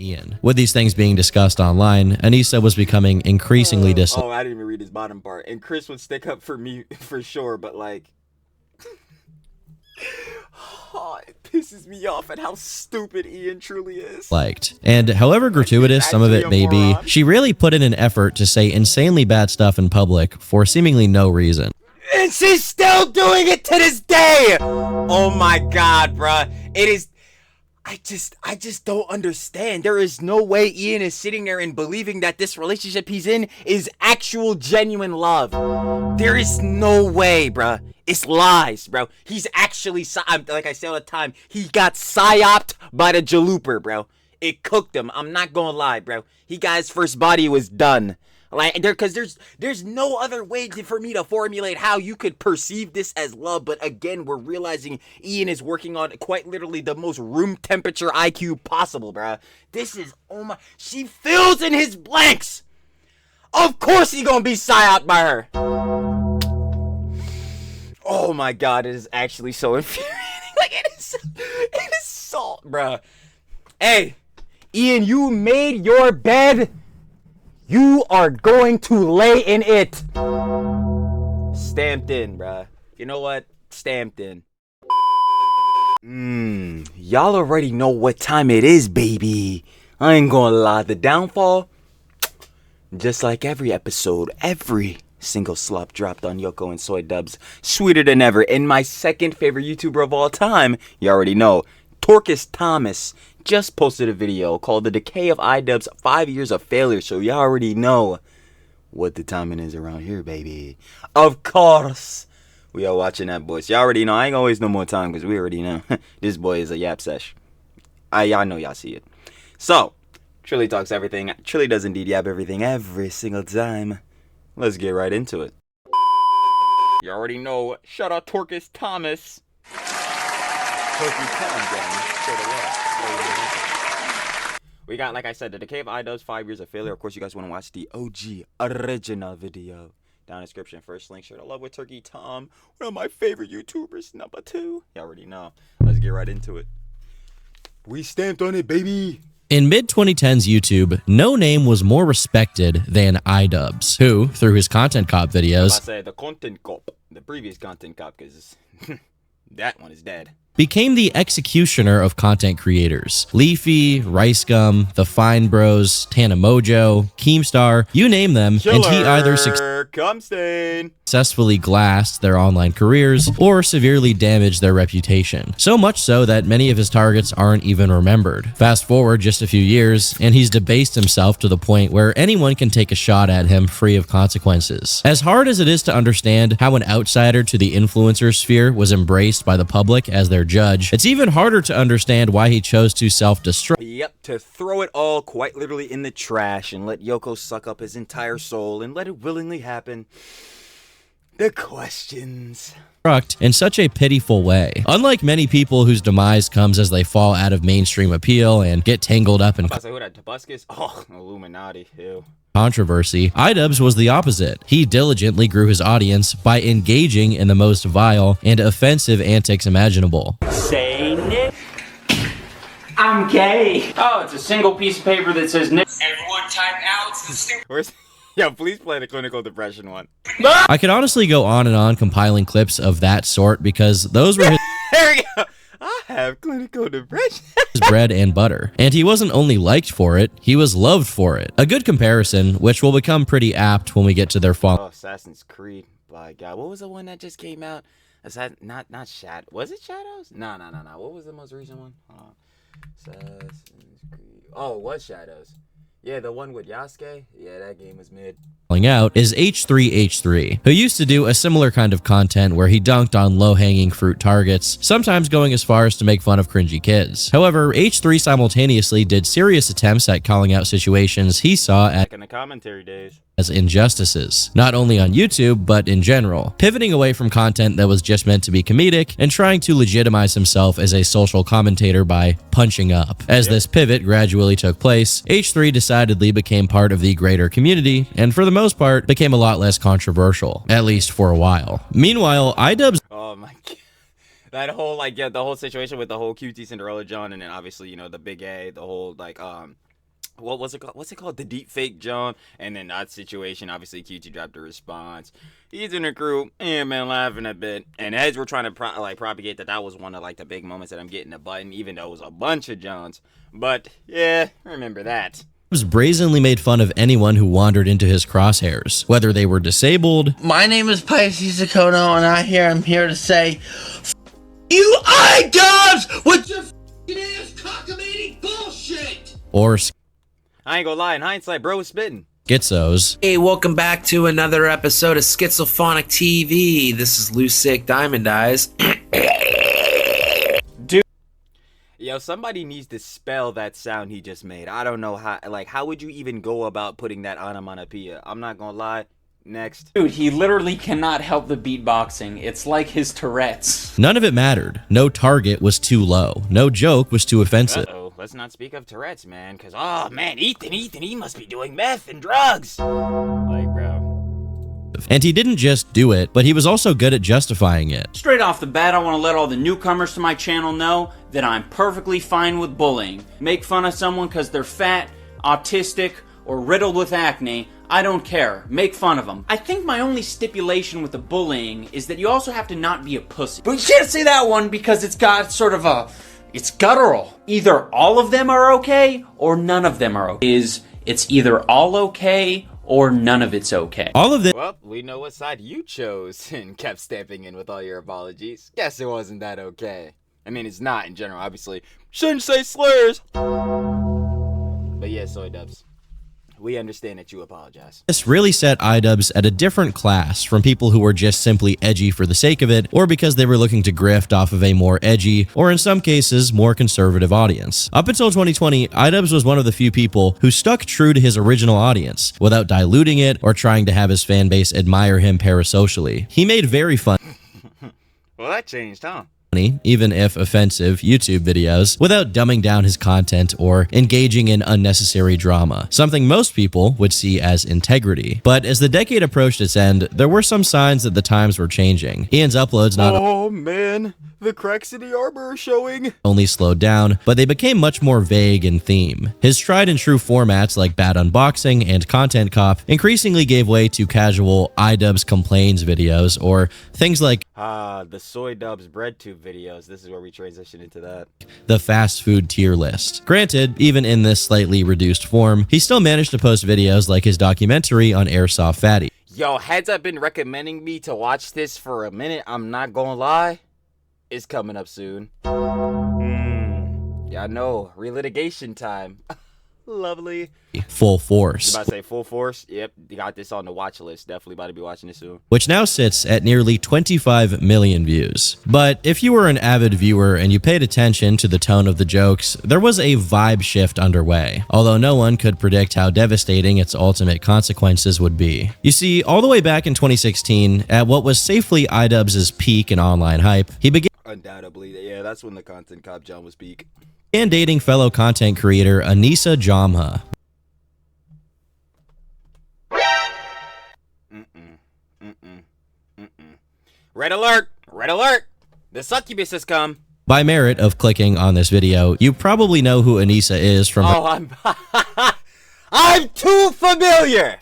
Ian. With these things being discussed online, Anissa was becoming increasingly Oh, I didn't even read his bottom part. And Chris would stick up for me for sure, but like... Oh, it pisses me off at how stupid Ian truly is. Liked. And however gratuitous some of it may be, she really put in an effort to say insanely bad stuff in public for seemingly no reason. And she's still doing it to this day! Oh my god, bruh. It is... I just don't understand. There is no way Ian is sitting there and believing that this relationship he's in is actual genuine love. There is no way, bruh. It's lies, bro. He's actually, like I say all the time, he got psyoped by the jaluper, bro. It cooked him. I'm not gonna lie, bro. He got his first body, was done. Like, because there's no other way for me to formulate how you could perceive this as love. But again, we're realizing Ian is working on quite literally the most room temperature IQ possible, bro. This is, oh my, she fills in his blanks. Of course he gonna be psyoped by her. Oh my god, it is actually so infuriating. Like, it is so, bruh. Hey, Ian, you made your bed. You are going to lay in it. Stamped in, bruh. You know what? Stamped in. Y'all already know what time it is, baby. I ain't gonna lie. The downfall, just like every episode, every single slop dropped on Yoko and Soy Dubs, sweeter than ever. And my second favorite YouTuber of all time, you already know, Torcus Thomas, just posted a video called The Decay of IDubbbz 5 Years of Failure. So you already know what the timing is around here, baby. Of course, we are watching that, boys. You already know. I ain't gonna waste no more time because we already know this boy is a yap sesh. I know y'all see it. So, Trilly talks everything. Trilly does indeed yap everything every single time. Let's get right into it. You already know. Shout out Torcus Thomas. Turkey Tom, gang. We got, like I said, The Decay of IDubbbz 5 Years of Failure. Of course, you guys want to watch the OG original video. Down in the description. First link. Share the love with Turkey Tom. One of my favorite YouTubers. Number 2. You already know. Let's get right into it. We stamped on it, baby. In mid-2010s YouTube, no name was more respected than IDubbbz, who, through his content cop videos, I say the content cop, the previous content cop, because that one is dead, became the executioner of content creators. Leafy, Rice Gum, The Fine Bros, Tana Mojo, Keemstar, you name them, Killer, and he either successfully glassed their online careers or severely damaged their reputation. So much so that many of his targets aren't even remembered. Fast forward just a few years, and he's debased himself to the point where anyone can take a shot at him free of consequences. As hard as it is to understand how an outsider to the influencer sphere was embraced by the public as their judge, it's even harder to understand why he chose to self-destruct. Yep, to throw it all quite literally in the trash and let Yoko suck up his entire soul and let it willingly happen. The questions. In such a pitiful way. Unlike many people whose demise comes as they fall out of mainstream appeal and get tangled up in Illuminati. Ew. Controversy, IDubbbz was the opposite. He diligently grew his audience by engaging in the most vile and offensive antics imaginable. Say Nick, I'm gay. Oh, it's a single piece of paper that says Nick. Everyone type Alex the stupid. Where's... Yo, please play the clinical depression one. I could honestly go on and on compiling clips of that sort because those were his there we go. I have clinical depression. his bread and butter. And he wasn't only liked for it, he was loved for it. A good comparison, which will become pretty apt when we get to their fall. Oh, Assassin's Creed. By God. What was the one that just came out? Not Shadow. Was it Shadows? No. What was the most recent one? Assassin's Creed. Oh, it was Shadows. Yeah, the one with Yasuke. Yeah, that game was mid. Out is H3H3, who used to do a similar kind of content where he dunked on low-hanging fruit targets, sometimes going as far as to make fun of cringy kids. However, H3 simultaneously did serious attempts at calling out situations he saw in the commentary days as injustices, not only on YouTube, but in general, pivoting away from content that was just meant to be comedic and trying to legitimize himself as a social commentator by punching up. As this pivot gradually took place, H3 decidedly became part of the greater community, and for the most part, became a lot less controversial, at least for a while. Meanwhile, IDubbbz... Oh my God. That whole, like, yeah, the whole situation with the whole QT Cinderella John, and then obviously, you know, the Big A, the whole, like, what was it called? What's it called? The deep fake John. And then that situation, obviously, QT dropped a response. He's in a group, and man, laughing a bit. And as we're trying to propagate that was one of like the big moments that I'm getting a button, even though it was a bunch of Johns. But yeah, remember that. Brazenly made fun of anyone who wandered into his crosshairs, whether they were disabled. My name is Pisces Sakono, and I'm here to say, you IDubbbz with your f***ing ass cockamamie bullshit! Or I ain't gonna lie, in hindsight, bro was spitting. schizos. Hey, welcome back to another episode of Schizophonic TV. This is Loose Sick Diamond Eyes. Yo, somebody needs to spell that sound he just made. I don't know how, like, how would you even go about putting that onomatopoeia? I'm not gonna lie. Next. Dude, he literally cannot help the beatboxing. It's like his Tourette's. None of it mattered. No target was too low. No joke was too offensive. Uh-oh, let's not speak of Tourette's, man, because, oh, man, Ethan, he must be doing meth and drugs. Like, bro. And he didn't just do it, but he was also good at justifying it. Straight off the bat, I want to let all the newcomers to my channel know that I'm perfectly fine with bullying. Make fun of someone because they're fat, autistic, or riddled with acne. I don't care. Make fun of them. I think my only stipulation with the bullying is that you also have to not be a pussy. But you can't say that one because it's got sort of a... It's guttural. Either all of them are okay or none of them are okay. It's either all okay or none of it's okay. All of this Well, we know what side you chose and kept stepping in with all your apologies. Guess it wasn't that okay. I mean, it's not in general, obviously. Shouldn't say slurs. But yeah, Soy Dubs. We understand that you apologize. really set IDubbbz at a different class from people who were just simply edgy for the sake of it, or because they were looking to grift off of a more edgy, or in some cases, more conservative audience. Up until 2020, IDubbbz was one of the few people who stuck true to his original audience, without diluting it or trying to have his fan base admire him parasocially. He made very fun Well, that changed, huh? even if offensive, YouTube videos without dumbing down his content or engaging in unnecessary drama, something most people would see as integrity. But as the decade approached its end, there were some signs that the times were changing. Ian's uploads not Oh, man. The cracks in the armor are showing. only slowed down, but they became much more vague in theme. His tried and true formats like Bad Unboxing and Content Cop increasingly gave way to casual IDubbbz complains videos, or things like The Soy Dubs bread tube videos. This is where we transition into that. the fast food tier list. Granted, even in this slightly reduced form, he still managed to post videos like his documentary on Airsoft Fatty. Yo, heads up been recommending me to watch this for a minute. I'm not gonna lie. It's coming up soon. Yeah, I know. Relitigation time. Lovely. Full Force, About to say Full Force. Yep, you got this on the watch list. Definitely about to be watching this soon. which now sits at nearly 25 million views. But if you were an avid viewer and you paid attention to the tone of the jokes, there was a vibe shift underway, although no one could predict how devastating its ultimate consequences would be. You see, all the way back in 2016, at what was safely IDubbbz's peak in online hype, he began Undoubtedly, yeah, that's when the Content Cop John was peak. dating fellow content creator Anissa Jamha. Red alert! Red alert! The succubus has come. By merit of clicking on this video, you probably know who Anissa is from her Oh, I'm too familiar.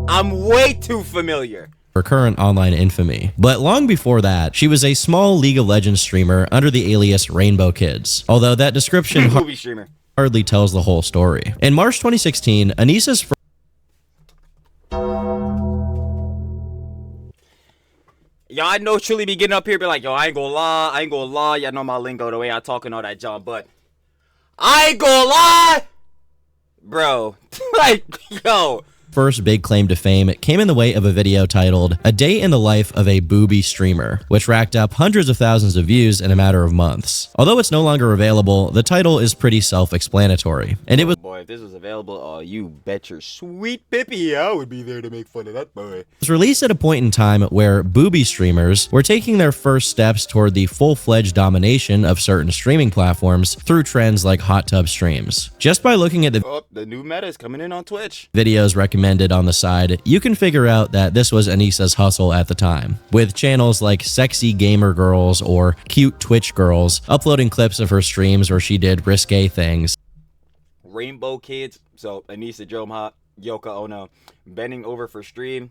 I'm way too familiar. current online infamy. But long before that, she was a small League of Legends streamer under the alias Rainbow Kids, although that description Movie streamer. hardly tells the whole story. In March 2016, Anissa's Yo, I know truly be getting up here be like, yo, I ain't gonna lie, y'all know my lingo, the way I talk and all that, John, but I ain't gonna lie, bro, like, yo. first big claim to fame came in the way of a video titled A Day in the Life of a Booby Streamer, which racked up hundreds of thousands of views in a matter of months. Although it's no longer available, the title is pretty self-explanatory, and it was Boy, if this was available, oh, you bet your sweet pippy I would be there to make fun of that boy. released at a point in time where booby streamers were taking their first steps toward the full-fledged domination of certain streaming platforms through trends like hot tub streams. Just by looking at the Oh, the new meta is coming in on Twitch. videos recommended on the side, you can figure out that this was Anissa's hustle at the time, with channels like Sexy Gamer Girls or Cute Twitch Girls uploading clips of her streams where she did risque things. rainbow kids. So Anissa Jomha, Yoko Ono, bending over for stream.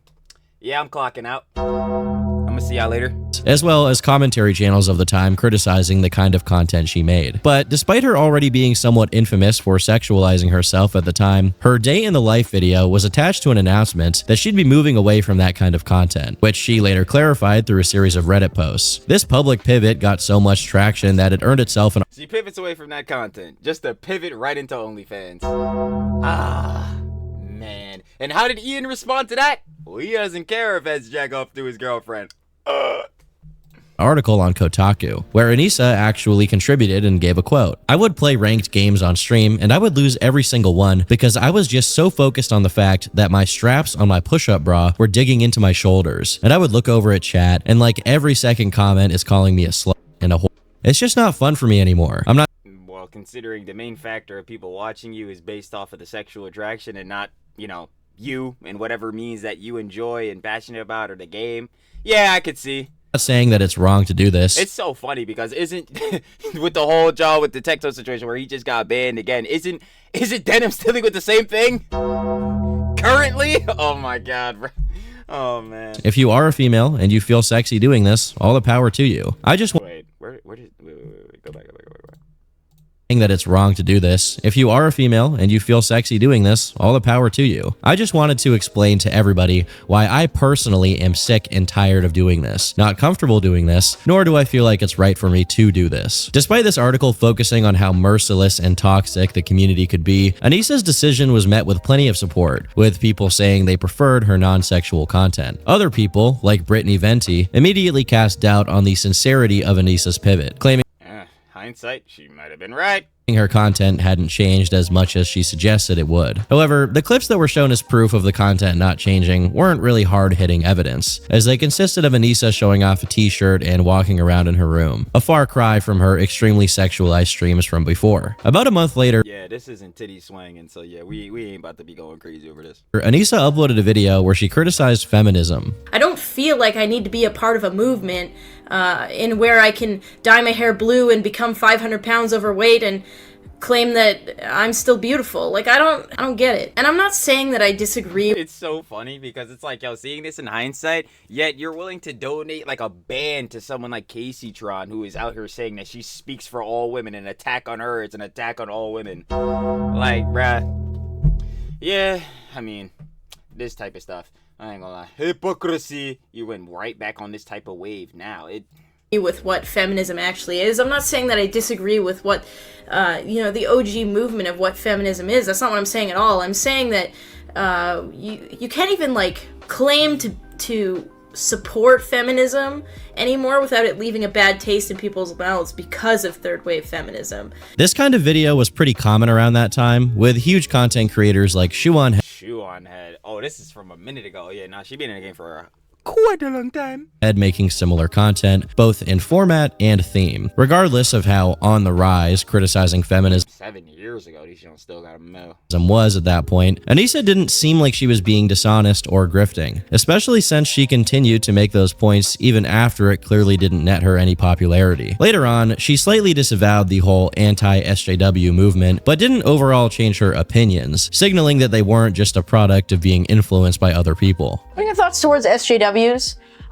Yeah, I'm clocking out. I'm gonna see y'all later. As well as commentary channels of the time criticizing the kind of content she made. But despite her already being somewhat infamous for sexualizing herself at the time, her day in the life video was attached to an announcement that she'd be moving away from that kind of content, which she later clarified through a series of Reddit posts. This public pivot got so much traction that it earned itself an She pivots away from that content, just to pivot right into OnlyFans. Ah, man. And how did Ian respond to that? Well, he doesn't care if it's jack off to his girlfriend. article on Kotaku, where Anissa actually contributed and gave a quote. "I would play ranked games on stream and I would lose every single one because I was just so focused on the fact that my straps on my push-up bra were digging into my shoulders. And I would look over at chat and like every second comment is calling me a slut and a whore. It's just not fun for me anymore. I'm not." Well, considering the main factor of people watching you is based off of the sexual attraction and not, you know, you and whatever means that you enjoy and passionate about or the game. Yeah, I could see. Not saying that it's wrong to do this. It's so funny because isn't with the whole jaw with the Tecto situation where he just got banned again, isn't Denims dealing with the same thing currently? Oh my god, bro. Oh man. If you are a female and you feel sexy doing this, all the power to you. I just wait, where did go back. That it's wrong to do this. If you are a female and you feel sexy doing this, all the power to you. I just wanted to explain to everybody why I personally am sick and tired of doing this, not comfortable doing this, nor do I feel like it's right for me to do this. Despite this article focusing on how merciless and toxic the community could be, Anissa's decision was met with plenty of support, with people saying they preferred her non-sexual content. Other people, like Brittany Venti, immediately cast doubt on the sincerity of Anissa's pivot, claiming hindsight, she might have been right. Her content hadn't changed as much as she suggested it would. However, the clips that were shown as proof of the content not changing weren't really hard-hitting evidence, as they consisted of Anissa showing off a t-shirt and walking around in her room, a far cry from her extremely sexualized streams from before. About a month later, yeah, this isn't titty swinging, so yeah, we ain't about to be going crazy over this. Anissa uploaded a video where she criticized feminism. I don't feel like I need to be a part of a movement in where I can dye my hair blue and become 500 pounds overweight and claim that I'm still beautiful. Like, I don't get it. And I'm not saying that I disagree. It's so funny because it's like, yo, seeing this in hindsight, yet you're willing to donate like a band to someone like Casey Tron, who is out here saying that she speaks for all women. An attack on her, it's an attack on all women. Like, bruh. Yeah, I mean, this type of stuff. I ain't gonna lie. Hypocrisy. You went right back on this type of wave now. With what feminism actually is. I'm not saying that I disagree with what, the OG movement of what feminism is. That's not what I'm saying at all. I'm saying that you can't even, like, claim to support feminism anymore without it leaving a bad taste in people's mouths because of third wave feminism. This kind of video was pretty common around that time, with huge content creators like Shoe-On Head. Oh, this is from a minute ago. Yeah, nah, she been in the game for quite a long time. Making similar content, both in format and theme. Regardless of how on the rise criticizing feminism 7 years ago, these don't still got a mill. Was at that point, Anissa didn't seem like she was being dishonest or grifting, especially since she continued to make those points even after it clearly didn't net her any popularity. Later on, she slightly disavowed the whole anti-SJW movement, but didn't overall change her opinions, signaling that they weren't just a product of being influenced by other people. What are your thoughts towards SJWs?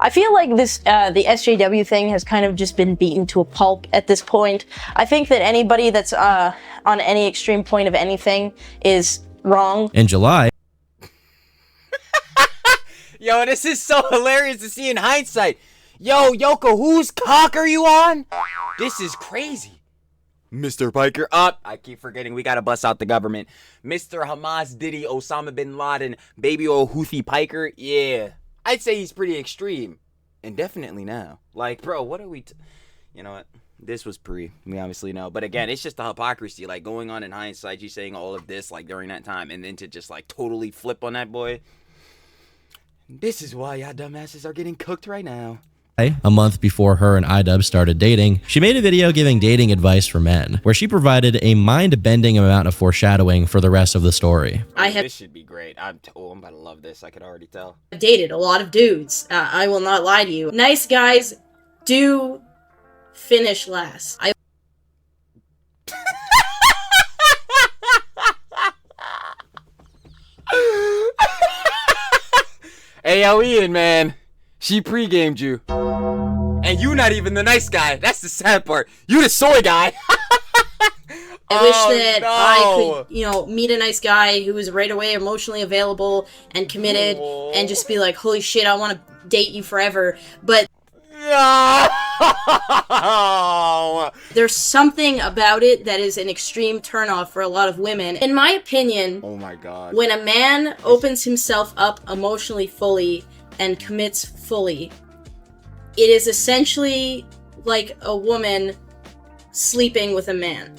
I feel like this, the SJW thing has kind of just been beaten to a pulp at this point. I think that anybody that's on any extreme point of anything is wrong. In July, yo, this is so hilarious to see in hindsight. Yo, Yoko, whose cock are you on? This is crazy. Mr. Piker up. I keep forgetting we gotta bust out the government. Mr. Hamas Diddy Osama bin Laden, baby old Houthi Piker. Yeah. I'd say he's pretty extreme. Indefinitely now. Like, bro, what are we... You know what? This was we obviously know. But again, it's just the hypocrisy. Like, going on in hindsight, you saying all of this, like, during that time. And then to just, like, totally flip on that boy. This is why y'all dumbasses are getting cooked right now. A month before her and IDubbbz started dating, she made a video giving dating advice for men, where she provided a mind-bending amount of foreshadowing for the rest of the story. This should be great. I'm about to love this. I could already tell. I've dated a lot of dudes. I will not lie to you. Nice guys do finish last. Hey, yo, Ian, man. She pre-gamed you. And you not even the nice guy. That's the sad part. You the soy guy. I wish that I could, meet a nice guy who was right away emotionally available and committed and just be like, holy shit, I want to date you forever. But there's something about it that is an extreme turnoff for a lot of women. In my opinion, oh my god, when a man opens himself up emotionally fully and commits fully, it is essentially like a woman sleeping with a man.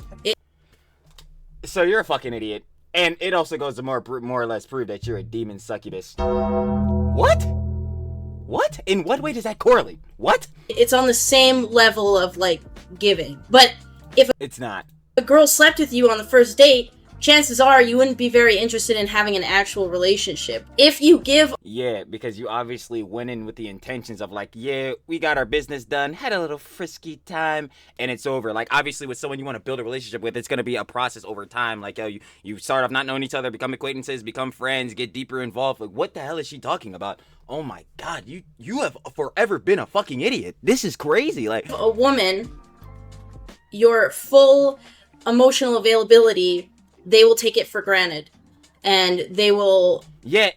So you're a fucking idiot. And it also goes to more or less prove that you're a demon succubus. What? What? In what way does that correlate? What? It's on the same level of, like, giving. But if it's not. A girl slept with you on the first date, chances are you wouldn't be very interested in having an actual relationship. If you give... Yeah, because you obviously went in with the intentions of like, yeah, we got our business done, had a little frisky time, and it's over. Like, obviously with someone you want to build a relationship with, it's going to be a process over time. Like, yo, you start off not knowing each other, become acquaintances, become friends, get deeper involved. Like, what the hell is she talking about? Oh my god, you have forever been a fucking idiot. This is crazy. Like, a woman, your full emotional availability, they will take it for granted, and they will... Yeah,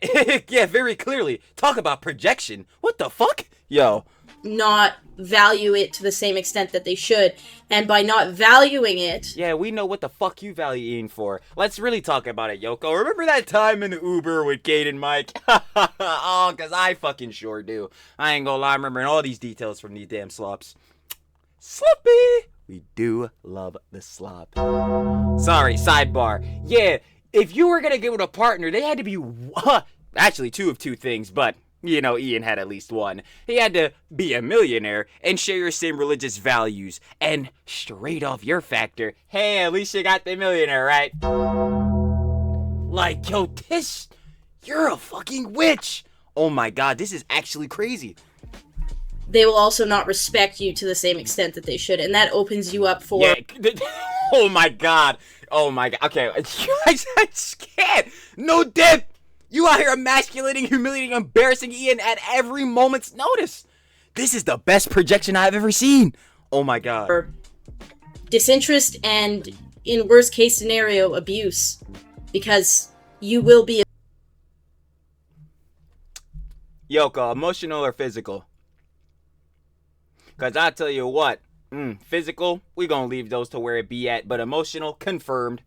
yeah, very clearly. Talk about projection. What the fuck? Yo. Not value it to the same extent that they should, and by not valuing it... Yeah, we know what the fuck you value Ian for. Let's really talk about it, Yoko. Remember that time in the Uber with Kate and Mike? Oh, because I fucking sure do. I ain't gonna lie, I'm remembering all these details from these damn slops. Sloppy! We do love the slop. Sorry, sidebar. Yeah, if you were gonna get with a partner, they had to be, actually two of two things, but, you know, Ian had at least one. He had to be a millionaire and share your same religious values. And straight off your factor, hey, at least you got the millionaire, right? Like, yo, Tish, you're a fucking witch. Oh my god, this is actually crazy. They will also not respect you to the same extent that they should, and that opens you up for... Yeah. Oh my god. Oh my god. Okay, I just can't. No dip. You out here emasculating, humiliating, embarrassing Ian at every moment's notice. This is the best projection I've ever seen. Oh my god. For disinterest and, in worst case scenario, abuse. Because you will be... Yoko, emotional or physical? Because I tell you what, physical, we gonna leave those to where it be at, but emotional, confirmed.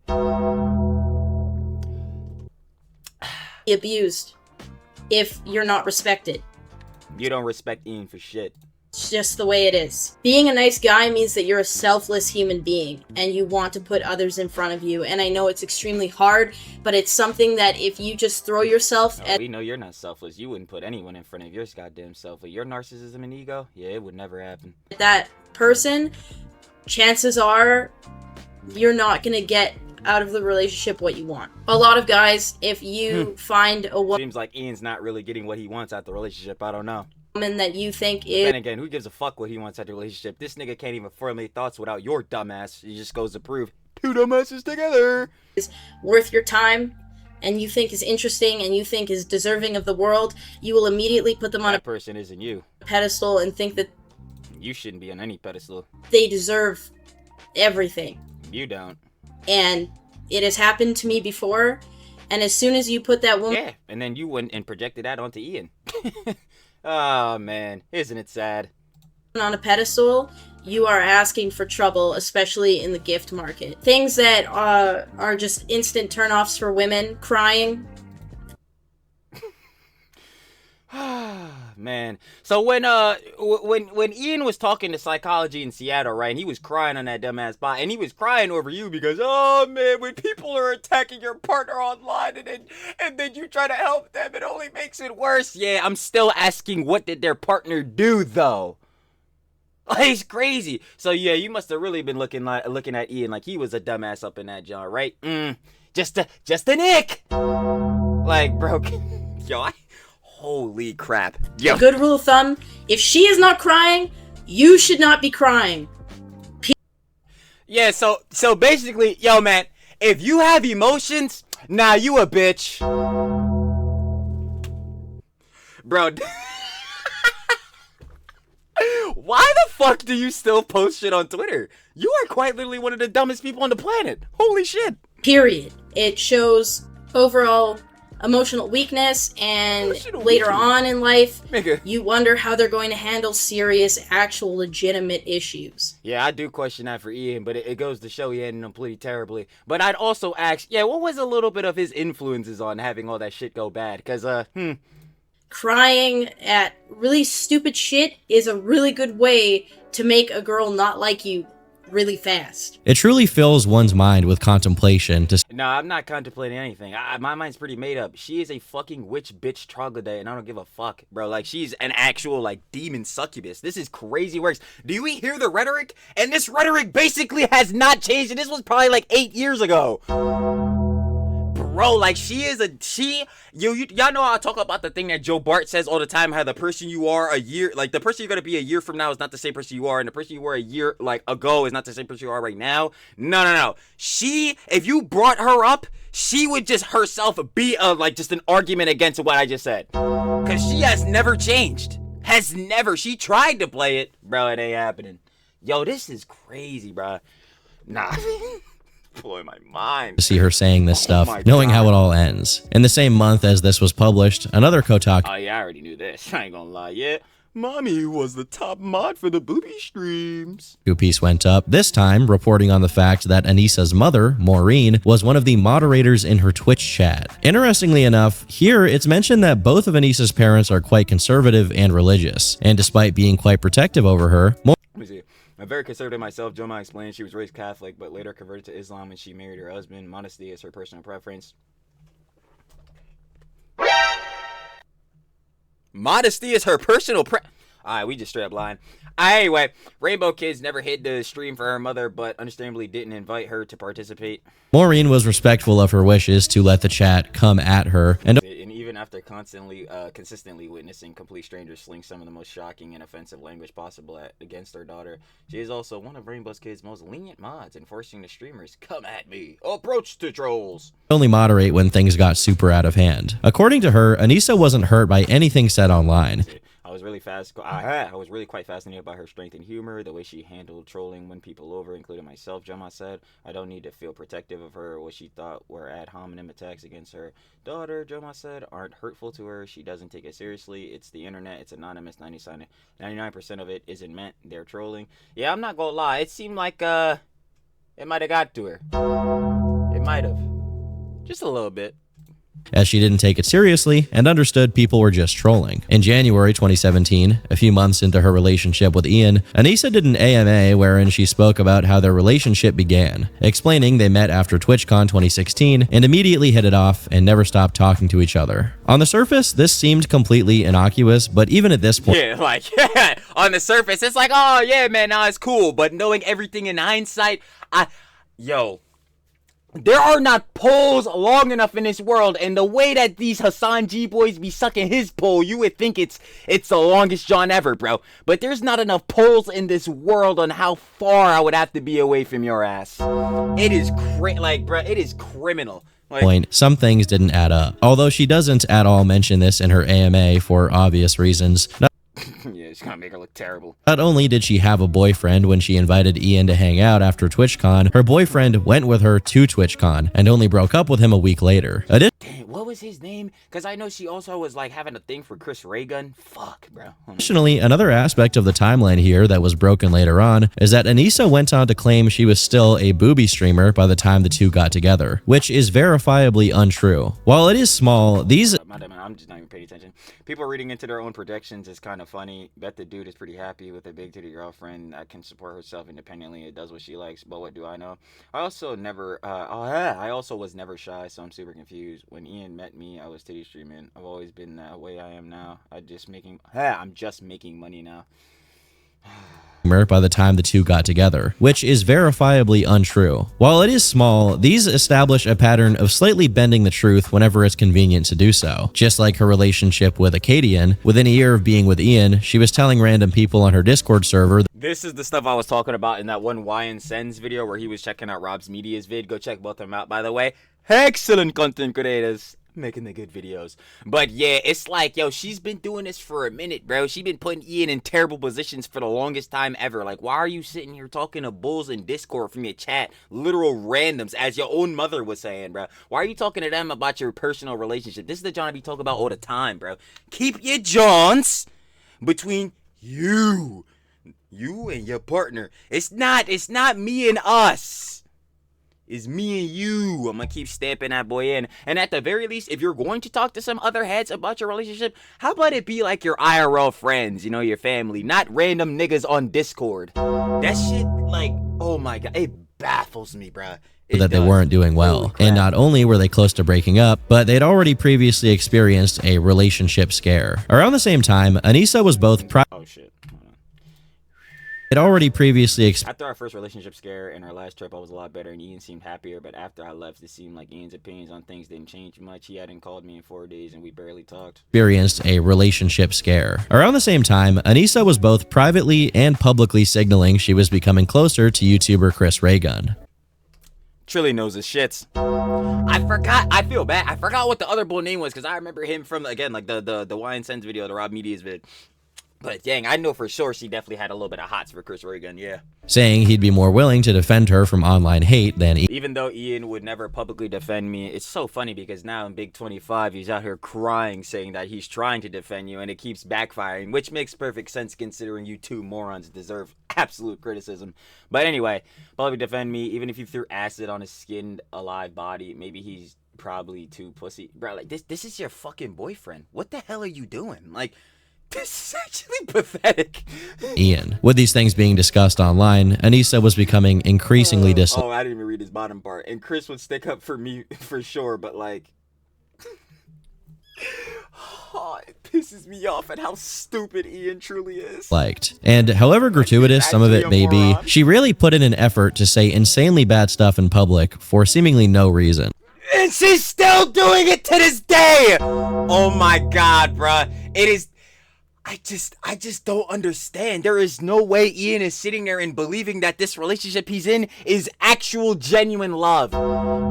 Abused if you're not respected. You don't respect Ian for shit. It's just the way it is. Being a nice guy means that you're a selfless human being and you want to put others in front of you. And I know it's extremely hard, but it's something that if you just throw yourself at... We know you're not selfless. You wouldn't put anyone in front of your goddamn self. But your narcissism and ego, yeah, it would never happen. That person, chances are you're not going to get out of the relationship what you want. A lot of guys, if you find a woman... Seems like Ian's not really getting what he wants out the relationship. I don't know. That you think is... Then again, who gives a fuck what he wants out the relationship? This nigga can't even formulate thoughts without your dumbass. He just goes to prove two dumbasses together. Is worth your time, and you think is interesting, and you think is deserving of the world, you will immediately put them on that person isn't you. Pedestal and think that you shouldn't be on any pedestal. They deserve everything. You don't. And it has happened to me before, and as soon as you put that woman... Yeah, and then you went and projected that onto Ian. Oh man, isn't it sad? On a pedestal, you are asking for trouble, especially in the gift market. Things that are just instant turnoffs for women: crying. Man, so when Ian was talking to Psychology in Seattle, right, and he was crying on that dumbass bot, and he was crying over you because, oh man, when people are attacking your partner online and then you try to help them, it only makes it worse. Yeah, I'm still asking, what did their partner do though? Like, it's crazy. So yeah, you must have really been looking at Ian like he was a dumbass up in that jar, right? Just a nick. Like, bro, yo, holy crap. Yo. Good rule of thumb, if she is not crying, you should not be crying. Yeah, so basically, yo man, if you have emotions, nah, you a bitch. Bro. Why the fuck do you still post shit on Twitter? You are quite literally one of the dumbest people on the planet. Holy shit. Period. It shows overall emotional weakness, and later on in life, you wonder how they're going to handle serious, actual, legitimate issues. Yeah, I do question that for Ian, but it goes to show he ended up pretty terribly. But I'd also ask, yeah, what was a little bit of his influences on having all that shit go bad? Because, Crying at really stupid shit is a really good way to make a girl not like you really fast. It truly fills one's mind with contemplation to... No, I'm not contemplating anything. My mind's pretty made up. She is a fucking witch bitch troglodyte, and I don't give a fuck, bro. Like, she's an actual, like, demon succubus. This is crazy works. Do you hear the rhetoric? And this rhetoric basically has not changed, and this was probably, like, 8 years ago. Bro, like, y'all know I talk about the thing that Joe Bart says all the time, how the person you are a year, like, the person you're gonna be a year from now is not the same person you are, and the person you were a year, like, ago is not the same person you are right now. No. If you brought her up, she would just herself be, like, just an argument against what I just said. Because she has never changed. She tried to play it. Bro, it ain't happening. Yo, this is crazy, bro. Nah. Blowing my mind to see her saying this stuff, knowing how it all ends. In the same month as this was published, another Kotaku... Oh yeah, I already knew this. I ain't gonna lie. Yeah, Mommy was the top mod for the booby streams. Piece went up, this time reporting on the fact that Anissa's mother, Maureen, was one of the moderators in her Twitch chat. Interestingly enough, here it's mentioned that both of Anissa's parents are quite conservative and religious, and despite being quite protective over her... Let me see. I'm very conservative myself. Joma explained she was raised Catholic, but later converted to Islam when she married her husband. Modesty is her personal preference. Modesty is her personal Alright, we just straight up lying. Anyway, Rainbow Kids never hid the stream for her mother, but understandably didn't invite her to participate. Maureen was respectful of her wishes to let the chat come at her, and even after consistently witnessing complete strangers sling some of the most shocking and offensive language possible against her daughter, she is also one of Rainbow Kids' most lenient mods, enforcing the streamers come at me, approach to trolls. Only moderate when things got super out of hand. According to her, Anissa wasn't hurt by anything said online. I was really quite fascinated by her strength and humor, the way she handled trolling when people over, including myself. Joma said, I don't need to feel protective of her. What she thought were ad hominem attacks against her daughter, Joma said, aren't hurtful to her. She doesn't take it seriously. It's the internet. It's anonymous. 99% of it isn't meant. They're trolling. Yeah, I'm not gonna lie. It seemed like it might have got to her. It might have. Just a little bit. As she didn't take it seriously and understood people were just trolling. In January 2017, a few months into her relationship with Ian, Anissa did an AMA wherein she spoke about how their relationship began, explaining they met after TwitchCon 2016 and immediately hit it off and never stopped talking to each other. On the surface, this seemed completely innocuous, but even at this point... Yeah, like, on the surface, it's like, oh yeah, man, now it's cool, but knowing everything in hindsight, there are not poles long enough in this world, and the way that these Hasan G boys be sucking his pole, you would think it's the longest John ever, bro. But there's not enough poles in this world on how far I would have to be away from your ass. It is it is criminal. Some things didn't add up. Although she doesn't at all mention this in her AMA for obvious reasons. Yeah, it's gonna make her look terrible. Not only did she have a boyfriend when she invited Ian to hang out after TwitchCon, her boyfriend went with her to TwitchCon and only broke up with him a week later. Damn, what was his name? Because I know she also was like having a thing for Chris Ray Gun. Fuck, bro. Additionally, another aspect of the timeline here that was broken later on is that Anissa went on to claim she was still a booby streamer by the time the two got together, which is verifiably untrue. While it is small, these... I'm just not even paying attention. People reading into their own projections is kind of funny. Bet the dude is pretty happy with a big titty girlfriend that can support herself independently. It does what she likes, but what do I know? I also was never shy, so I'm super confused. When Ian met me, I was titty streaming. I've always been that way I am now. I'm just making money now. by the time the two got together, which is verifiably untrue. While it is small, these establish a pattern of slightly bending the truth whenever it's convenient to do so. Just like her relationship with Acadian, within a year of being with Ian, she was telling random people on her Discord server. This is the stuff I was talking about in that one YN Sens video where he was checking out Rob's Media's vid. Go check both of them out, by the way. Excellent content creators. making the good videos. But yeah, it's like, yo, she's been doing this for a minute, bro. She's been putting Ian in terrible positions for the longest time ever. Like, why are you sitting here talking to bulls in Discord from your chat, literal randoms, as your own mother was saying, bro? Why are you talking to them about your personal relationship? This is the John I be talking about all the time, bro. Keep your Johns between you and your partner. It's not me and us. It's me and you. I'm gonna keep stamping that boy in. And at the very least, if you're going to talk to some other heads about your relationship, how about it be like your IRL friends, you know, your family, not random niggas on Discord. That shit, like, oh my god, it baffles me, bruh. That they weren't doing well. And not only were they close to breaking up, but they'd already previously experienced a relationship scare. Around the same time, Anissa was both oh shit. It already previously After our first relationship scare and our last trip, I was a lot better and Ian seemed happier, but after I left, it seemed like Ian's opinions on things didn't change much. He hadn't called me in 4 days and we barely talked. Experienced a relationship scare. Around the same time, Anissa was both privately and publicly signaling she was becoming closer to YouTuber Chris Raygun. Trilly knows his shits. I forgot. I feel bad. I forgot what the other bull name was because I remember him from, again, like the Wine Sense video, the Rob Media's vid. But dang, I know for sure she definitely had a little bit of hots for Chris Raygun, yeah. Saying he'd be more willing to defend her from online hate than even though Ian would never publicly defend me. It's so funny because now in Big 25, he's out here crying saying that he's trying to defend you and it keeps backfiring, which makes perfect sense considering you two morons deserve absolute criticism. But anyway, publicly defend me, even if you threw acid on his skinned alive body, maybe he's probably too pussy. Bro, like this is your fucking boyfriend. What the hell are you doing? Like, this is actually pathetic. Ian. With these things being discussed online, Anissa was becoming increasingly oh, I didn't even read his bottom part. And Chris would stick up for me for sure, but like... oh, it pisses me off at how stupid Ian truly is. Liked. And however gratuitous some of it may be, she really put in an effort to say insanely bad stuff in public for seemingly no reason. And she's still doing it to this day! Oh my god, bruh. It is... I just don't understand. There is no way Ian is sitting there and believing that this relationship he's in is actual genuine love.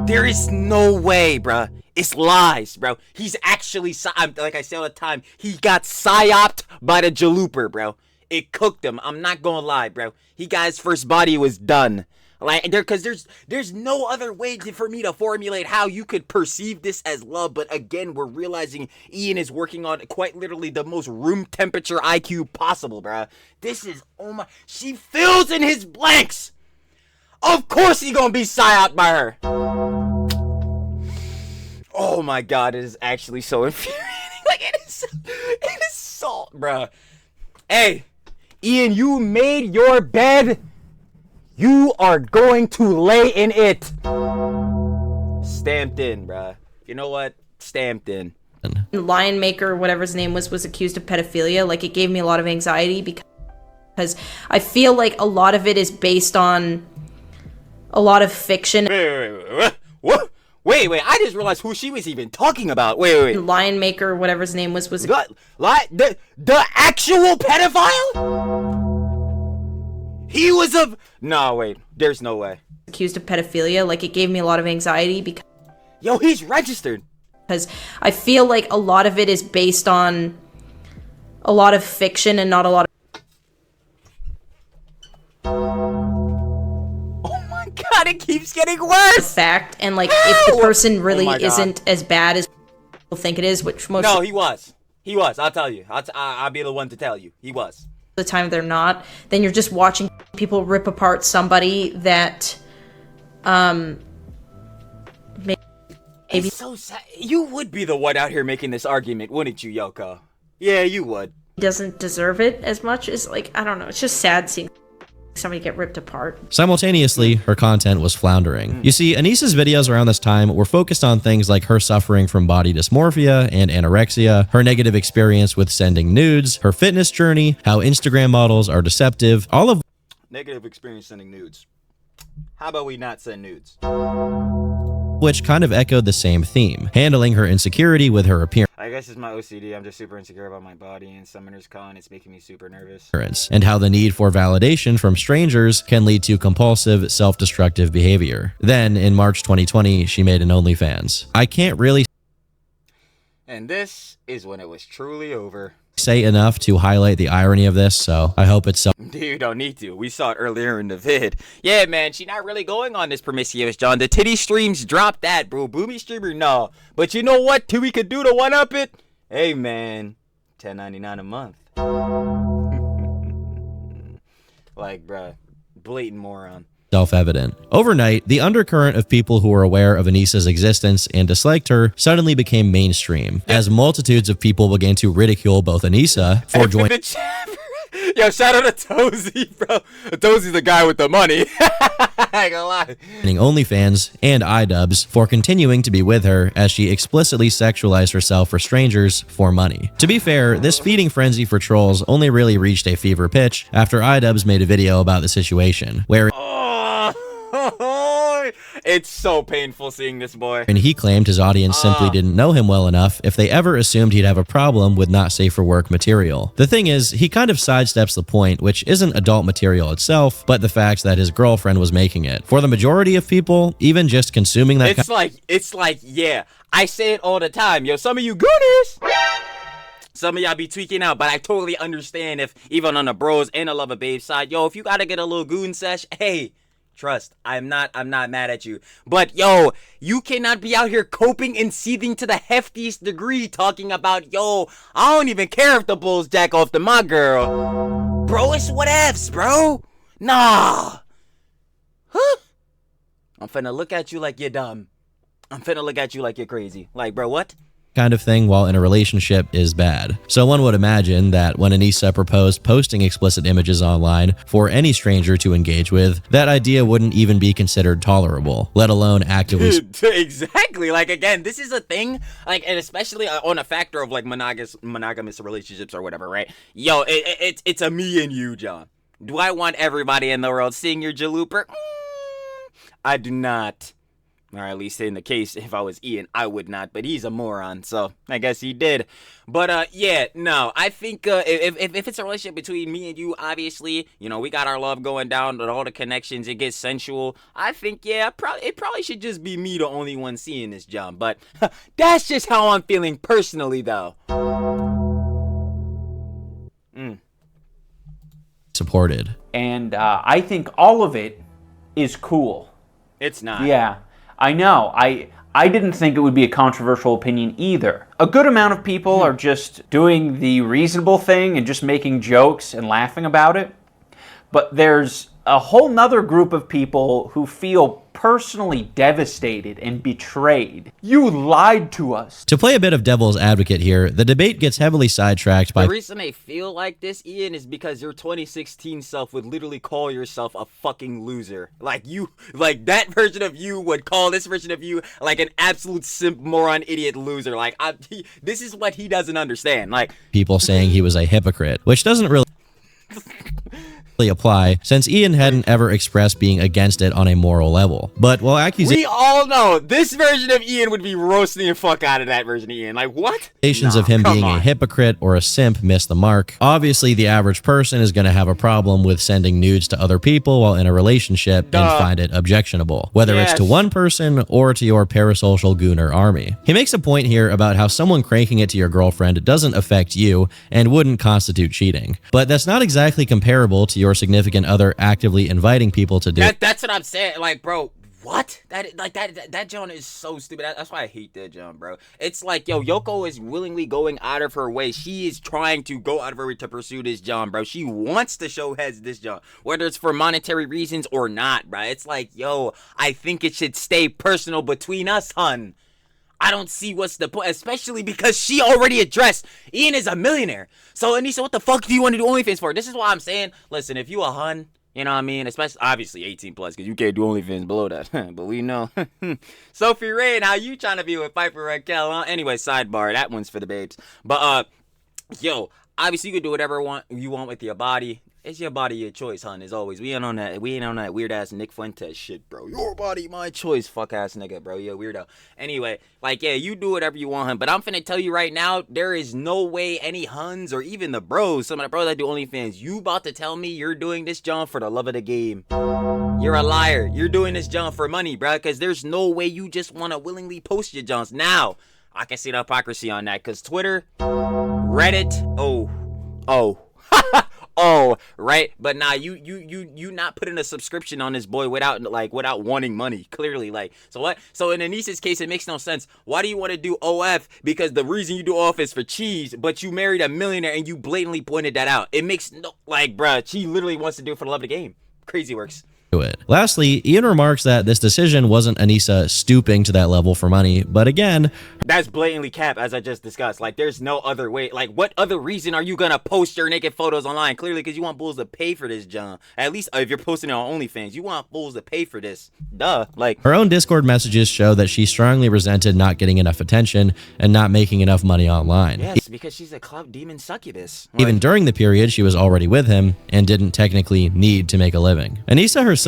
There is no way, bruh. It's lies, bro. He's actually, like I say all the time, he got psyoped by the jaluper, bro. It cooked him. I'm not gonna lie, bro. He got his first body was done. Like, because there's no other way for me to formulate how you could perceive this as love. But again, we're realizing Ian is working on quite literally the most room temperature IQ possible, bruh. This is, oh my, she fills in his blanks. Of course he gonna be psyoped by her. Oh my god, it is actually so infuriating. Like, it is so, bruh. Hey, Ian, you made your bed. You are going to lay in it. Stamped in, bruh. You know what? Stamped in. Lion Maker, whatever his name was accused of pedophilia. Like, it gave me a lot of anxiety because I feel like a lot of it is based on a lot of fiction. What? Wait, I just realized who she was even talking about. Wait. Lion Maker, whatever his name was the actual pedophile? He was a... No, wait. There's no way. Accused of pedophilia. Like, it gave me a lot of anxiety because... Yo, he's registered. Because I feel like a lot of it is based on a lot of fiction and not a lot of... Oh my god, it keeps getting worse! Fact, and like, if the person really isn't as bad as people think it is, which most... No, he was. I'll tell you. I'll be the one to tell you. He was. The time they're not, then you're just watching people rip apart somebody that maybe it's so sad. You would be the one out here making this argument, wouldn't you, Yoko? Yeah, you would. Doesn't deserve it as much as, like, I don't know, it's just sad seeing somebody get ripped apart. Simultaneously, her content was floundering. You see, Anissa's videos around this time were focused on things like her suffering from body dysmorphia and anorexia, her negative experience with sending nudes, her fitness journey, how Instagram models are deceptive, all of negative experience sending nudes. How about we not send nudes? Which kind of echoed the same theme, handling her insecurity with her appearance. I guess it's my OCD. I'm just super insecure about my body, and Summoner's Con, it's making me super nervous. And how the need for validation from strangers can lead to compulsive, self-destructive behavior. Then, in March 2020, she made an OnlyFans. I can't really And this is when it was truly over. Say enough to highlight the irony of this, so I hope it's so. Dude, you don't need to. We saw it earlier in the vid. Yeah, man, she not really going on this promiscuous, John. The titty streams drop that, bro. Boomy streamer, no. But you know what? We could do to one-up it? Hey, man. $10.99 a month. Like, bruh. Blatant moron. Self-evident. Overnight, the undercurrent of people who were aware of Anissa's existence and disliked her suddenly became mainstream, as multitudes of people began to ridicule both Anissa for joining Yo, shout out to Tozy, bro. Tozy's the guy with the money. I ain't gonna lie. OnlyFans and IDubbbz for continuing to be with her as she explicitly sexualized herself for strangers for money. To be fair, this feeding frenzy for trolls only really reached a fever pitch after IDubbbz made a video about the situation, where it's so painful seeing this boy. And he claimed his audience simply didn't know him well enough if they ever assumed he'd have a problem with not safe for work material. The thing is, he kind of sidesteps the point, which isn't adult material itself, but the fact that his girlfriend was making it. For the majority of people, even just consuming that It's like, yeah, I say it all the time. Yo, some of you gooners, some of y'all be tweaking out, but I totally understand if even on the bros and the lover babe side, yo, if you gotta get a little goon sesh, hey, trust, I'm not mad at you. But yo, you cannot be out here coping and seething to the heftiest degree talking about, yo, I don't even care if the bulls jack off to my girl. Bro, it's whatevs, bro. Nah. Huh? I'm finna look at you like you're dumb. I'm finna look at you like you're crazy. Like, bro, what? Kind of thing while in a relationship is bad. So one would imagine that when Anissa proposed posting explicit images online for any stranger to engage with, that idea wouldn't even be considered tolerable, let alone actively. Exactly. Like, again, this is a thing, like, and especially on a factor of like monogamous relationships or whatever, right? Yo, it's a me and you, John. Do I want everybody in the world seeing your jaluper? I do not. Or at least in the case, if I was Ian, I would not. But he's a moron, so I guess he did. But, yeah, no. I think if it's a relationship between me and you, obviously, you know, we got our love going down with all the connections. It gets sensual. I think, yeah, it probably should just be me the only one seeing this, John. But that's just how I'm feeling personally, though. Supported. And I think all of it is cool. It's not. Yeah. I know. I didn't think it would be a controversial opinion either. A good amount of people are just doing the reasonable thing and just making jokes and laughing about it. But there's a whole nother group of people who feel personally devastated and betrayed. You lied to us. To play a bit of devil's advocate here, the debate gets heavily sidetracked by the reason they feel like this, Ian, is because your 2016 self would literally call yourself a fucking loser. Like that version of you would call this version of you like an absolute simp, moron, idiot loser. Like, this is what he doesn't understand. Like, people saying he was a hypocrite, which doesn't really apply since Ian hadn't ever expressed being against it on a moral level. But while accusations we all know this version of Ian would be roasting the fuck out of that version of Ian. Like, what? Of him being a hypocrite or a simp miss the mark, obviously the average person is going to have a problem with sending nudes to other people while in a relationship and find it objectionable, whether it's to one person or to your parasocial gooner army. He makes a point here about how someone cranking it to your girlfriend doesn't affect you and wouldn't constitute cheating, but that's not exactly comparable to your significant other actively inviting people to do. That's what I'm saying. Like, bro, what? That John is so stupid. That's why I hate that John, bro. It's like, yo, Yoko is willingly going out of her way. She is trying to go out of her way to pursue this John, bro. She wants to show heads this John, whether it's for monetary reasons or not, bro. It's like, yo, I think it should stay personal between us, hun. I don't see what's the point, especially because she already addressed Ian is a millionaire. So, Anissa, what the fuck do you want to do OnlyFans for? This is why I'm saying, listen, if you a hun, you know what I mean? Especially, obviously, 18 plus, because you can't do OnlyFans below that. But we know. Sophie Rain, how you trying to be with Piper Raquel, huh? Anyway, sidebar, that one's for the babes. But, yo, obviously, you can do whatever you want with your body. It's your body, your choice, hun, as always. We ain't on that weird-ass Nick Fuentes shit, bro. Your body, my choice, fuck-ass nigga, bro. You a weirdo. Anyway, like, yeah, you do whatever you want, hun. But I'm finna tell you right now, there is no way any huns or even the bros, some of the bros that do OnlyFans, you about to tell me you're doing this, John, for the love of the game. You're a liar. You're doing this, John, for money, bro, because there's no way you just want to willingly post your Johns. Now, I can see the hypocrisy on that, because Twitter, Reddit, oh, right? But nah, you not putting a subscription on this boy without wanting money, clearly. Like, so what? So in Anissa's case, it makes no sense. Why do you want to do OF? Because the reason you do OF is for cheese, but you married a millionaire and you blatantly pointed that out. It makes no, like, bruh, she literally wants to do it for the love of the game. Crazy works. It. Lastly, Ian remarks that this decision wasn't Anissa stooping to that level for money, but again, that's blatantly cap, as I just discussed. Like, there's no other way. Like, what other reason are you gonna post your naked photos online? Clearly, because you want bulls to pay for this, John. At least if you're posting it on OnlyFans, you want bulls to pay for this. Duh. Like, her own Discord messages show that she strongly resented not getting enough attention and not making enough money online. Yes, because she's a clout demon succubus. Like, even during the period she was already with him and didn't technically need to make a living. Anissa herself.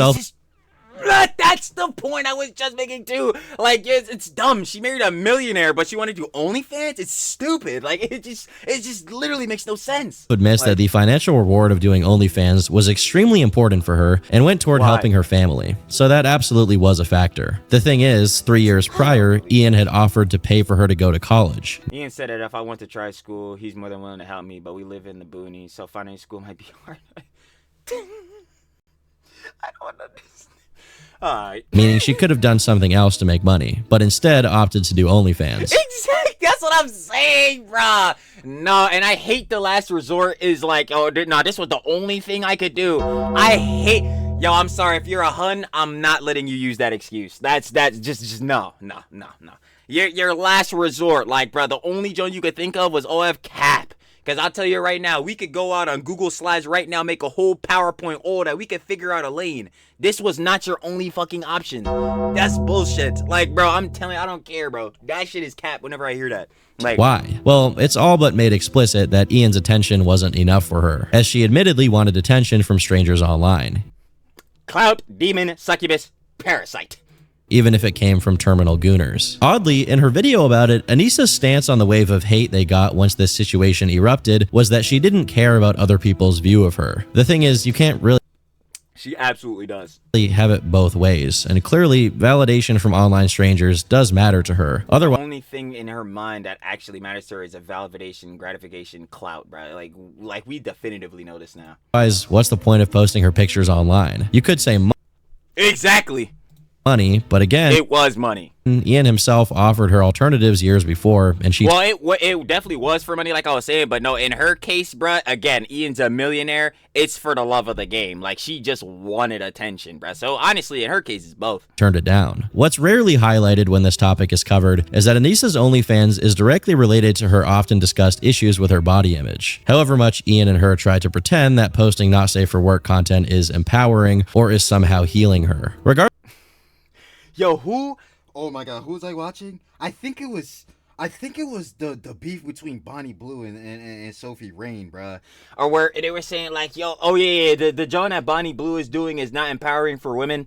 That's the point I was just making too. Like, it's dumb. She married a millionaire, but she wanted to do OnlyFans. It's stupid. Like, it just literally makes no sense. Admits that the financial reward of doing OnlyFans was extremely important for her and went toward helping her family. So that absolutely was a factor. The thing is, 3 years prior, Ian had offered to pay for her to go to college. Ian said that if I want to try school, he's more than willing to help me, but we live in the boonies, so finding school might be hard. I don't understand. Alright. Meaning she could have done something else to make money, but instead opted to do OnlyFans. Exactly. That's what I'm saying, bruh. No, and I hate the last resort is like, oh, no, this was the only thing I could do. I hate... Yo, I'm sorry. If you're a hun, I'm not letting you use that excuse. That's just no. Your last resort, like, bruh, the only joint you could think of was OF cap. Because I'll tell you right now, we could go out on Google Slides right now, make a whole PowerPoint, all that. We could figure out a lane. This was not your only fucking option. That's bullshit. Like, bro, I'm telling you, I don't care, bro. That shit is cap whenever I hear that. Like, why? Well, it's all but made explicit that Ian's attention wasn't enough for her, as she admittedly wanted attention from strangers online. Clout, demon, succubus, parasite. Even if it came from terminal gooners. Oddly, in her video about it, Anissa's stance on the wave of hate they got once this situation erupted was that she didn't care about other people's view of her. The thing is, you can't really She absolutely does. have it both ways, and clearly, validation from online strangers does matter to her. Otherwise, the only thing in her mind that actually matters to her is a validation, gratification, clout, bro. Like we definitively know this now. otherwise, what's the point of posting her pictures online? You could say Exactly. money, but again, It was money. Ian himself offered her alternatives years before, and she... Well, it definitely was for money, like I was saying, but no, in her case, bruh, again, Ian's a millionaire. It's for the love of the game. Like, she just wanted attention, bruh. So, honestly, in her case, it's both. Turned it down. What's rarely highlighted when this topic is covered is that Anissa's OnlyFans is directly related to her often discussed issues with her body image. However much Ian and her try to pretend that posting not safe for work content is empowering or is somehow healing her. Regardless, Yo, who? Oh my god, who was I watching? I think it was the beef between Bonnie Blue and Sophie Rain, bruh. Or where they were saying, like, yo, oh yeah, the John that Bonnie Blue is doing is not empowering for women.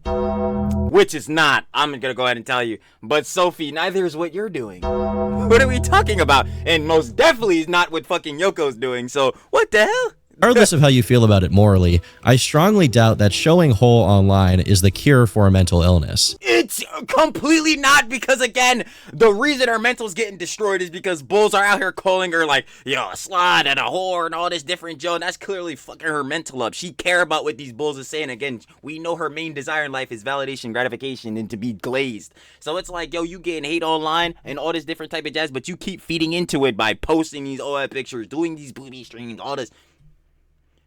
Which is not. I'm gonna go ahead and tell you. But Sophie, neither is what you're doing. What are we talking about? And most definitely is not what fucking Yoko's doing. So, what the hell? regardless of how you feel about it morally, I strongly doubt that showing whole online is the cure for a mental illness. It's completely not, because again, the reason her mental's getting destroyed is because bulls are out here calling her like, yo, a slut and a whore and all this different Joe. And that's clearly fucking her mental up. She care about what these bulls are saying. Again, we know her main desire in life is validation, gratification, and to be glazed. So it's like, yo, you getting hate online and all this different type of jazz, but you keep feeding into it by posting these OF pictures, doing these booty streams, all this.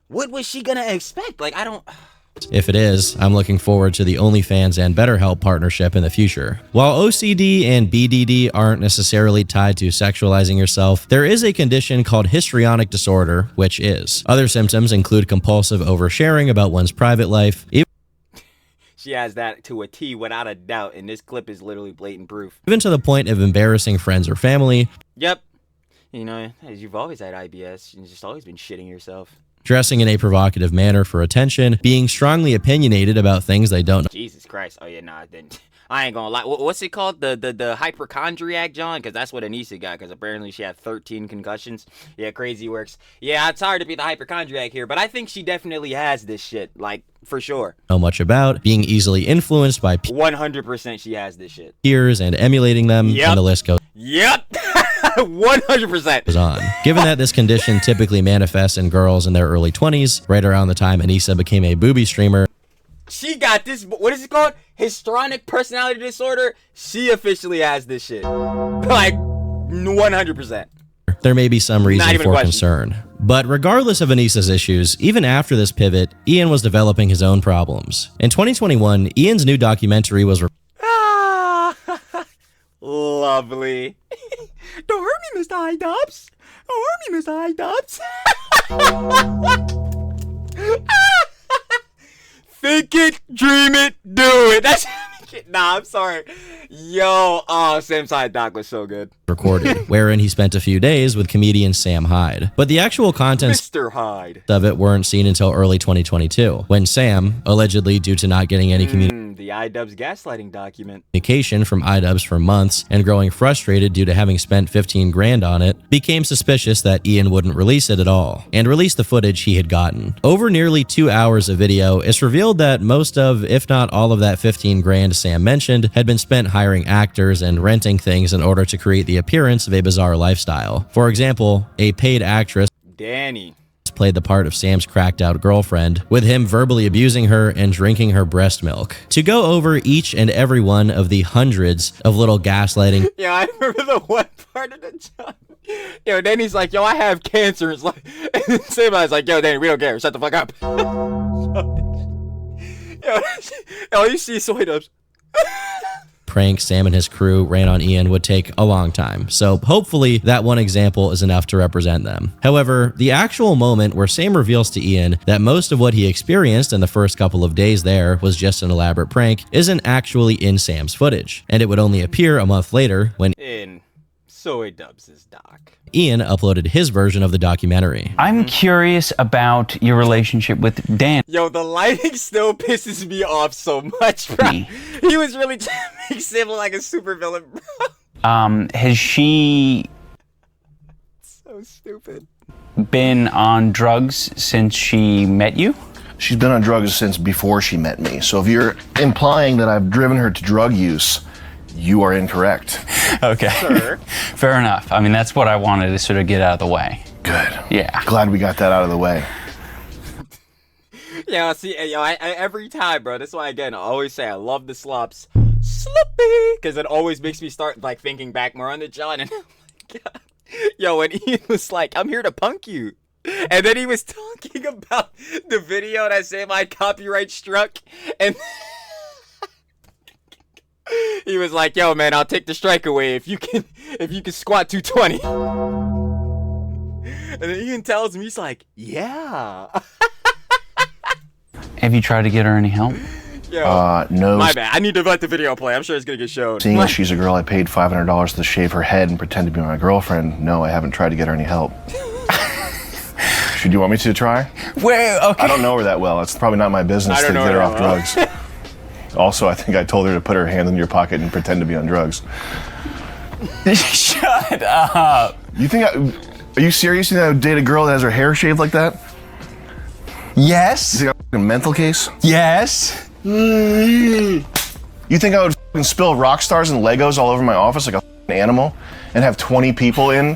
What was she gonna expect? Like, I don't... If it is, I'm looking forward to the OnlyFans and BetterHelp partnership in the future. While OCD and BDD aren't necessarily tied to sexualizing yourself, there is a condition called histrionic disorder, which is. Other symptoms include compulsive oversharing about one's private life. She has that to a T without a doubt, and this clip is literally blatant proof. Even to the point of embarrassing friends or family. Yep. You know, as you've always had IBS, you've just always been shitting yourself. Dressing in a provocative manner for attention, being strongly opinionated about things they don't know. Jesus Christ. Oh yeah, nah, then I ain't gonna lie. What's it called? The hypochondriac, John? Because that's what Anissa got. Because apparently she had 13 concussions. Yeah, crazy works. Yeah, it's hard to be the hypochondriac here, but I think she definitely has this shit. Like, for sure. Know much about, being easily influenced by 100% she has this shit. peers and emulating them, and the list goes Yep. 100%. on. Given that this condition typically manifests in girls in their early 20s, right around the time Anissa became a booby streamer, She got this, what is it called? Histrionic personality disorder? She officially has this shit. Like, 100%. there may be some reason even a for question. concern. But regardless of Anissa's issues, even after this pivot, Ian was developing his own problems. In 2021, Ian's new documentary was Ah, lovely. Don't hurt me, Mr. IDubbbz. Don't hurt me, Mr. IDubbbz. Think it, dream it, do it. That's nah, I'm sorry. Yo, oh, Sam's Hyde doc was so good. recorded, wherein he spent a few days with comedian Sam Hyde. But the actual contents Mr. Hyde. of it weren't seen until early 2022, when Sam, allegedly due to not getting any The IDubbbz gaslighting document. communication from IDubbbz for months and growing frustrated due to having spent 15 grand on it, became suspicious that Ian wouldn't release it at all, and released the footage he had gotten. Over nearly 2 hours of video, it's revealed that most of, if not all of that 15 grand Sam mentioned, had been spent hiring actors and renting things in order to create the appearance of a bizarre lifestyle. For example, a paid actress Danny. played the part of Sam's cracked out girlfriend, with him verbally abusing her and drinking her breast milk. To go over each and every one of the hundreds of little gaslighting Yeah, I remember the one part of the job. Yo, Danny's like, yo, I have cancer. It's like, and then Sam's like, yo, Danny, we don't care. Shut the fuck up. Yo, you see soy dubs. prank Sam and his crew ran on Ian would take a long time, so hopefully that one example is enough to represent them. However, the actual moment where Sam reveals to Ian that most of what he experienced in the first couple of days there was just an elaborate prank isn't actually in Sam's footage, and it would only appear a month later when In soy dubs' doc. Ian uploaded his version of the documentary. I'm curious about your relationship with Dan. Yo, the lighting still pisses me off so much, bro. He was really trying to make Sam look like a super villain, bro. Has she So stupid. been on drugs since she met you? She's been on drugs since before she met me. So if you're implying that I've driven her to drug use, you are incorrect. Okay. Sir. Fair enough. I mean, that's what I wanted to sort of get out of the way. Good. Yeah. Glad we got that out of the way. Yeah, see, yo, I every time, bro. That's why, again, I always say I love the slops. Sloppy! Because it always makes me start, like, thinking back more on the John. And, oh my God. Yo, when Ian was like, I'm here to punk you. And then he was talking about the video that Sam Hyde copyright struck. And he was like, yo, man, I'll take the strike away if you can squat 220. And then Ian tells me, he's like, yeah. Have you tried to get her any help? Yo, No. my bad. I need to let the video play. I'm sure it's gonna get showed. Seeing as she's a girl I paid $500 to shave her head and pretend to be my girlfriend, no, I haven't tried to get her any help. Should you want me to try? Well, okay. I don't know her that well. It's probably not my business to get her off drugs. Also, I think I told her to put her hand in your pocket and pretend to be on drugs. Shut up. You think are you serious? You think I would date a girl that has her hair shaved like that? Yes. You think I'm a mental case? Yes. You think I would spill rock stars and Legos all over my office like a animal and have 20 people in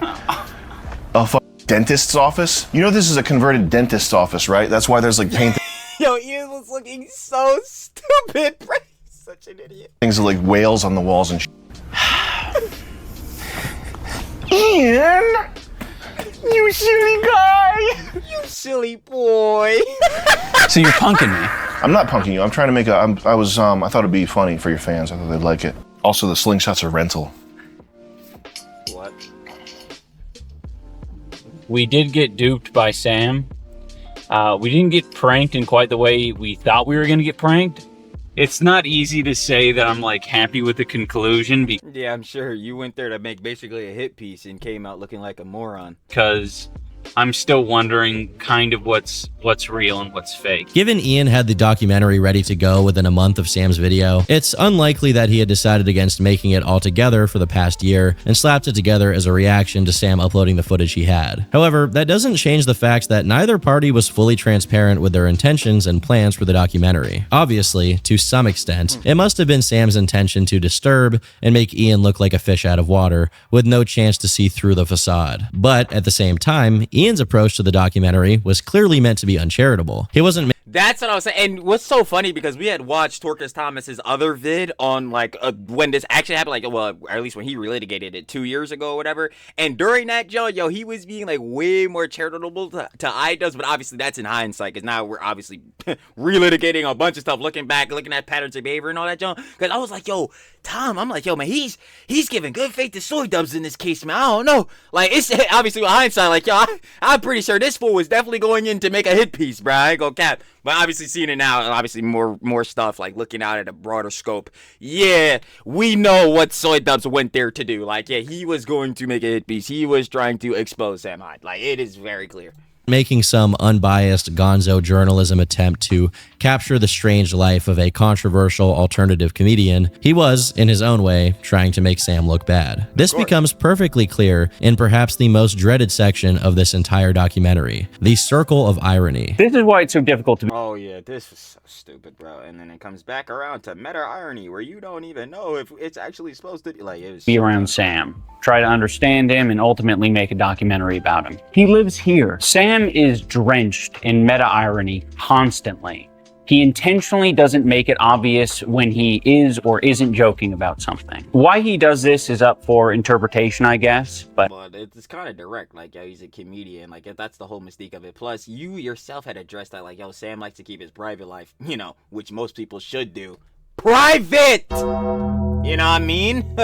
a dentist's office? You know this is a converted dentist's office, right? That's why there's like paint. Yo, Ian was looking so stupid, bro. He's such an idiot. Things like whales on the walls and Ian! You silly guy! You silly boy. So you're punking me. I'm not punking you. I'm trying to make I thought it'd be funny for your fans. I thought they'd like it. Also, the slingshots are rental. What? We did get duped by Sam. We didn't get pranked in quite the way we thought we were going to get pranked. It's not easy to say that I'm like happy with the conclusion Yeah, I'm sure you went there to make basically a hit piece and came out looking like a moron. because I'm still wondering kind of what's real and what's fake. Given Ian had the documentary ready to go within a month of Sam's video, it's unlikely that he had decided against making it all together for the past year and slapped it together as a reaction to Sam uploading the footage he had. However, that doesn't change the fact that neither party was fully transparent with their intentions and plans for the documentary. Obviously, to some extent, it must have been Sam's intention to disturb and make Ian look like a fish out of water with no chance to see through the facade. But at the same time, Ian's approach to the documentary was clearly meant to be uncharitable. He wasn't That's what I was saying. And what's so funny, because we had watched Torcus Thomas's other vid on, like, when this actually happened, like, well, or at least when he relitigated it 2 years ago or whatever. And during that, Joe, he was being, like, way more charitable to IDubbbz, but obviously that's in hindsight, because now we're obviously relitigating a bunch of stuff, looking back, looking at patterns of behavior and all that, Joe. Because I was like, yo, Tom, I'm like, yo, man, he's giving good faith to SJWs in this case, man. I don't know. Like, it's obviously with hindsight, like, yo, I'm pretty sure this fool was definitely going in to make a hit piece, bro. I ain't gonna cap. But obviously seeing it now, obviously more stuff, like looking out at a broader scope. Yeah, we know what SJWs went there to do. Like, yeah, he was going to make a hit piece. He was trying to expose Sam Hyde. Like, it is very clear. Making some unbiased gonzo journalism attempt to capture the strange life of a controversial alternative comedian, he was, in his own way, trying to make Sam look bad. This becomes perfectly clear in perhaps the most dreaded section of this entire documentary, the circle of irony. This is why it's so difficult to... Oh yeah, this is so stupid, bro. And then it comes back around to meta irony, where you don't even know if it's actually supposed to be, like, it was be around Sam, try to understand him, and ultimately make a documentary about him. He lives here. Sam is drenched in meta irony constantly. He intentionally doesn't make it obvious when he is or isn't joking about something. Why he does this is up for interpretation, I guess, but it's kind of direct. Like, yo, he's a comedian. Like, that's the whole mystique of it. Plus, you yourself had addressed that, like, yo, Sam likes to keep his private life, which most people should do, private. You know what I mean?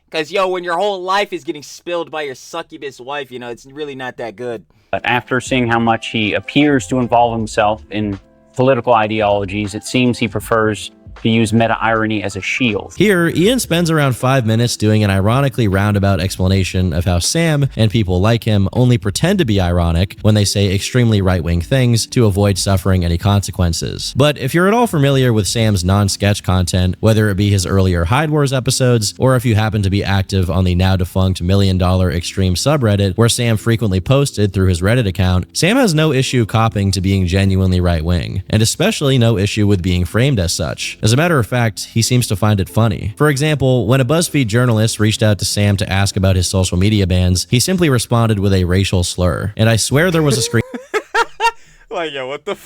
Because, yo, when your whole life is getting spilled by your succubus wife, it's really not that good. But after seeing how much he appears to involve himself in political ideologies, it seems he prefers to use meta-irony as a shield. Here, Ian spends around 5 minutes doing an ironically roundabout explanation of how Sam and people like him only pretend to be ironic when they say extremely right-wing things to avoid suffering any consequences. But if you're at all familiar with Sam's non-sketch content, whether it be his earlier Hyde Wars episodes, or if you happen to be active on the now-defunct $1 Million Extreme subreddit, where Sam frequently posted through his Reddit account, Sam has no issue copping to being genuinely right-wing, and especially no issue with being framed as such. As a matter of fact, he seems to find it funny. For example, when a BuzzFeed journalist reached out to Sam to ask about his social media bans, he simply responded with a racial slur. And I swear there was a like, yo, what the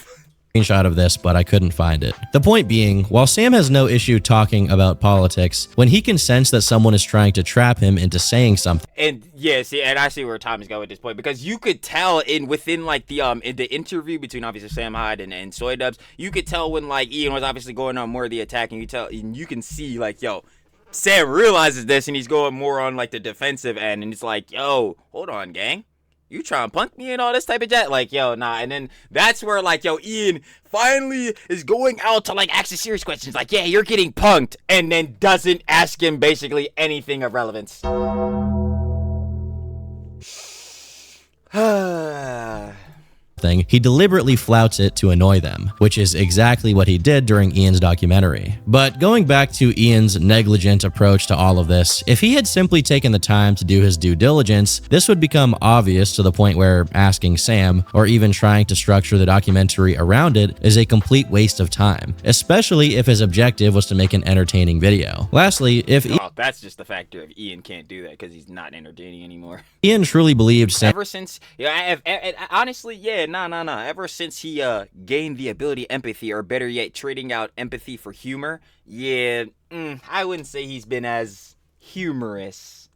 screenshot of this, but I couldn't find it. The point being, while Sam has no issue talking about politics, when he can sense that someone is trying to trap him into saying something. And yeah, see, and I see where Tom is going at this point, because you could tell within like the in the interview between obviously Sam Hyde and SJWs, you could tell when like Ian was obviously going on more of the attack, and you can see like, yo, Sam realizes this and he's going more on like the defensive end, and it's like, yo, hold on, gang. You trying to punk me and all this type of jet? Like, yo, nah. And then that's where, like, yo, Ian finally is going out to, like, ask the serious questions. Like, yeah, you're getting punked. And then doesn't ask him basically anything of relevance. He deliberately flouts it to annoy them, which is exactly what he did during Ian's documentary. But going back to Ian's negligent approach to all of this, if he had simply taken the time to do his due diligence, this would become obvious to the point where asking Sam, or even trying to structure the documentary around it, is a complete waste of time, especially if his objective was to make an entertaining video. Lastly, if that's just the factor of Ian can't do that because he's not entertaining anymore. Ian truly believed Sam... Ever since, honestly, yeah, nah. Ever since he gained the ability empathy, or better yet, trading out empathy for humor, yeah, I wouldn't say he's been as humorous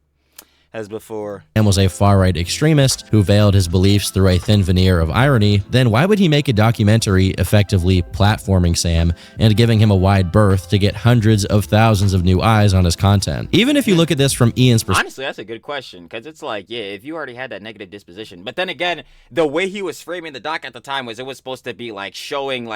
as before. And was a far-right extremist who veiled his beliefs through a thin veneer of irony, then why would he make a documentary effectively platforming Sam and giving him a wide berth to get hundreds of thousands of new eyes on his content? Even if you look at this from Ian's perspective. Honestly, that's a good question, because it's like, yeah, if you already had that negative disposition, but then again, the way he was framing the doc at the time was, it was supposed to be like showing,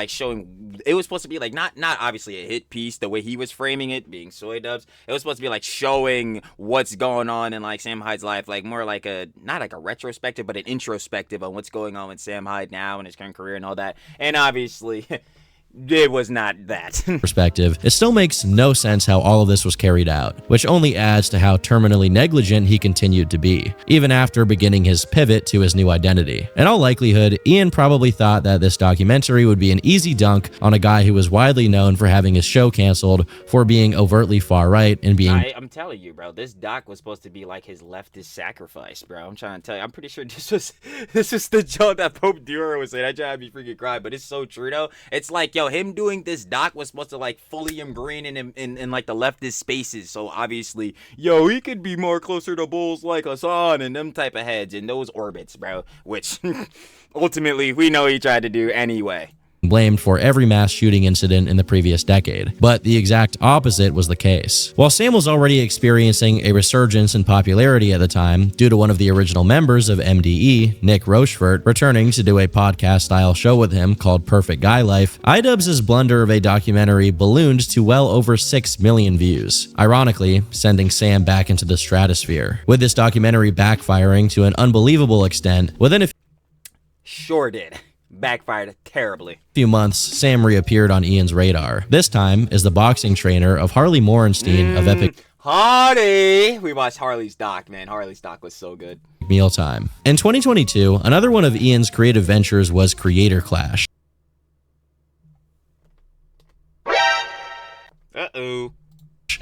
it was supposed to be like, not obviously a hit piece, the way he was framing it, being SJWs, it was supposed to be like showing what's going on and like Sam Hyde's life, like more like a, not like a retrospective, but an introspective on what's going on with Sam Hyde now and his current career and all that. And obviously, it was not that. Perspective, it still makes no sense how all of this was carried out, which only adds to how terminally negligent he continued to be, even after beginning his pivot to his new identity. In all likelihood, Ian probably thought that this documentary would be an easy dunk on a guy who was widely known for having his show canceled for being overtly far-right and being— I'm telling you, bro, this doc was supposed to be like his leftist sacrifice, bro. I'm trying to tell you. I'm pretty sure this was the joke that Pope Dura was saying. I try to be freaking crying, but it's so true, though. It's like, yo, him doing this doc was supposed to like fully ingrain in him in like the leftist spaces. So obviously, yo, he could be more closer to bulls like Hasan and them type of heads in those orbits, bro. Which ultimately we know he tried to do anyway. Blamed for every mass shooting incident in the previous decade, but the exact opposite was the case. While Sam was already experiencing a resurgence in popularity at the time due to one of the original members of MDE, Nick Rochefort, returning to do a podcast-style show with him called Perfect Guy Life, IDubbbz's blunder of a documentary ballooned to well over 6 million views, ironically sending Sam back into the stratosphere, with this documentary backfiring to an unbelievable extent within a Sure did. Backfired terribly. few months, Sam reappeared on Ian's radar, this time as the boxing trainer of Harley Morenstein of Epic Harley! We watched Harley's doc, man. Harley's doc was so good. Mealtime. In 2022, another one of Ian's creative ventures was Creator Clash. Uh-oh.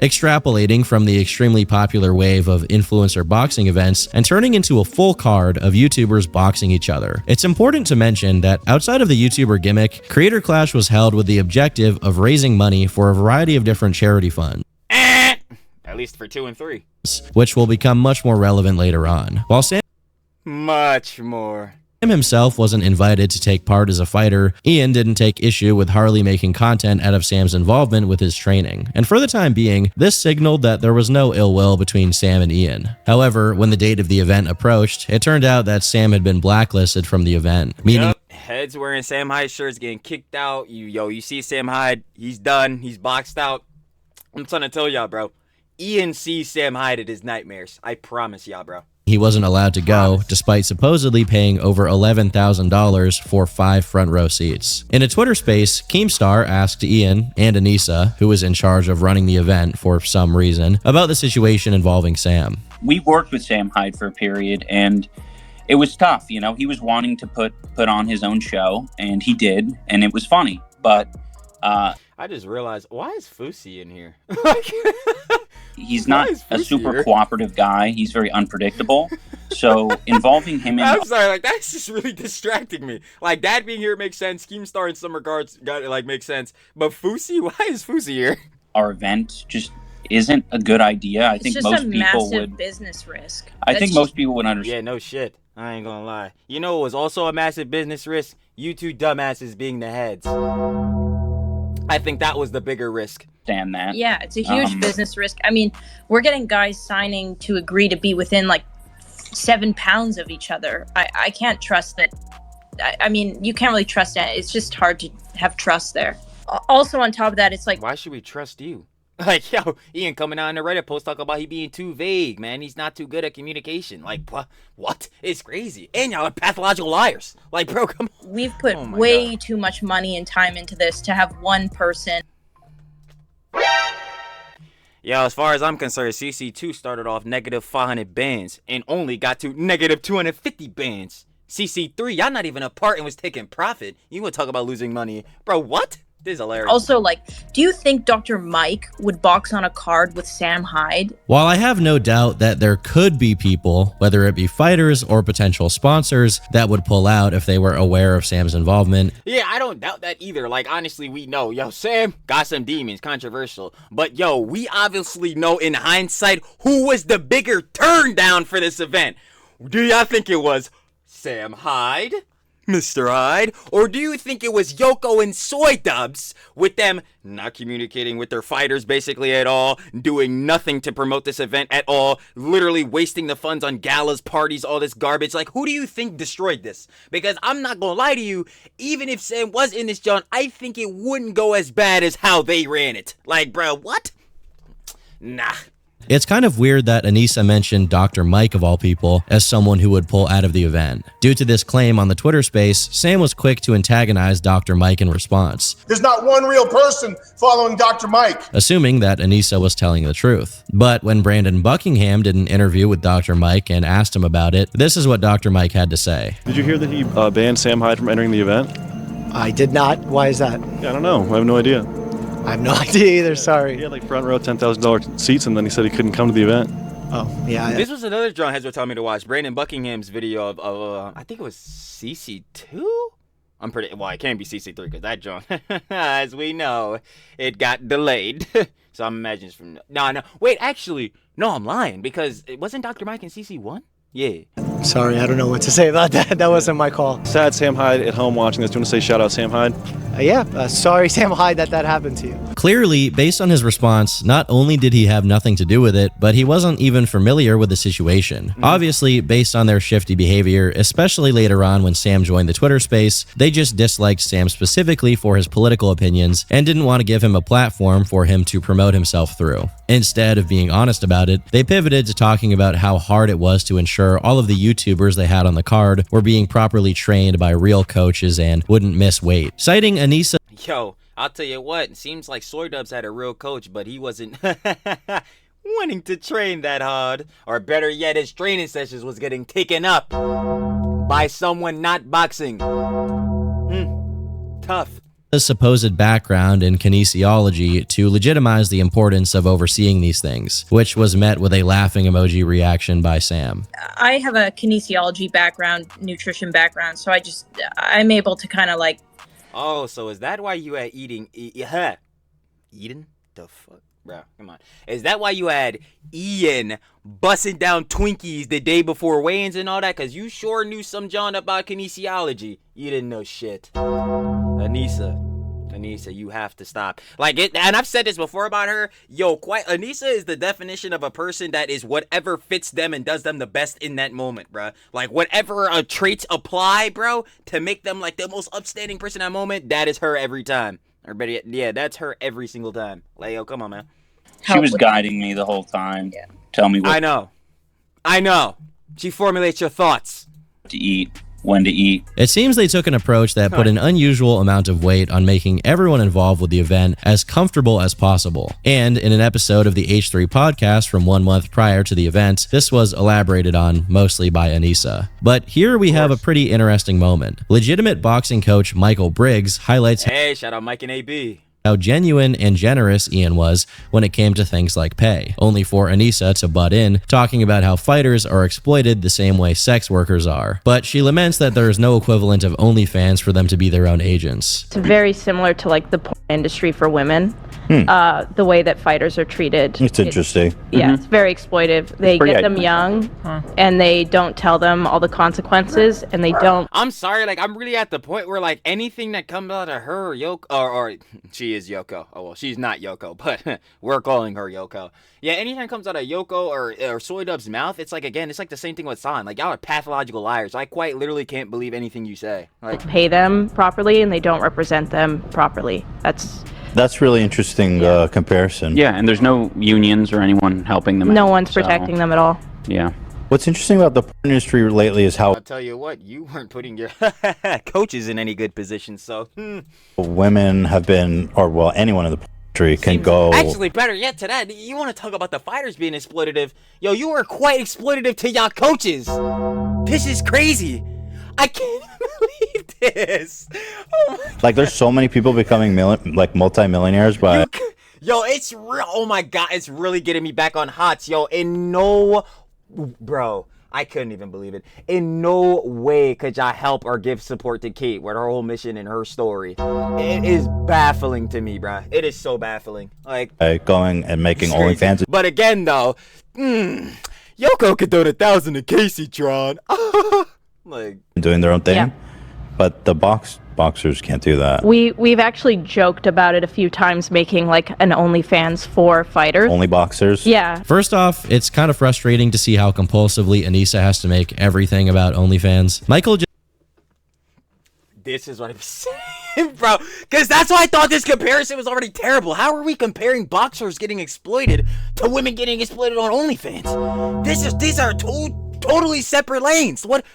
Extrapolating from the extremely popular wave of influencer boxing events and turning into a full card of YouTubers boxing each other. It's important to mention that outside of the YouTuber gimmick, Creator Clash was held with the objective of raising money for a variety of different charity funds. At least for 2 and 3. Which will become much more relevant later on. While Sam Much more. himself wasn't invited to take part as a fighter, Ian didn't take issue with Harley making content out of Sam's involvement with his training, and for the time being, this signaled that there was no ill will between Sam and Ian. However, when the date of the event approached, it turned out that Sam had been blacklisted from the event, meaning Heads wearing Sam Hyde shirts getting kicked out. You see Sam Hyde, he's done, he's boxed out. I'm trying to tell y'all, bro. Ian sees Sam Hyde at his nightmares. I promise y'all, bro. he wasn't allowed to go, despite supposedly paying over $11,000 for 5 front row seats. In a Twitter space, Keemstar asked Ian and Anissa, who was in charge of running the event for some reason, about the situation involving Sam. We worked with Sam Hyde for a period, and it was tough. You know, he was wanting to put on his own show, and he did, and it was funny. But I just realized, why is Fusi in here? he's not a super cooperative guy. He's very unpredictable. So involving him in I'm sorry, like that's just really distracting me. Like Dad being here makes sense. Keemstar in some regards makes sense. But Fusi, why is Fusi here? Our event just isn't a good idea. I think most people would. It's just a massive business risk. I think most people would understand. Yeah, no shit. I ain't gonna lie. You know what was also a massive business risk? You two dumbasses being the heads. I think that was the bigger risk. Stand that. Yeah, it's a huge business risk. I mean, we're getting guys signing to agree to be within like 7 pounds of each other. I can't trust that. I mean, you can't really trust that. It's just hard to have trust there. Also, on top of that, it's like, why should we trust you? Like, yo, Ian coming out in the Reddit post talk about he being too vague, man. He's not too good at communication. Like, what? It's crazy. And y'all are pathological liars. Like, bro, come on. We've put way too much money and time into this to have one person. Yo, as far as I'm concerned, CC2 started off negative 500 bands and only got to negative 250 bands. CC3, y'all not even apart and was taking profit. You want to talk about losing money. Bro, what? This is hilarious. Also, like, do you think Dr. Mike would box on a card with Sam Hyde? While I have no doubt that there could be people, whether it be fighters or potential sponsors, that would pull out if they were aware of Sam's involvement. Yeah, I don't doubt that either. Like, honestly, we know. Yo, Sam got some demons, controversial. But, yo, we obviously know in hindsight who was the bigger turn down for this event. Do y'all think it was Sam Hyde? Mr. Hyde? Or do you think it was Yoko and SJWs with them not communicating with their fighters basically at all, doing nothing to promote this event at all, literally wasting the funds on galas, parties, all this garbage? Like, who do you think destroyed this? Because I'm not gonna lie to you, even if Sam was in this, John, I think it wouldn't go as bad as how they ran it. Like, bro, what? Nah. It's kind of weird that Anissa mentioned Dr. Mike, of all people, as someone who would pull out of the event. Due to this claim on the Twitter space, Sam was quick to antagonize Dr. Mike in response. There's not one real person following Dr. Mike. Assuming that Anissa was telling the truth. But when Brandon Buckingham did an interview with Dr. Mike and asked him about it, this is what Dr. Mike had to say. Did you hear that he banned Sam Hyde from entering the event? I did not. Why is that? Yeah, I don't know. I have no idea. I have no idea either, sorry. He had like front row $10,000 seats, and then he said he couldn't come to the event. Oh, yeah. This was another John Hezro told me to watch. Brandon Buckingham's video of I think it was CC2? I'm pretty, well, it can't be CC3 because that John, as we know, it got delayed. So I'm imagining it's from, no, wait, actually, no, I'm lying because it wasn't Dr. Mike in CC1? Yeah. Sorry, I don't know what to say about that. That wasn't my call. Sad Sam Hyde at home watching this. Do you want to say shout out Sam Hyde? Sorry Sam Hyde that happened to you. Clearly, based on his response, not only did he have nothing to do with it, but he wasn't even familiar with the situation. Obviously, based on their shifty behavior, especially later on when Sam joined the Twitter space, they just disliked Sam specifically for his political opinions and didn't want to give him a platform for him to promote himself through. Instead of being honest about it, they pivoted to talking about how hard it was to ensure all of the YouTubers they had on the card were being properly trained by real coaches and wouldn't miss weight. Citing Anissa, Yo, I'll tell you what, it seems like SJWs had a real coach, but he wasn't wanting to train that hard. Or better yet, his training sessions was getting taken up by someone not boxing. Tough. supposed background in kinesiology to legitimize the importance of overseeing these things, which was met with a laughing emoji reaction by Sam. I have a kinesiology background, nutrition background, so I'm able to kind of like... Oh, so is that why you had eating? Eden? The fuck? Bro, come on. Is that why you had Ian busting down Twinkies the day before weigh-ins and all that? Because you sure knew some John about kinesiology. You didn't know shit. Anissa, you have to stop. Like it, and I've said this before about her. Yo, Anissa is the definition of a person that is whatever fits them and does them the best in that moment, bro. Like whatever traits apply, bro, to make them like the most upstanding person in that moment, that is her every time. Or better yet, yeah, that's her every single time. Like, yo, come on, man. She was guiding me the whole time. Yeah. Tell me what I know. She formulates your thoughts. To eat, when to eat. It seems they took an approach that put an unusual amount of weight on making everyone involved with the event as comfortable as possible. And in an episode of the H3 podcast from 1 month prior to the event, this was elaborated on mostly by Anissa. But here we have a pretty interesting moment. Legitimate boxing coach Michael Briggs highlights Hey, shout out Mike and AB. How genuine and generous Ian was when it came to things like pay, only for Anissa to butt in, talking about how fighters are exploited the same way sex workers are. But she laments that there is no equivalent of OnlyFans for them to be their own agents. It's very similar to like the porn industry for women, the way that fighters are treated. It's interesting. Yeah, it's very exploitive. They get them young, and they don't tell them all the consequences, and they don't... I'm sorry, like, I'm really at the point where, like, anything that comes out of her or Yoko, or she is Yoko. Oh, well, she's not Yoko, but we're calling her Yoko. Yeah, anything that comes out of Yoko or SJWs' mouth, it's like, again, it's like the same thing with San. Like, y'all are pathological liars. I quite literally can't believe anything you say. Like, pay them properly, and they don't represent them properly. That's really interesting comparison. Yeah, and there's no unions or anyone helping them. No one's protecting them at all. Yeah. What's interesting about the porn industry lately is how I'll tell you what, you weren't putting your coaches in any good position, so... women have been, or well, anyone in the porn industry can go... Actually, better yet to that, you want to talk about the fighters being exploitative. Yo, you were quite exploitative to y'all coaches. This is crazy. I can't believe this. Oh my like, there's so many people becoming multi-millionaires by... Yo, it's real. Oh my God, it's really getting me back on hots. Yo, bro, I couldn't even believe it. In no way could y'all help or give support to Kate with her whole mission and her story. It is baffling to me, bro. It is so baffling. Like going and making OnlyFans. But again, though, Yoko could donate 1,000 to Casey Tron. Like doing their own thing, yeah. But the boxers can't do that. We've actually joked about it a few times, making like an OnlyFans for fighters. Only boxers? Yeah. First off, it's kind of frustrating to see how compulsively Anissa has to make everything about OnlyFans. Michael This is what I'm saying. Bro, because that's why I thought this comparison was already terrible. How are we comparing boxers getting exploited to women getting exploited on OnlyFans? These are totally separate lanes. What?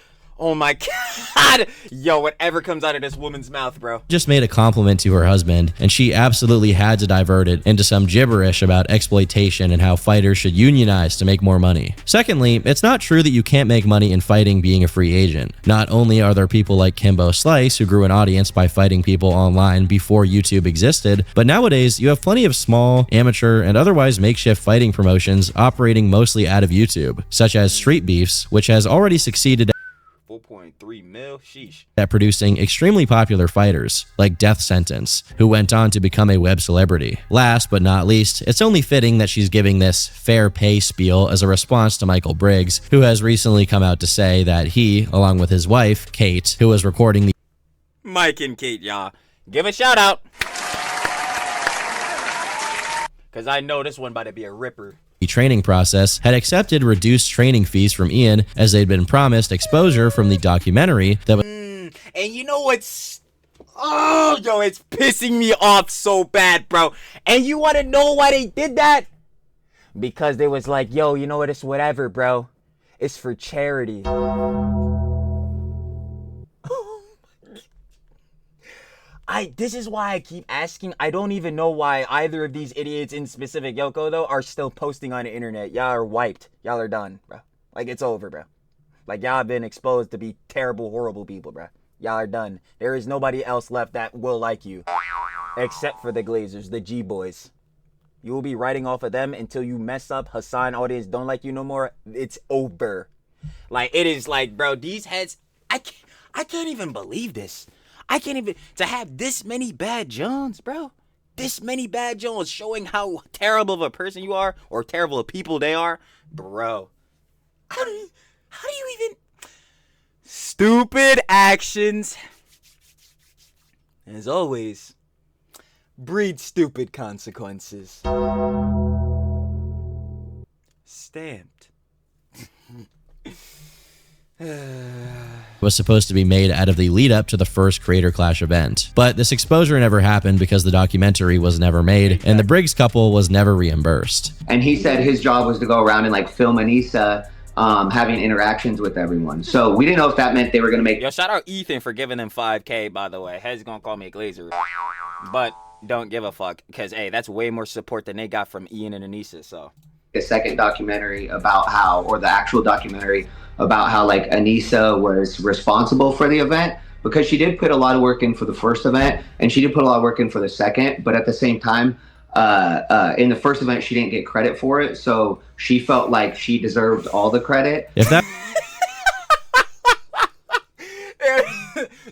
Oh my God. Yo, whatever comes out of this woman's mouth, bro. Just made a compliment to her husband, and she absolutely had to divert it into some gibberish about exploitation and how fighters should unionize to make more money. Secondly, it's not true that you can't make money in fighting being a free agent. Not only are there people like Kimbo Slice who grew an audience by fighting people online before YouTube existed, but nowadays you have plenty of small, amateur, and otherwise makeshift fighting promotions operating mostly out of YouTube, such as Street Beefs, which has already succeeded 4.3 mil, sheesh. at producing extremely popular fighters, like Death Sentence, who went on to become a web celebrity. Last but not least, it's only fitting that she's giving this fair pay spiel as a response to Michael Briggs, who has recently come out to say that he, along with his wife, Kate, who was recording the Mike and Kate, y'all. Give a shout out. Because I know this one about to be a ripper. training process, had accepted reduced training fees from Ian as they'd been promised exposure from the documentary that was And you know what's... Oh, yo, it's pissing me off so bad, bro. And you want to know why they did that? Because they was like, yo, you know what? It's whatever, bro. It's for charity. This is why I keep asking. I don't even know why either of these idiots in specific, Yoko, though, are still posting on the internet. Y'all are wiped. Y'all are done, bro. Like, it's over, bro. Like, y'all have been exposed to be terrible, horrible people, bro. Y'all are done. There is nobody else left that will like you. Except for the Glazers, the G-boys. You will be writing off of them until you mess up. Hasan audience don't like you no more. It's over. Like, it is like, bro, these heads... I can't even believe this. I can't even... To have this many bad Jones, bro. This many bad Jones showing how terrible of a person you are. Or terrible of people they are. Bro. How do you even... Stupid actions. As always, breed stupid consequences. Stamped. was supposed to be made out of the lead up to the first Creator Clash event. But this exposure never happened because the documentary was never made and the Briggs couple was never reimbursed. And he said his job was to go around and like film Anissa having interactions with everyone. So we didn't know if that meant they were going to make... Yo, shout out Ethan for giving them 5K, by the way. Head's going to call me a glazer. But don't give a fuck because, hey, that's way more support than they got from Ian and Anissa, so... A second documentary about how, or the actual documentary about how like Anissa was responsible for the event, because she did put a lot of work in for the first event and she did put a lot of work in for the second, but at the same time, in the first event, she didn't get credit for it. So she felt like she deserved all the credit. If that...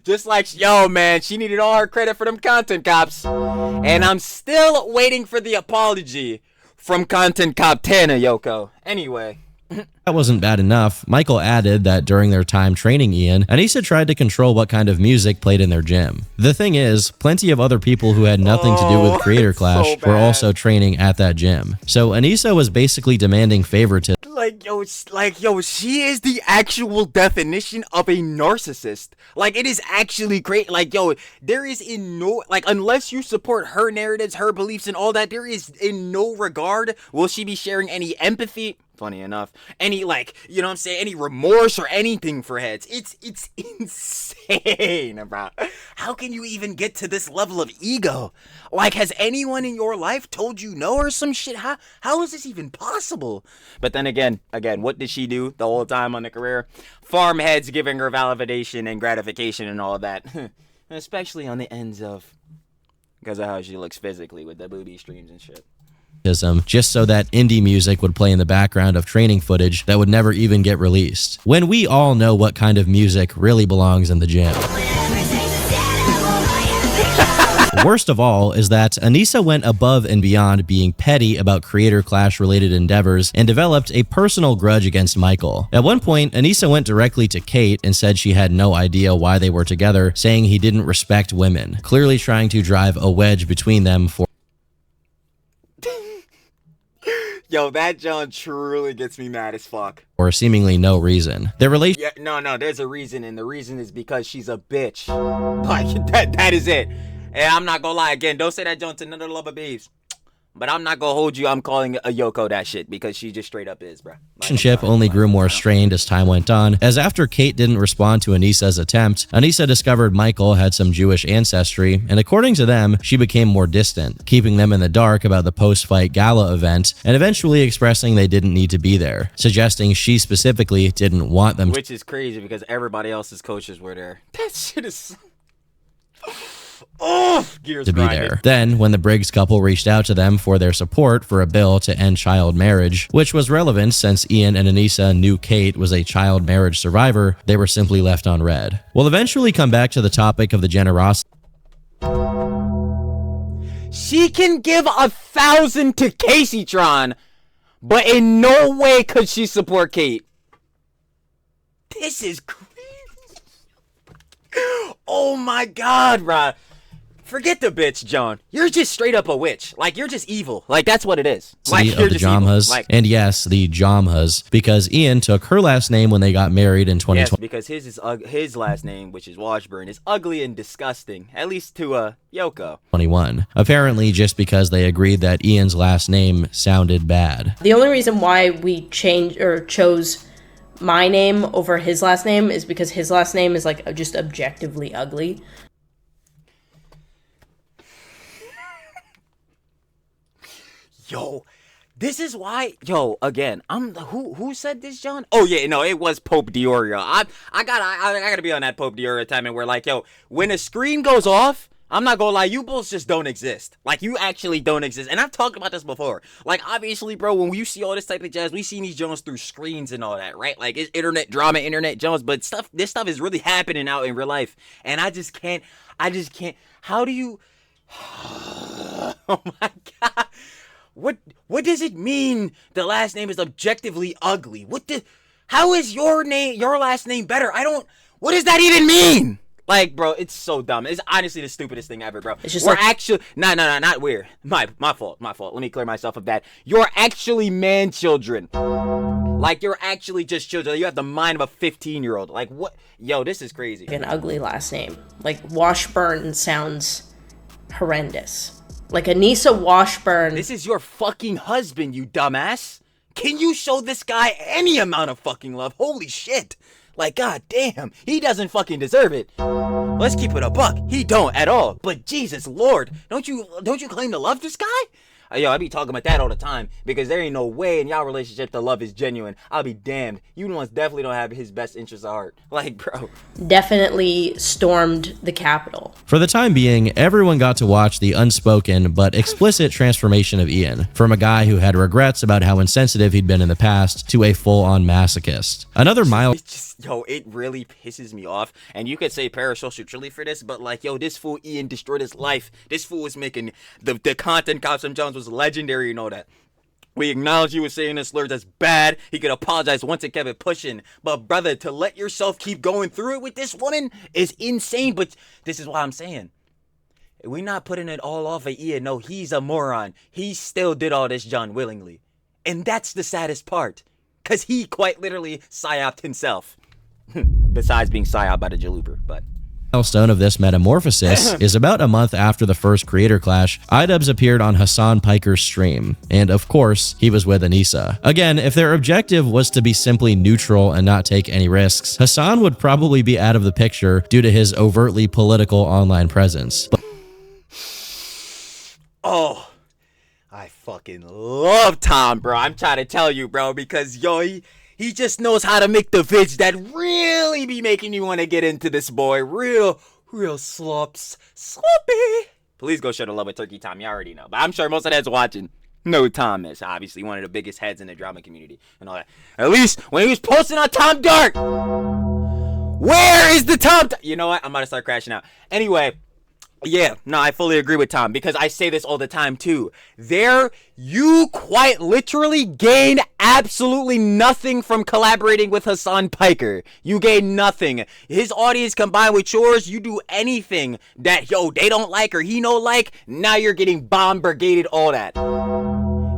Just like, yo, man, she needed all her credit for them content cops. And I'm still waiting for the apology from Content Cop Tana, Yoko. Anyway. That wasn't bad enough. Michael added that during their time training Ian, Anissa tried to control what kind of music played in their gym. The thing is, plenty of other people who had nothing to do with Creator Clash were also training at that gym. So Anissa was basically demanding favoritism. Like, yo, she is the actual definition of a narcissist. Like, it is actually great. Like, yo, there is in no, like, unless you support her narratives, her beliefs, and all that, there is in no regard will she be sharing any empathy. Funny enough, any, like, you know what I'm saying, any remorse or anything for heads. It's insane, bro. How can you even get to this level of ego? Like, has anyone in your life told you no or some shit? How is this even possible? But then again, what did she do the whole time on the career? Farm heads giving her validation and gratification and all that. Especially on the ends of, because of how she looks physically with the booby streams and shit. Just so that indie music would play in the background of training footage that would never even get released. When we all know what kind of music really belongs in the gym. Worst of all is that Anissa went above and beyond being petty about Creator Clash related endeavors and developed a personal grudge against Michael. At one point, Anissa went directly to Kate and said she had no idea why they were together, saying he didn't respect women, clearly trying to drive a wedge between them for Yo, that John truly gets me mad as fuck. For seemingly no reason. Their relationship. Yeah, no, there's a reason, and the reason is because she's a bitch. Like, that is it. And I'm not gonna lie, again, don't say that John to none of the lover babes. But I'm not gonna hold you. I'm calling a Yoko that shit because she just straight up is, bro. Relationship only grew more strained as time went on, as after Kate didn't respond to Anissa's attempt, Anissa discovered Michael had some Jewish ancestry, and according to them, she became more distant, keeping them in the dark about the post-fight gala event, and eventually expressing they didn't need to be there, suggesting she specifically didn't want them. Which is crazy because everybody else's coaches were there. That shit is... gears to be grinded. there. Then, when the Briggs couple reached out to them for their support for a bill to end child marriage, which was relevant since Ian and Anissa knew Kate was a child marriage survivor, they were simply left on red. We'll eventually come back to the topic of the generosity. She can give 1,000 to Casey Tron, but in no way could she support Kate. This is crazy. Oh my god, bro. Forget the bitch, John. You're just straight up a witch. Like, you're just evil. Like, that's what it is. Like, Of the Jamhas, like, and yes, the Jamhas, because Ian took her last name when they got married in 2020. yes, because his last name, which is Washburn, is ugly and disgusting. At least to Yoko. 21. Apparently, just because they agreed that Ian's last name sounded bad. The only reason why we chose my name over his last name is because his last name is like just objectively ugly. Yo, this is why. Yo, again, who said this, John? Oh yeah, no, it was Pope Diorio. I gotta be on that Pope Diorio time, and we're like, yo, when a screen goes off, I'm not gonna lie, you bulls just don't exist. Like, you actually don't exist. And I've talked about this before. Like, obviously, bro, when you see all this type of jazz, we seen these Jones through screens and all that, right? Like, it's internet drama, internet Jones, but this stuff is really happening out in real life. And I just can't. How do you? Oh my god. What does it mean the last name is objectively ugly? How is your last name better? What does that even mean? Like, bro, it's so dumb. It's honestly the stupidest thing ever, bro. It's just not weird. My fault. Let me clear myself of that. You're actually man children. Like, you're actually just children. You have the mind of a 15-year-old. Like, what? Yo, this is crazy. An ugly last name. Like, Washburn sounds horrendous. Like Anissa Washburn. This is your fucking husband, you dumbass. Can you show this guy any amount of fucking love? Holy shit. Like, god damn, he doesn't fucking deserve it. Let's keep it a buck. He don't at all. But Jesus Lord, don't you claim to love this guy? Yo, I be talking about that all the time because there ain't no way in y'all relationship the love is genuine. I'll be damned. You ones definitely don't have his best interests at heart. Like, bro. Definitely stormed the Capitol. For the time being, everyone got to watch the unspoken but explicit transformation of Ian, from a guy who had regrets about how insensitive he'd been in the past to a full-on masochist. Another mile. Yo, it really pisses me off. And you could say parasocial truly for this, but like, yo, this fool Ian destroyed his life. This fool was making the content Cops and Jones was legendary, you know that. We acknowledge you were saying this slur, that's bad. He could apologize once it kept it pushing. But brother, to let yourself keep going through it with this woman is insane. But this is what I'm saying. We're not putting it all off of Ian. No, he's a moron. He still did all this, John, willingly. And that's the saddest part. Because he quite literally psyoped himself. Besides being psyoped by the jaluper, but... milestone of this metamorphosis is about a month after the first creator clash, IDubbbz appeared on Hasan Piker's stream, and of course, he was with Anissa. Again, if their objective was to be simply neutral and not take any risks, Hasan would probably be out of the picture due to his overtly political online presence. Oh, I fucking love Tom, bro. I'm trying to tell you, bro, because yo, he just knows how to make the vids that really be making you want to get into this boy. Real sloppy. Please go share the love with Turkey Tom. You already know. But I'm sure most of that's watching. No, Tom is obviously one of the biggest heads in the drama community and all that. At least when he was posting on Tom Dark. Where is the Tom? You know what? I'm about to start crashing out. Anyway. Yeah, no, I fully agree with Tom because I say this all the time too. You quite literally gain absolutely nothing from collaborating with Hasan Piker. You gain nothing. His audience combined with yours, you do anything that, they don't like or he don't like, now you're getting bomb brigaded, all that.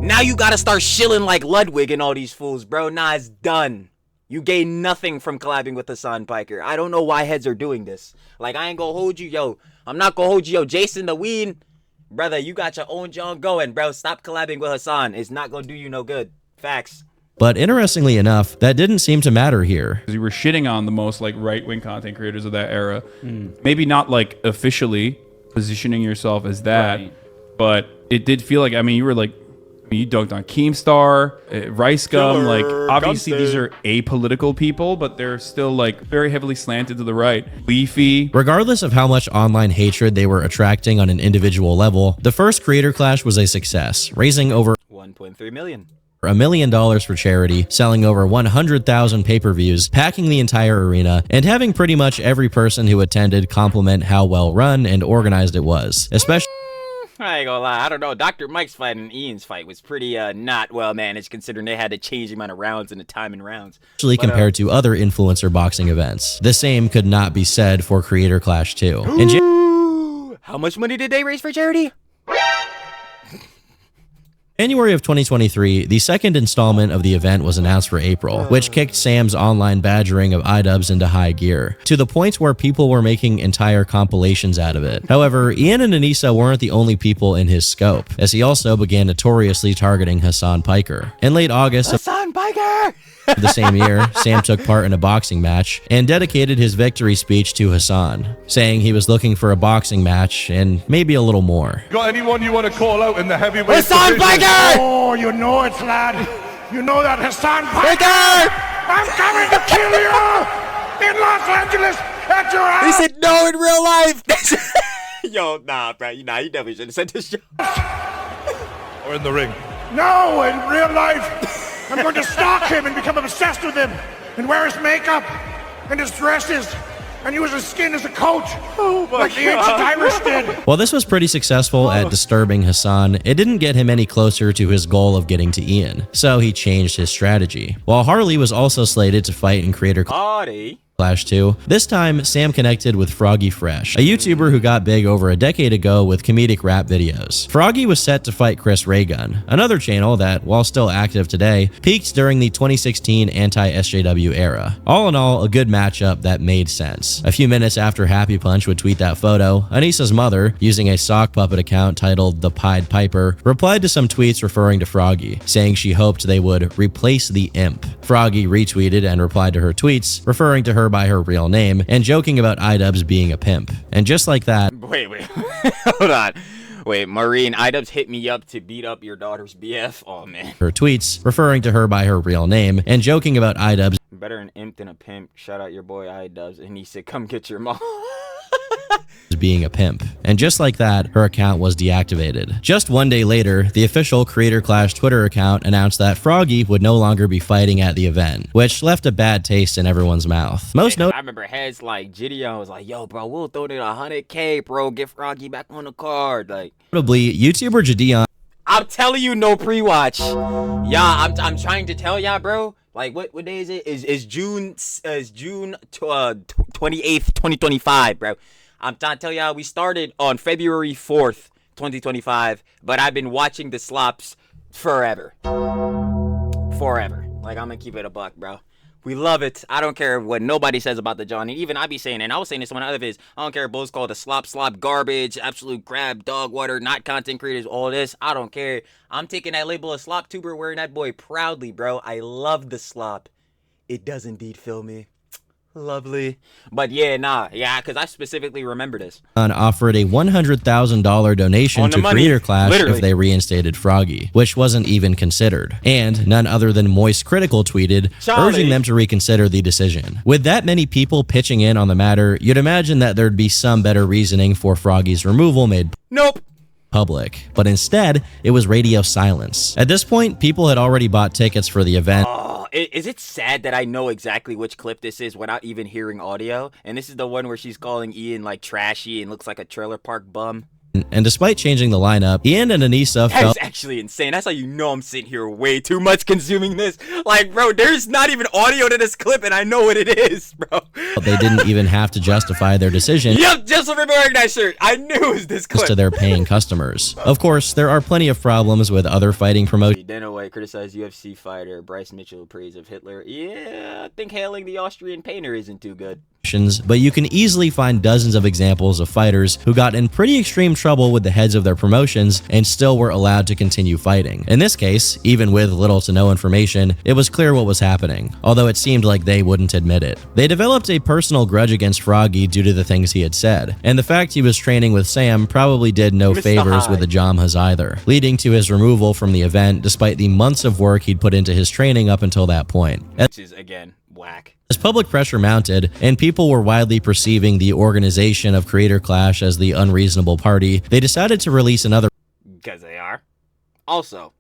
Now you gotta start shilling like Ludwig and all these fools, bro. Nah, it's done. You gain nothing from collabing with Hasan Piker. I don't know why heads are doing this. Like, I ain't gonna hold you, yo. I'm not gonna hold you, yo. Jason the Ween, brother, you got your own John going, bro. Stop collabing with Hasan. It's not gonna do you no good. Facts. But interestingly enough, that didn't seem to matter here. You were shitting on the most like right-wing content creators of that era. Maybe not like officially positioning yourself as that, but it did feel like, I mean, you were like, you dunked on Keemstar, Rice Gum, like obviously these are apolitical people, but they're still like very heavily slanted to the right. Leafy. Regardless of how much online hatred they were attracting on an individual level, the first creator clash was a success, raising over 1.3 million. $1 million for charity, selling over 100,000 pay-per-views, packing the entire arena, and having pretty much every person who attended compliment how well run and organized it was. Especially I ain't gonna lie, I don't know. Dr. Mike's fight and Ian's fight was pretty not well managed, considering they had to change the amount of rounds and the time in rounds. Compared to other influencer boxing events. The same could not be said for Creator Clash 2. How much money did they raise for charity? January of 2023, the second installment of the event was announced for April, which kicked Sam's online badgering of IDubbbz into high gear, to the point where people were making entire compilations out of it. However, Ian and Anissa weren't the only people in his scope, as he also began notoriously targeting Hasan Piker. In late August of the same year, Sam took part in a boxing match and dedicated his victory speech to Hasan, saying he was looking for a boxing match and maybe a little more. Got anyone you want to call out in the heavyweight Hasan Piker! Oh, you know it, lad. You know that Hasan Piker! I'm coming to kill you in Los Angeles at your house! He said no in real life! Yo, nah, bro. You definitely should have said this shit. Or in the ring. No, in real life. I'm going to stalk him and become obsessed with him and wear his makeup and his dresses and use his skin as a coat, like the ancient Irish did. While this was pretty successful at disturbing Hasan, it didn't get him any closer to his goal of getting to Ian, so he changed his strategy. While Harley was also slated to fight in Creator Clash 2, this time Sam connected with Froggy Fresh, a YouTuber who got big over a decade ago with comedic rap videos. Froggy was set to fight Chris Raygun, another channel that, while still active today, peaked during the 2016 anti-SJW era. All in all, a good matchup that made sense. A few minutes after Happy Punch would tweet that photo, Anissa's mother, using a sock puppet account titled The Pied Piper, replied to some tweets referring to Froggy, saying she hoped they would replace the imp. Froggy retweeted and replied to her tweets, referring to her by her real name and joking about IDubbbz being a pimp. And just like that, Wait, hold on. Wait, Maureen, IDubbbz hit me up to beat up your daughter's BF. Oh man. her tweets, referring to her by her real name and joking about IDubbbz Better an imp than a pimp. Shout out your boy IDubbbz, and he said, "Come get your mom." being a pimp. And just like that, her account was deactivated. Just one day later, the official Creator Clash Twitter account announced that Froggy would no longer be fighting at the event, which left a bad taste in everyone's mouth. I remember heads like Gideon was like, "Yo, bro, we'll throw it 100K, bro. Get Froggy back on the card." Like, notably, YouTuber Gideon. I'm telling you, no pre-watch. Yeah, I'm trying to tell y'all, bro. Like, what day is it? Is June 28th, 2025, bro. I'm trying to tell y'all, we started on February 4th, 2025, but I've been watching the slops forever. Forever. Like, I'm gonna keep it a buck, bro. We love it. I don't care what nobody says about the Johnny. Even I be saying, and I was saying this on one of other vids, I don't care if both called the slop garbage, absolute crap, dog water, not content creators, all this. I don't care. I'm taking that label of slop tuber, wearing that boy proudly, bro. I love the slop. It does indeed fill me. Lovely. But yeah, because I specifically remember this. Offered a $100,000 donation to Creator Clash if they reinstated Froggy, which wasn't even considered. And none other than Moist Critical tweeted, urging them to reconsider the decision. With that many people pitching in on the matter, you'd imagine that there'd be some better reasoning for Froggy's removal made public. But instead, it was radio silence. At this point, people had already bought tickets for the event. Is it sad that I know exactly which clip this is without even hearing audio? And this is the one where she's calling Ian like trashy and looks like a trailer park bum. And despite changing the lineup, Ian and Anissa felt That's actually insane. That's how you know I'm sitting here way too much consuming this. Like, bro, there's not even audio to this clip, and I know what it is, bro. they didn't even have to justify their decision. Yep, just remember wearing that shirt. I knew it was this clip. To their paying customers. Of course, there are plenty of problems with other fighting promotions. Dana White criticized UFC fighter Bryce Mitchell praise of Hitler. Yeah, I think hailing the Austrian painter isn't too good. But you can easily find dozens of examples of fighters who got in pretty extreme trouble with the heads of their promotions and still were allowed to continue fighting. In this case, even with little to no information, it was clear what was happening, although it seemed like they wouldn't admit it. They developed a personal grudge against Froggy due to the things he had said, and the fact he was training with Sam probably did no favors with the Jamhas either, leading to his removal from the event despite the months of work he'd put into his training up until that point. Which is, again, whack. As public pressure mounted, and people were widely perceiving the organization of Creator Clash as the unreasonable party, they decided to release another Because they are. Also,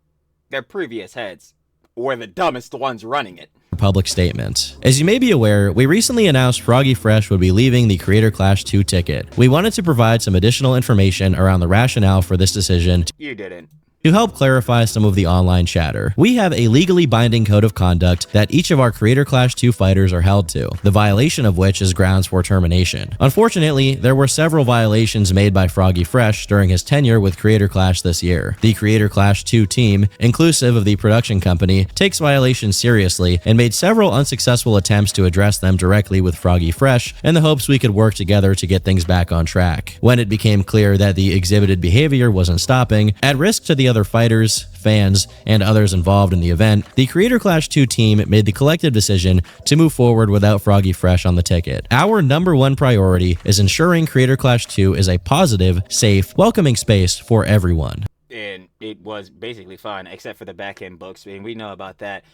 their previous heads were the dumbest ones running it. public statement. As you may be aware, we recently announced Froggy Fresh would be leaving the Creator Clash 2 ticket. We wanted to provide some additional information around the rationale for this decision You didn't. to help clarify some of the online chatter. We have a legally binding code of conduct that each of our Creator Clash 2 fighters are held to, the violation of which is grounds for termination. Unfortunately, there were several violations made by Froggy Fresh during his tenure with Creator Clash this year. The Creator Clash 2 team, inclusive of the production company, takes violations seriously and made several unsuccessful attempts to address them directly with Froggy Fresh in the hopes we could work together to get things back on track. When it became clear that the exhibited behavior wasn't stopping, at risk to the other fighters, fans, and others involved in the event, the Creator Clash 2 team made the collective decision to move forward without Froggy Fresh on the ticket. Our #1 priority is ensuring Creator Clash 2 is a positive, safe, welcoming space for everyone. And it was basically fine, except for the backhand books, and we know about that.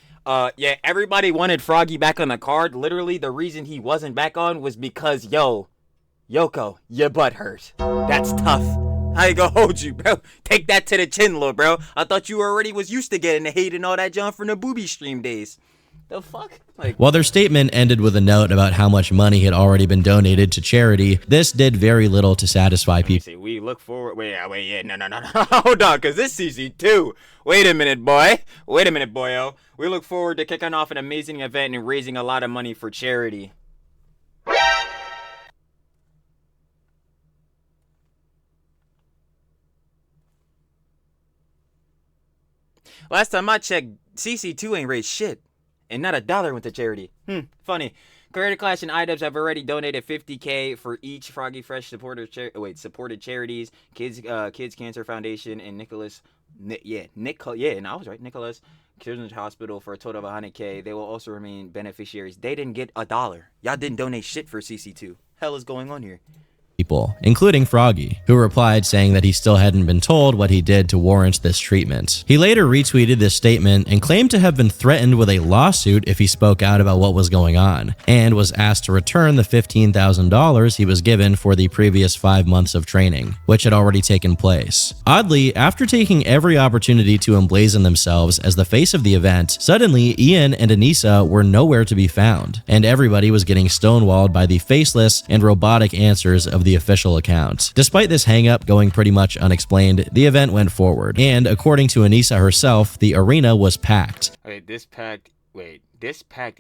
Yeah, everybody wanted Froggy back on the card. Literally, the reason he wasn't back on was because, Yoko, your butt hurt. That's tough. I ain't gonna hold you, bro. Take that to the chin, little bro. I thought you already was used to getting the hate and all that junk from the booby stream days. The fuck? Like, while their statement ended with a note about how much money had already been donated to charity, this did very little to satisfy people. we look forward. No. Hold on, cause this CC2. Wait a minute, boy. Wait a minute, boyo. We look forward to kicking off an amazing event and raising a lot of money for charity. Last time I checked, CC2 ain't raised shit. And not $1 went to charity. Funny. Creator Clash and IDubbbz have already donated $50K for each Froggy Fresh supported charities. Kids Cancer Foundation and Nicholas Children's Hospital for a total of $100K. They will also remain beneficiaries. They didn't get $1. Y'all didn't donate shit for CC2. Hell is going on here? People, including Froggy, who replied saying that he still hadn't been told what he did to warrant this treatment. He later retweeted this statement and claimed to have been threatened with a lawsuit if he spoke out about what was going on, and was asked to return the $15,000 he was given for the previous 5 months of training, which had already taken place. Oddly, after taking every opportunity to emblazon themselves as the face of the event, suddenly Ian and Anissa were nowhere to be found, and everybody was getting stonewalled by the faceless and robotic answers of the official account. Despite this hang-up going pretty much unexplained, the event went forward, and according to Anissa herself, the arena was packed. This packed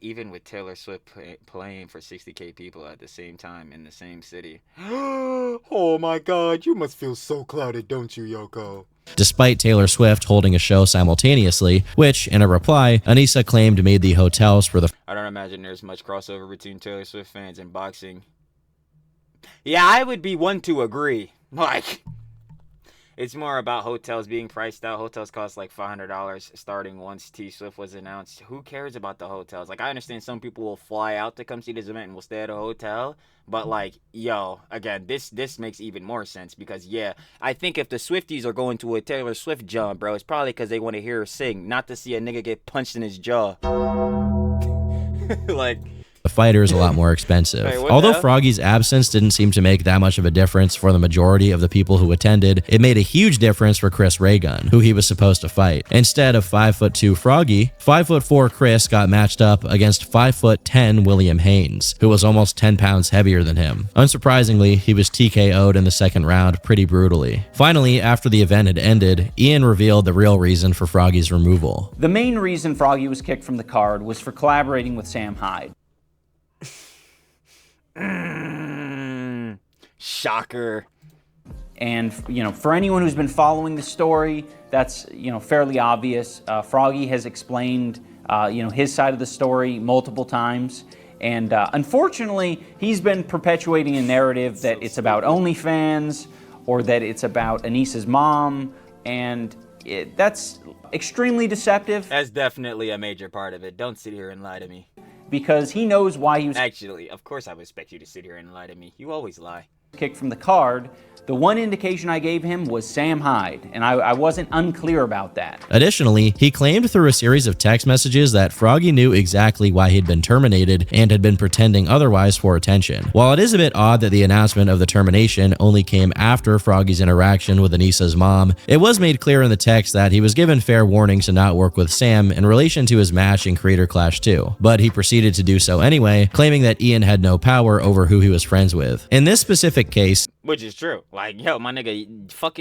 even with Taylor Swift playing for 60K people at the same time in the same city. Oh my god, you must feel so clouded, don't you, Yoko? Despite Taylor Swift holding a show simultaneously, which, in a reply, Anissa claimed made the hotels for the I don't imagine there's much crossover between Taylor Swift fans and boxing. Yeah, I would be one to agree. Like, it's more about hotels being priced out. Hotels cost like $500 starting once T Swift was announced. Who cares about the hotels? Like, I understand some people will fly out to come see this event and will stay at a hotel. But like, again, this makes even more sense because, I think if the Swifties are going to a Taylor Swift jump, bro, it's probably because they want to hear her sing, not to see a nigga get punched in his jaw. Like, the fighter is a lot more expensive. Wait, what Although the hell? Froggy's absence didn't seem to make that much of a difference for the majority of the people who attended, it made a huge difference for Chris Raygun, who he was supposed to fight. Instead of 5'2" Froggy, 5'4" Chris got matched up against 5'10" William Haynes, who was almost 10 pounds heavier than him. Unsurprisingly, he was TKO'd in the second round pretty brutally. Finally, after the event had ended, Ian revealed the real reason for Froggy's removal. The main reason Froggy was kicked from the card was for collaborating with Sam Hyde. Shocker. And, for anyone who's been following the story, that's, fairly obvious. Froggy has explained, his side of the story multiple times. And unfortunately, he's been perpetuating a narrative that it's about OnlyFans or that it's about Anissa's mom. And that's extremely deceptive. That's definitely a major part of it. Don't sit here and lie to me. Because he knows why he was... Actually, of course I would expect you to sit here and lie to me. You always lie. ...kicked from the card. The one indication I gave him was Sam Hyde, and I wasn't unclear about that. Additionally, he claimed through a series of text messages that Froggy knew exactly why he'd been terminated and had been pretending otherwise for attention. While it is a bit odd that the announcement of the termination only came after Froggy's interaction with Anissa's mom, it was made clear in the text that he was given fair warnings to not work with Sam in relation to his match in Creator Clash 2, but he proceeded to do so anyway, claiming that Ian had no power over who he was friends with. In this specific case, which is true. Like, yo, my nigga, fuck.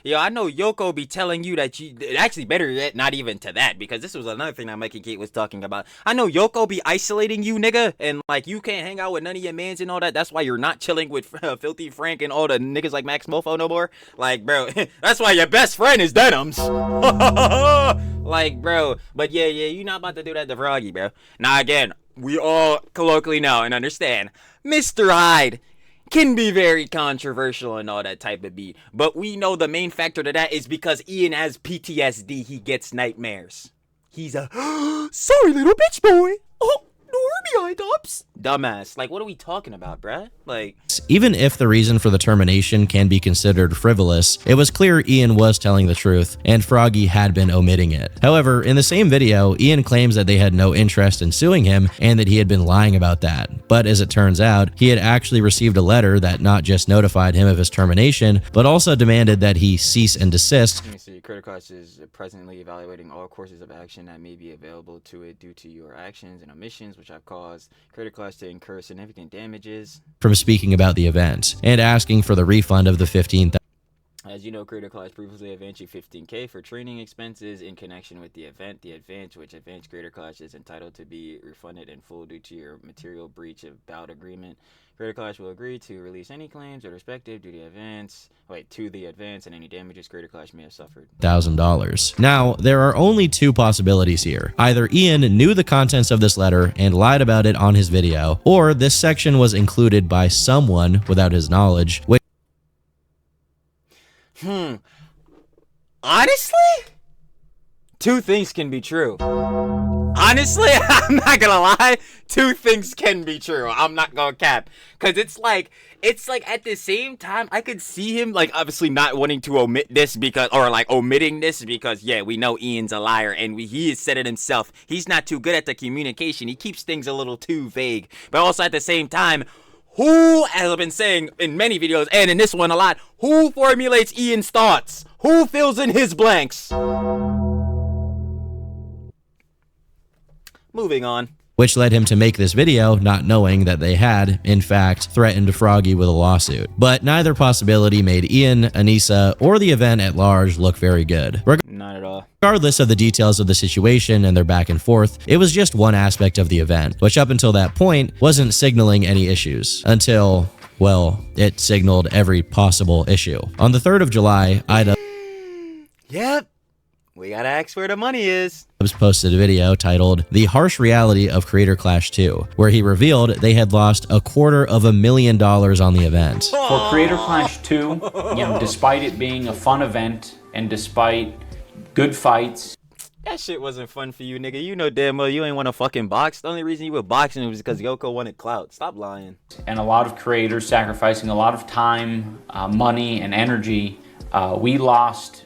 Yo, I know Yoko be telling you that actually better yet, not even to that, because this was another thing that Mikey Kate was talking about. I know Yoko be isolating you, nigga, and like you can't hang out with none of your mans and all that. That's why you're not chilling with Filthy Frank and all the niggas like Max Mofo no more. Like, bro, that's why your best friend is Denims. Like, bro, but yeah, you're not about to do that to Froggy, bro. Now, again, we all colloquially know and understand Mr. Hyde can be very controversial and all that type of beat. But we know the main factor to that is because Ian has PTSD. He gets nightmares. He's a sorry little bitch boy. Oh, ignore me, IDubbbz. Dumbass. Like, what are we talking about, bruh? Like, even if the reason for the termination can be considered frivolous, it was clear Ian was telling the truth, and Froggy had been omitting it. However, in the same video, Ian claims that they had no interest in suing him and that he had been lying about that. But as it turns out, he had actually received a letter that not just notified him of his termination, but also demanded that he cease and desist. Let me see. Creator Clash is presently evaluating all courses of action that may be available to it due to your actions and omissions, which have caused Creator Clash to incur significant damages. From speaking about the event and asking for the refund of the $15,000. As you know, Creator Clash previously advanced you $15K for training expenses in connection with the event. The advance, which advanced Creator Clash is entitled to be refunded in full due to your material breach of bout agreement. Creator Clash will agree to release any claims with respective to the advance, and any damages Creator Clash may have suffered. $1,000. Now, there are only two possibilities here. Either Ian knew the contents of this letter and lied about it on his video, or this section was included by someone without his knowledge, which honestly, two things can be true. Honestly, I'm not gonna lie, two things can be true. I'm not gonna cap, because it's like at the same time I could see him like obviously not wanting to omit this because, or like omitting this because, yeah, we know Ian's a liar and he has said it himself. He's not too good at the communication. He keeps things a little too vague. But also at the same time, who, as I've been saying in many videos and in this one a lot, who formulates Ian's thoughts? Who fills in his blanks? Moving on. Which led him to make this video not knowing that they had, in fact, threatened Froggy with a lawsuit. But neither possibility made Ian, Anissa, or the event at large look very good. Not at all. Regardless of the details of the situation and their back and forth, it was just one aspect of the event, which up until that point wasn't signaling any issues. Until, well, it signaled every possible issue. On the 3rd of July, Yep. We gotta ask where the money is. Posted a video titled The Harsh Reality of Creator Clash 2, where he revealed they had lost $250,000 on the event. For Creator Clash 2, despite it being a fun event and despite good fights, that shit wasn't fun for you, nigga. You know damn well you ain't want to fucking box. The only reason you were boxing was because Yoko wanted clout. Stop lying. And a lot of creators sacrificing a lot of time, money, and energy, we lost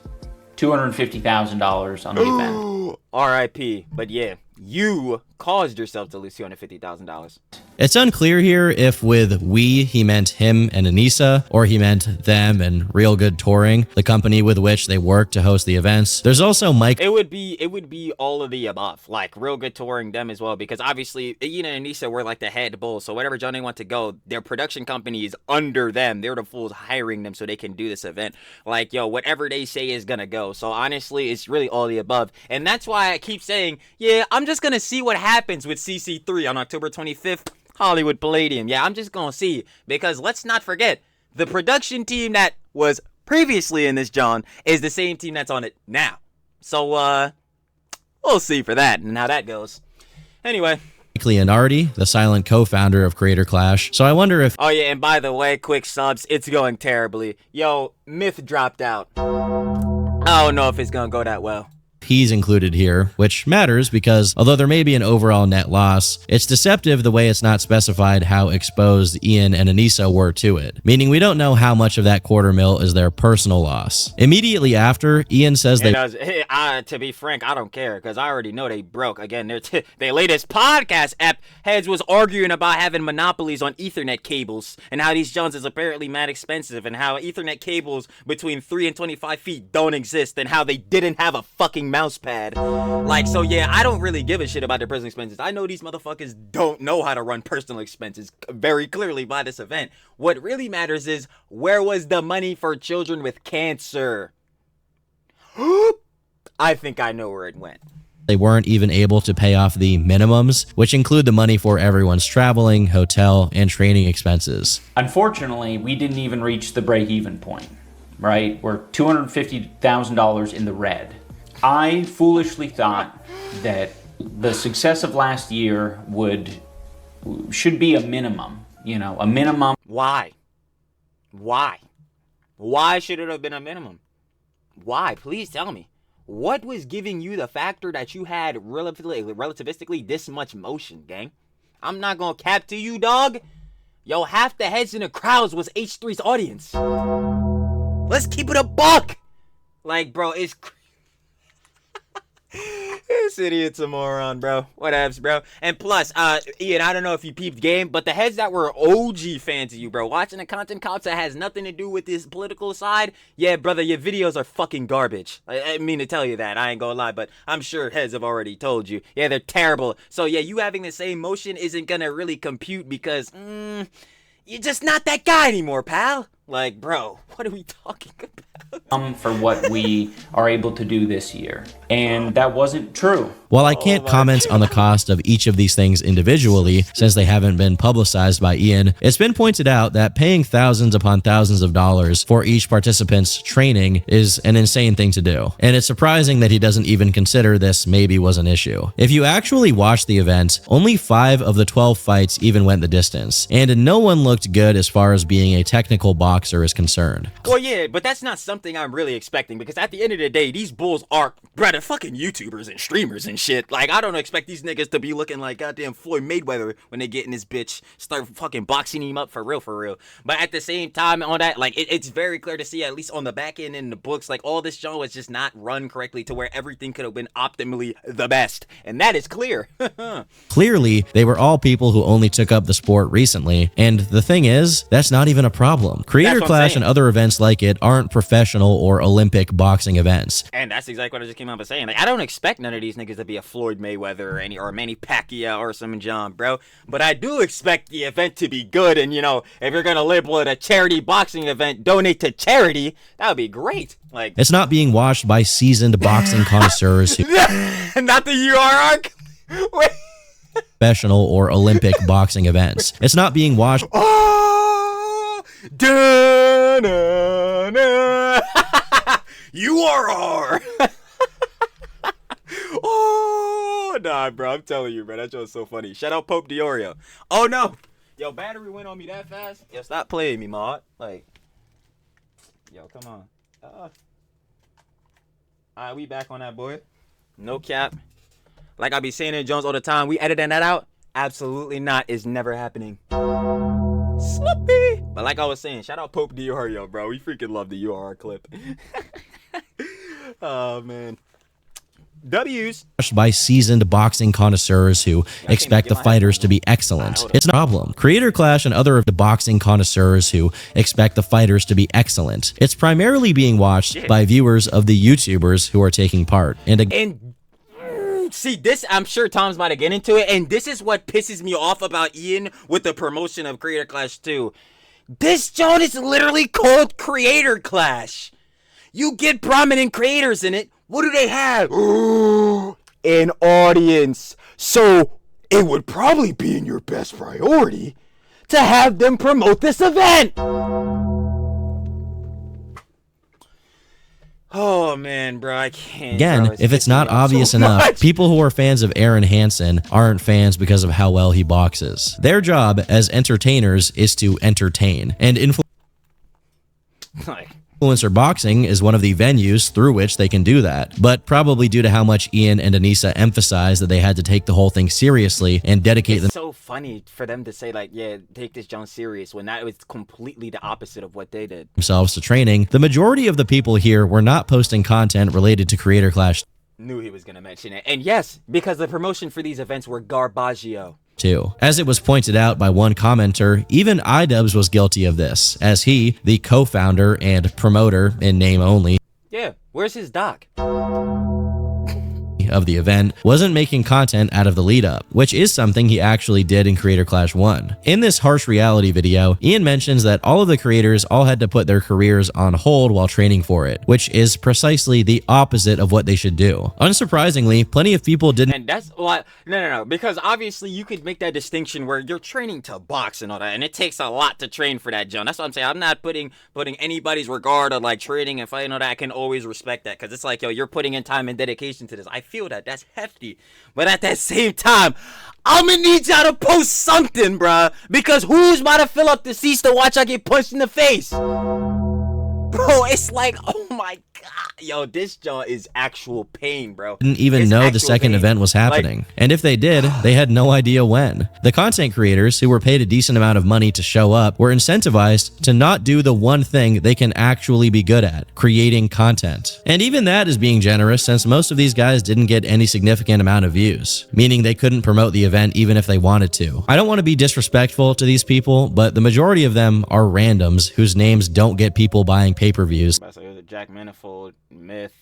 $250,000 on the event. R.I.P. But yeah, You caused yourself to lose $250,000. It's unclear here if with we he meant him and Anissa, or he meant them and Real Good Touring, the company with which they work to host the events. There's also Mike. It would be all of the above, like Real Good Touring, them as well, because obviously Ian and Anissa were like the head bulls, so whatever Johnny want to go, their production company is under them. They're the fools hiring them so they can do this event. Like, yo, whatever they say is gonna go. So honestly, it's really all the above, and that's why I keep saying, yeah, I'm just gonna see what happens with CC3 on October 25th. Hollywood Palladium. Yeah, I'm just gonna see, because let's not forget, the production team that was previously in this John is the same team that's on it now. So we'll see for that and how that goes. Anyway, Leonardi, the silent co-founder of Creator Clash. So I wonder if... Oh yeah, and by the way, quick subs, it's going terribly. Yo, Myth dropped out. I don't know if it's gonna go that well. He's included here, which matters because although there may be an overall net loss, it's deceptive the way it's not specified how exposed Ian and Anissa were to it, meaning we don't know how much of that $250,000 is their personal loss. Immediately after, Ian says to be frank, I don't care, because I already know they broke. Again, their latest podcast app heads was arguing about having monopolies on Ethernet cables and how these Jones is apparently mad expensive and how Ethernet cables between 3 and 25 feet don't exist and how they didn't have a fucking mouse pad. Like, so yeah, I don't really give a shit about their personal expenses. I know these motherfuckers don't know how to run personal expenses very clearly by this event. What really matters is, where was the money for children with cancer? I think I know where it went. They weren't even able to pay off the minimums, which include the money for everyone's traveling, hotel, and training expenses. Unfortunately, we didn't even reach the break-even point, right? We're $250,000 in the red. I foolishly thought that the success of last year should be a minimum, you know, a minimum. Why? Why? Why should it have been a minimum? Why? Please tell me. What was giving you the factor that you had relativistically this much motion, gang? I'm not gonna cap to you, dog. Yo, half the heads in the crowds was H3's audience. Let's keep it a buck. Like, bro, it's... This idiot's a moron, bro. Whatevs, bro. And plus, Ian, I don't know if you peeped game, but the heads that were OG fans of you, bro, watching the content cops that has nothing to do with this political side, yeah, brother, your videos are fucking garbage. I mean to tell you that. I ain't gonna lie, but I'm sure heads have already told you. Yeah, they're terrible. So, yeah, you having the same motion isn't gonna really compute because, you're just not that guy anymore, pal. Like, bro, what are we talking about? For what we are able to do this year. And that wasn't true. While I can't comment on the cost of each of these things individually, since they haven't been publicized by Ian, it's been pointed out that paying thousands upon thousands of dollars for each participant's training is an insane thing to do. And it's surprising that he doesn't even consider this maybe was an issue. If you actually watched the event, only 5 of the 12 fights even went the distance, and no one looked good as far as being a technical boxer is concerned. Well, yeah, but that's not something I'm really expecting, because at the end of the day, these bulls are, brother, fucking YouTubers and streamers and shit. Like, I don't expect these niggas to be looking like goddamn Floyd Mayweather when they get in this bitch, start fucking boxing him up for real, for real. But at the same time, on that, like, it's very clear to see, at least on the back end in the books, like, all this show was just not run correctly to where everything could have been optimally the best. And that is clear. Clearly, they were all people who only took up the sport recently, and the thing is, that's not even a problem. Creator Clash and other events like it aren't professional or Olympic boxing events. And that's exactly what I just came out of saying. Like, I don't expect none of these niggas to be a Floyd Mayweather or Manny Pacquiao or some John, bro. But I do expect the event to be good, and, you know, if you're gonna label it a charity boxing event, donate to charity, that would be great. Like, it's not being watched by seasoned boxing connoisseurs who not the URR. Wait. Professional or Olympic boxing events. It's not being watched. Oh, URR. Oh, nah, bro, I'm telling you, bro, that show's so funny. Shout out Pope Diorio. Oh no, yo, battery went on me that fast. Yo, stop playing me, mod. Like, yo, come on. Alright, we back on that, boy. No cap. Like I be saying in Jones all the time, we editing that out? Absolutely not. It's never happening. Slippy. But like I was saying, shout out Pope Diorio, bro. We freaking love the URR clip. Oh, man. W's. By seasoned boxing connoisseurs who expect the fighters to be excellent. It's a problem. Creator Clash and other of the boxing connoisseurs who expect the fighters to be excellent. It's primarily being watched by viewers of the YouTubers who are taking part. And see, this, I'm sure Tom's about to get into it, and this is what pisses me off about Ian with the promotion of Creator Clash 2. This joint is literally called Creator Clash. You get prominent creators in it. What do they have? An audience. So it would probably be in your best priority to have them promote this event. Oh man, bro, I can't. Again, bro, if it's not obvious so enough, much. people who are fans of Aaron Hansen aren't fans because of how well he boxes. Their job as entertainers is to entertain, and influencer boxing is one of the venues through which they can do that. But probably due to how much Ian and Anissa emphasized that they had to take the whole thing seriously and dedicate It's so funny for them to say, like, yeah, take this John serious, when that was completely the opposite of what they did. themselves to training, the majority of the people here were not posting content related to Creator Clash Knew he was going to mention it. And yes, because the promotion for these events were garbaggio. too. As it was pointed out by one commenter, even IDubbbz was guilty of this, as he, the co-founder and promoter in name only Yeah, where's his doc? of the event, wasn't making content out of the lead up, which is something he actually did in Creator Clash 1. In this harsh reality video, Ian mentions that all of the creators all had to put their careers on hold while training for it, which is precisely the opposite of what they should do. Unsurprisingly, plenty of people didn't. And that's why, no, because obviously you could make that distinction where you're training to box and all that, and it takes a lot to train for that, John. That's what I'm saying. I'm not putting anybody's regard of like training and fighting all that. I can always respect that, because it's like, yo, you're putting in time and dedication to this. I feel that. That's hefty. But at that same time, I'm gonna need y'all to post something, bruh, because who's about to fill up the seats to watch I get punched in the face? Bro, it's like, oh my god. Yo, this joint is actual pain, bro. Didn't even It's know the actual second pain. event was happening. Like, and if they did, they had no idea when. The content creators, who were paid a decent amount of money to show up, were incentivized to not do the one thing they can actually be good at, creating content. And even that is being generous, since most of these guys didn't get any significant amount of views, meaning they couldn't promote the event even if they wanted to. I don't want to be disrespectful to these people, but the majority of them are randoms whose names don't get people buying pay-per-views, Jack Manifold, Myth.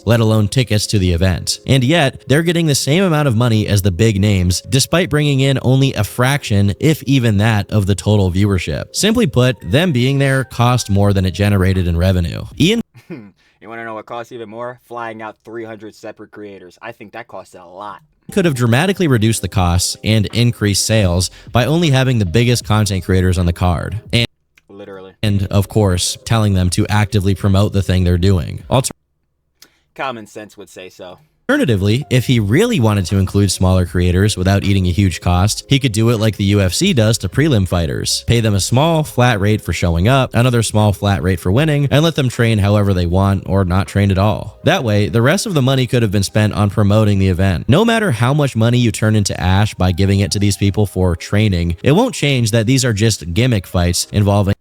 let alone tickets to the event. And yet, they're getting the same amount of money as the big names, despite bringing in only a fraction, if even that, of the total viewership. Simply put, them being there cost more than it generated in revenue. Ian You want to know what costs even more? Flying out 300 separate creators. I think that costs a lot. could have dramatically reduced the costs and increased sales by only having the biggest content creators on the card. And of course, telling them to actively promote the thing they're doing. Common sense would say so. Alternatively, if he really wanted to include smaller creators without eating a huge cost, he could do it like the UFC does to prelim fighters. Pay them a small, flat rate for showing up, another small, flat rate for winning, and let them train however they want or not train at all. That way, the rest of the money could have been spent on promoting the event. No matter how much money you turn into ash by giving it to these people for training, it won't change that these are just gimmick fights involving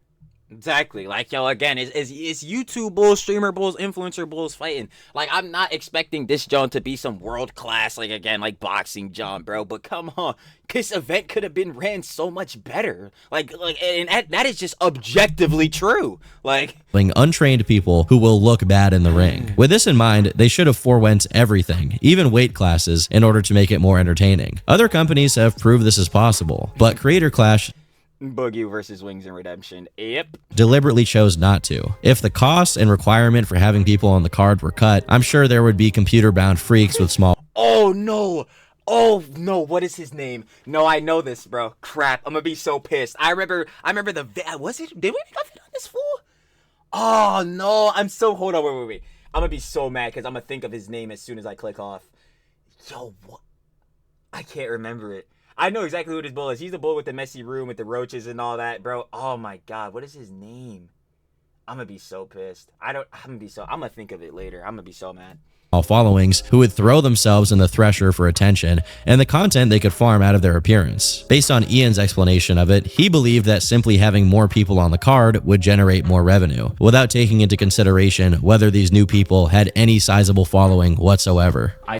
Exactly. Like, yo, again, it's YouTube bulls, streamer bulls, influencer bulls fighting. Like, I'm not expecting this John to be some world class, like, again, like boxing John, bro. But come on, this event could have been ran so much better. And that is just objectively true. Like, untrained people who will look bad in the ring. With this in mind, they should have forewent everything, even weight classes, in order to make it more entertaining. Other companies have proved this is possible, but Creator Clash Boogie versus Wings and Redemption. Yep. deliberately chose not to. If the cost and requirement for having people on the card were cut, I'm sure there would be computer-bound freaks with small Oh no! Oh no! What is his name? No, I know this, bro. Crap! I'm gonna be so pissed. I remember the was it? Did we make a video on this fool? Oh no! I'm so hold on, wait. I'm gonna be so mad because I'm gonna think of his name as soon as I click off. Yo, what? I can't remember it. I know exactly who this bull is. He's the bull with the messy room with the roaches and all that, bro. Oh my god, what is his name? I'm gonna be so pissed. I'm gonna think of it later. I'm gonna be so mad. followings who would throw themselves in the thresher for attention and the content they could farm out of their appearance. Based on Ian's explanation of it, he believed that simply having more people on the card would generate more revenue, without taking into consideration whether these new people had any sizable following whatsoever. I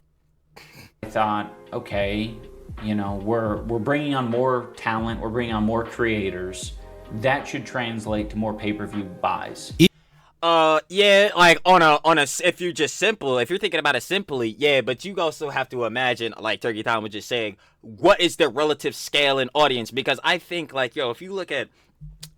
thought, okay, you know, we're bringing on more talent, we're bringing on more creators. That should translate to more pay-per-view buys. Yeah, like on a if you're thinking about it simply, yeah, but you also have to imagine, like Turkey Tom was just saying, what is the relative scale and audience? Because I think, like, yo, if you look at,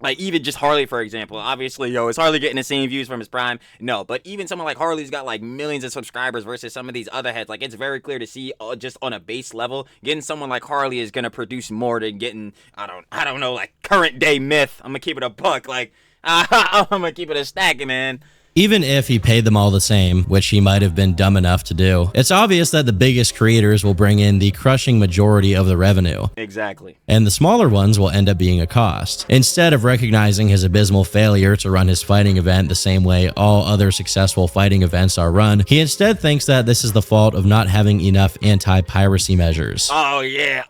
like, even just Harley, for example, obviously, yo, is Harley getting the same views from his prime? No, but even someone like Harley's got, like, millions of subscribers versus some of these other heads. Like, it's very clear to see, just on a base level, getting someone like Harley is gonna produce more than getting, I don't know, like, current day Myth. I'm gonna keep it a buck, like, I'm gonna keep it a stack, man. Even if he paid them all the same, which he might have been dumb enough to do, it's obvious that the biggest creators will bring in the crushing majority of the revenue. Exactly. And the smaller ones will end up being a cost. Instead of recognizing his abysmal failure to run his fighting event the same way all other successful fighting events are run, he instead thinks that this is the fault of not having enough anti-piracy measures. Oh, yeah.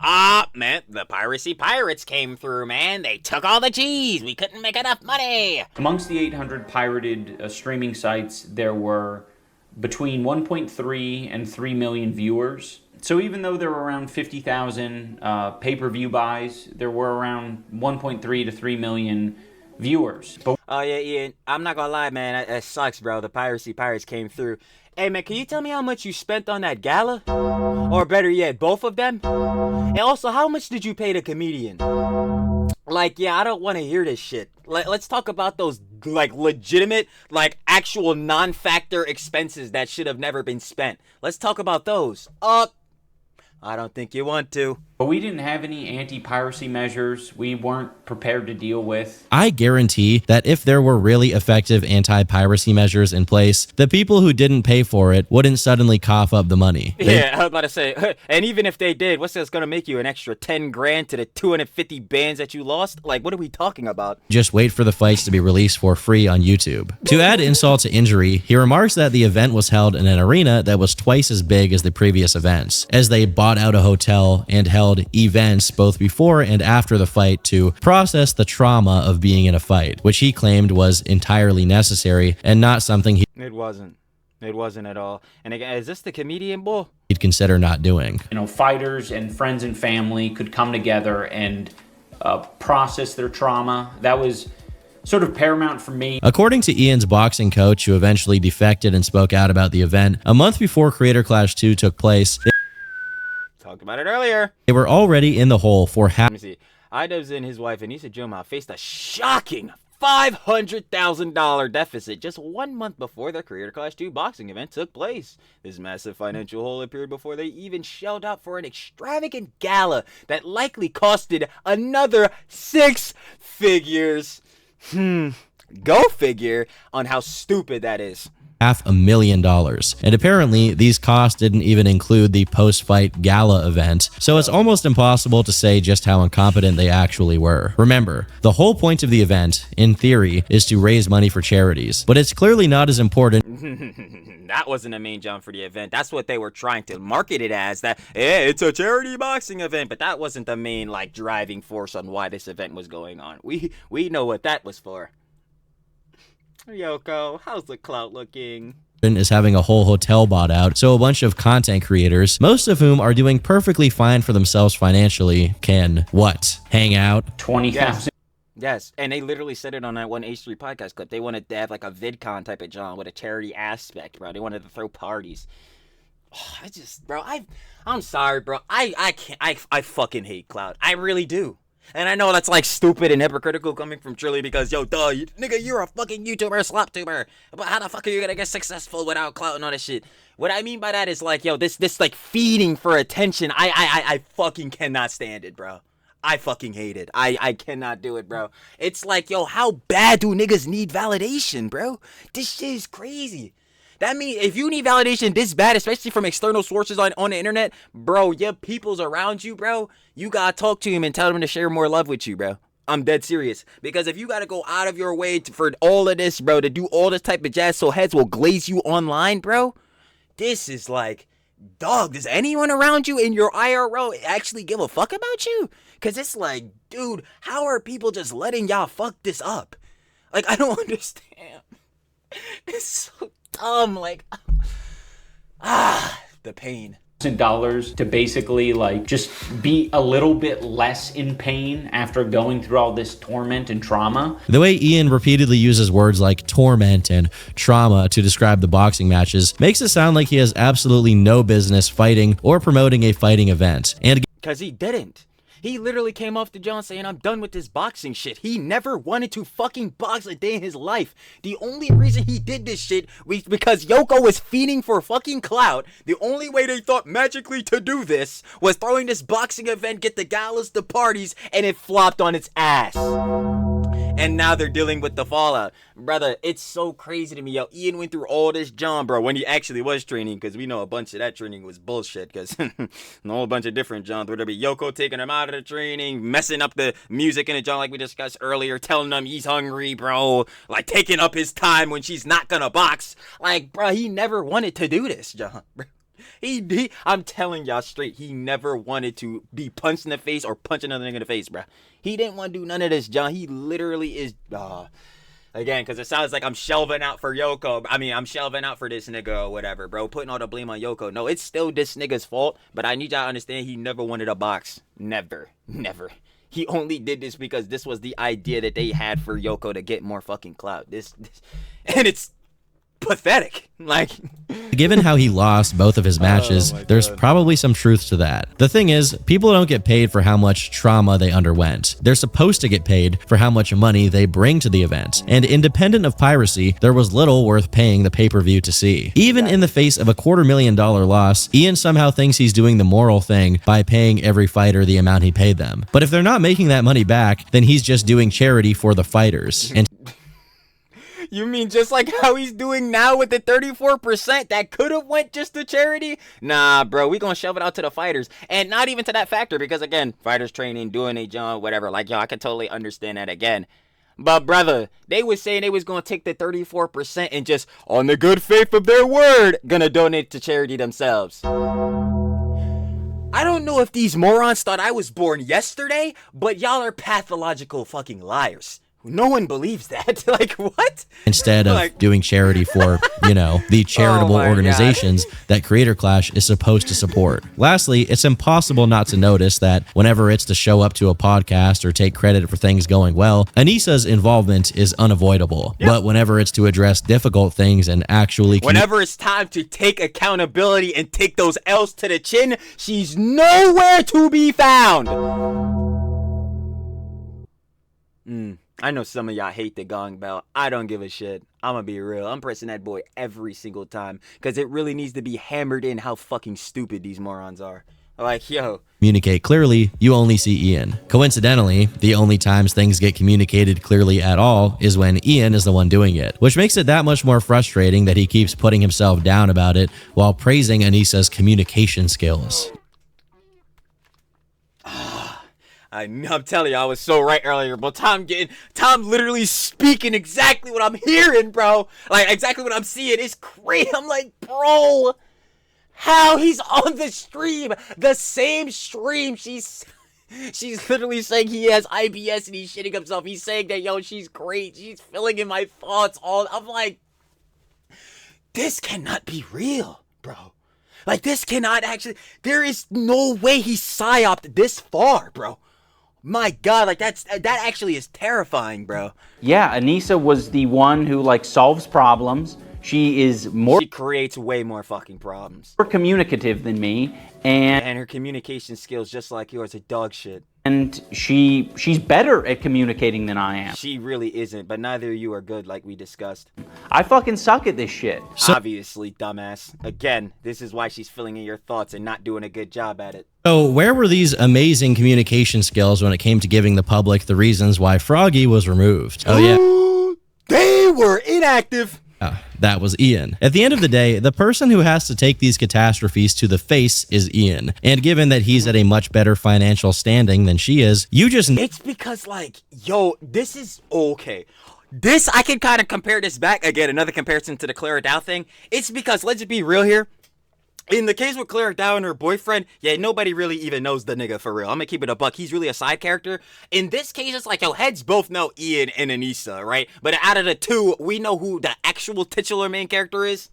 Man, the piracy pirates came through, man. They took all the cheese. We couldn't make enough money. Amongst the 800 pirated streaming sites, there were between 1.3 and 3 million viewers. So even though there were around 50,000 pay-per-view buys, there were around 1.3 to 3 million viewers. Oh, yeah, Ian, I'm not gonna lie, man. That sucks, bro. The piracy pirates came through. Hey, man, can you tell me how much you spent on that gala? Or better yet, both of them? And also, how much did you pay the comedian? Like, yeah, I don't want to hear this shit. Let's talk about those, like, legitimate, like, actual non-factor expenses that should have never been spent. Let's talk about those. I don't think you want to. But we didn't have any anti-piracy measures we weren't prepared to deal with. I guarantee that if there were really effective anti-piracy measures in place, the people who didn't pay for it wouldn't suddenly cough up the money. Yeah, I was about to say, and even if they did, what's this gonna make you, an extra 10 grand to the 250 bands that you lost? Like, what are we talking about? Just wait for the fights to be released for free on YouTube. To add insult to injury, he remarks that the event was held in an arena that was twice as big as the previous events, as they bought out a hotel and held events both before and after the fight to process the trauma of being in a fight, which he claimed was entirely necessary and not something It wasn't at all. And again, is this the comedian bull? He'd consider not doing. You know, fighters and friends and family could come together and process their trauma. That was sort of paramount for me. According to Ian's boxing coach, who eventually defected and spoke out about the event, a month before Creator Clash 2 took place, Talked about it earlier. they were already in the hole for half. Let me see. IDubbbz and his wife Anissa Joma faced a shocking $500,000 deficit just 1 month before their Creator Clash 2 boxing event took place. This massive financial hole appeared before they even shelled out for an extravagant gala that likely costed another 6 figures. Go figure on how stupid that is. $500,000. And apparently, these costs didn't even include the post-fight gala event, so it's almost impossible to say just how incompetent they actually were. Remember, the whole point of the event, in theory, is to raise money for charities, but it's clearly not as important. That wasn't the main jump for the event. That's what they were trying to market it as, that, yeah, it's a charity boxing event, but that wasn't the main, like, driving force on why this event was going on. We know what that was for. Yoko, how's the clout looking? Is having a whole hotel bought out, so a bunch of content creators, most of whom are doing perfectly fine for themselves financially, can, what, hang out? 20,000. Yes, and they literally said it on that one H3 podcast clip. They wanted to have like a VidCon type of job with a charity aspect, bro. They wanted to throw parties. Oh, I'm sorry, bro. I can't, I fucking hate clout. I really do. And I know that's like stupid and hypocritical coming from Trilly because, yo, duh, nigga, you're a fucking YouTuber, slop-tuber. But how the fuck are you gonna get successful without clout and all this shit? What I mean by that is like, yo, this like feeding for attention. I fucking cannot stand it, bro. I fucking hate it. I cannot do it, bro. It's like, yo, how bad do niggas need validation, bro? This shit is crazy. That means if you need validation this bad, especially from external sources on the internet, bro, your people's around you, bro, you gotta talk to him and tell them to share more love with you, bro. I'm dead serious. Because if you gotta go out of your way for all of this, bro, to do all this type of jazz so heads will glaze you online, bro, this is like, dog, does anyone around you in your IRL actually give a fuck about you? Because it's like, dude, how are people just letting y'all fuck this up? Like, I don't understand. It's so dumb. Like, the pain. $1,000 to basically like just be a little bit less in pain after going through all this torment and trauma. The way Ian repeatedly uses words like torment and trauma to describe the boxing matches makes it sound like he has absolutely no business fighting or promoting a fighting event. And because he didn't. He literally came off the John saying, I'm done with this boxing shit. He never wanted to fucking box a day in his life. The only reason he did this shit was because Yoko was feeding for fucking clout. The only way they thought magically to do this was throwing this boxing event, get the galas, the parties, and it flopped on its ass. And now they're dealing with the fallout. Brother, it's so crazy to me. Yo, Ian went through all this John, bro, when he actually was training, because we know a bunch of that training was bullshit, because a whole bunch of different Johns, whether it be Yoko taking him out of the training, messing up the music in the John like we discussed earlier, telling him he's hungry, bro, like taking up his time when she's not gonna box. Like, bro, he never wanted to do this, John, bro. I'm telling y'all straight, he never wanted to be punched in the face or punch another nigga in the face, bro. He didn't want to do none of this, John. He literally is, again, because it sounds like I'm shelving out for Yoko. I mean, I'm shelving out for this nigga or whatever, bro. Putting all the blame on Yoko. No, it's still this nigga's fault, but I need y'all to understand he never wanted a box. Never. He only did this because this was the idea that they had for Yoko to get more fucking clout. This and it's pathetic. Like, given how he lost both of his matches, there's probably some truth to that. The thing is, people don't get paid for how much trauma they underwent. They're supposed to get paid for how much money they bring to the event. And independent of piracy, there was little worth paying the pay-per-view to see. Even in the face of a $250,000 loss, Ian somehow thinks he's doing the moral thing by paying every fighter the amount he paid them. But if they're not making that money back, then he's just doing charity for the fighters. And you mean just like how he's doing now with the 34% that could have went just to charity? Nah, bro, we gonna shove it out to the fighters. And not even to that factor, because again, fighters training, doing a job, whatever. Like, yo, I can totally understand that again. But brother, they was saying they was gonna take the 34% and just, on the good faith of their word, gonna donate to charity themselves. I don't know if these morons thought I was born yesterday, but y'all are pathological fucking liars. No one believes that. Like, what? Instead of like, doing charity for, the charitable organizations that Creator Clash is supposed to support. Lastly, it's impossible not to notice that whenever it's to show up to a podcast or take credit for things going well, Anissa's involvement is unavoidable. Yep. But whenever it's to address difficult things and actually... Whenever it's time to take accountability and take those L's to the chin, she's nowhere to be found. I know some of y'all hate the gong bell. I don't give a shit. I'm gonna be real. I'm pressing that boy every single time because it really needs to be hammered in how fucking stupid these morons are. Like, yo. Communicate clearly, you only see Ian. Coincidentally, the only times things get communicated clearly at all is when Ian is the one doing it, which makes it that much more frustrating that he keeps putting himself down about it while praising Anissa's communication skills. I'm telling you, I was so right earlier, but Tom literally speaking exactly what I'm hearing, bro. Like, exactly what I'm seeing. It's crazy. I'm like, bro, how he's on the stream, the same stream. She's literally saying he has IBS and he's shitting himself. He's saying that, yo, she's great. She's filling in my thoughts. I'm like, this cannot be real, bro. Like, this cannot actually, there is no way he psyoped this far, bro. My God, like that actually is terrifying, bro. Yeah, Anissa was the one who solves problems. She creates way more fucking problems. More communicative than me, and her communication skills, just like yours, are dog shit. And she's better at communicating than I am. She really isn't, but neither of you are good, like we discussed. I fucking suck at this shit. Obviously, dumbass. Again, this is why she's filling in your thoughts and not doing a good job at it. So where were these amazing communication skills when it came to giving the public the reasons why Froggy was removed? Oh yeah. They were inactive. That was Ian. At the end of the day, the person who has to take these catastrophes to the face is Ian. And given that he's at a much better financial standing than she is, It's because, yo, this is okay. I can kind of compare this back. Again, another comparison to the Clara Dow thing. It's because, let's be real here, In the case with Cleric Dow and her boyfriend, yeah, nobody really even knows the nigga for real. I'm gonna keep it a buck. He's really a side character. In this case, it's like, yo, heads both know Ian and Anissa, right? But out of the two, we know who the actual titular main character is.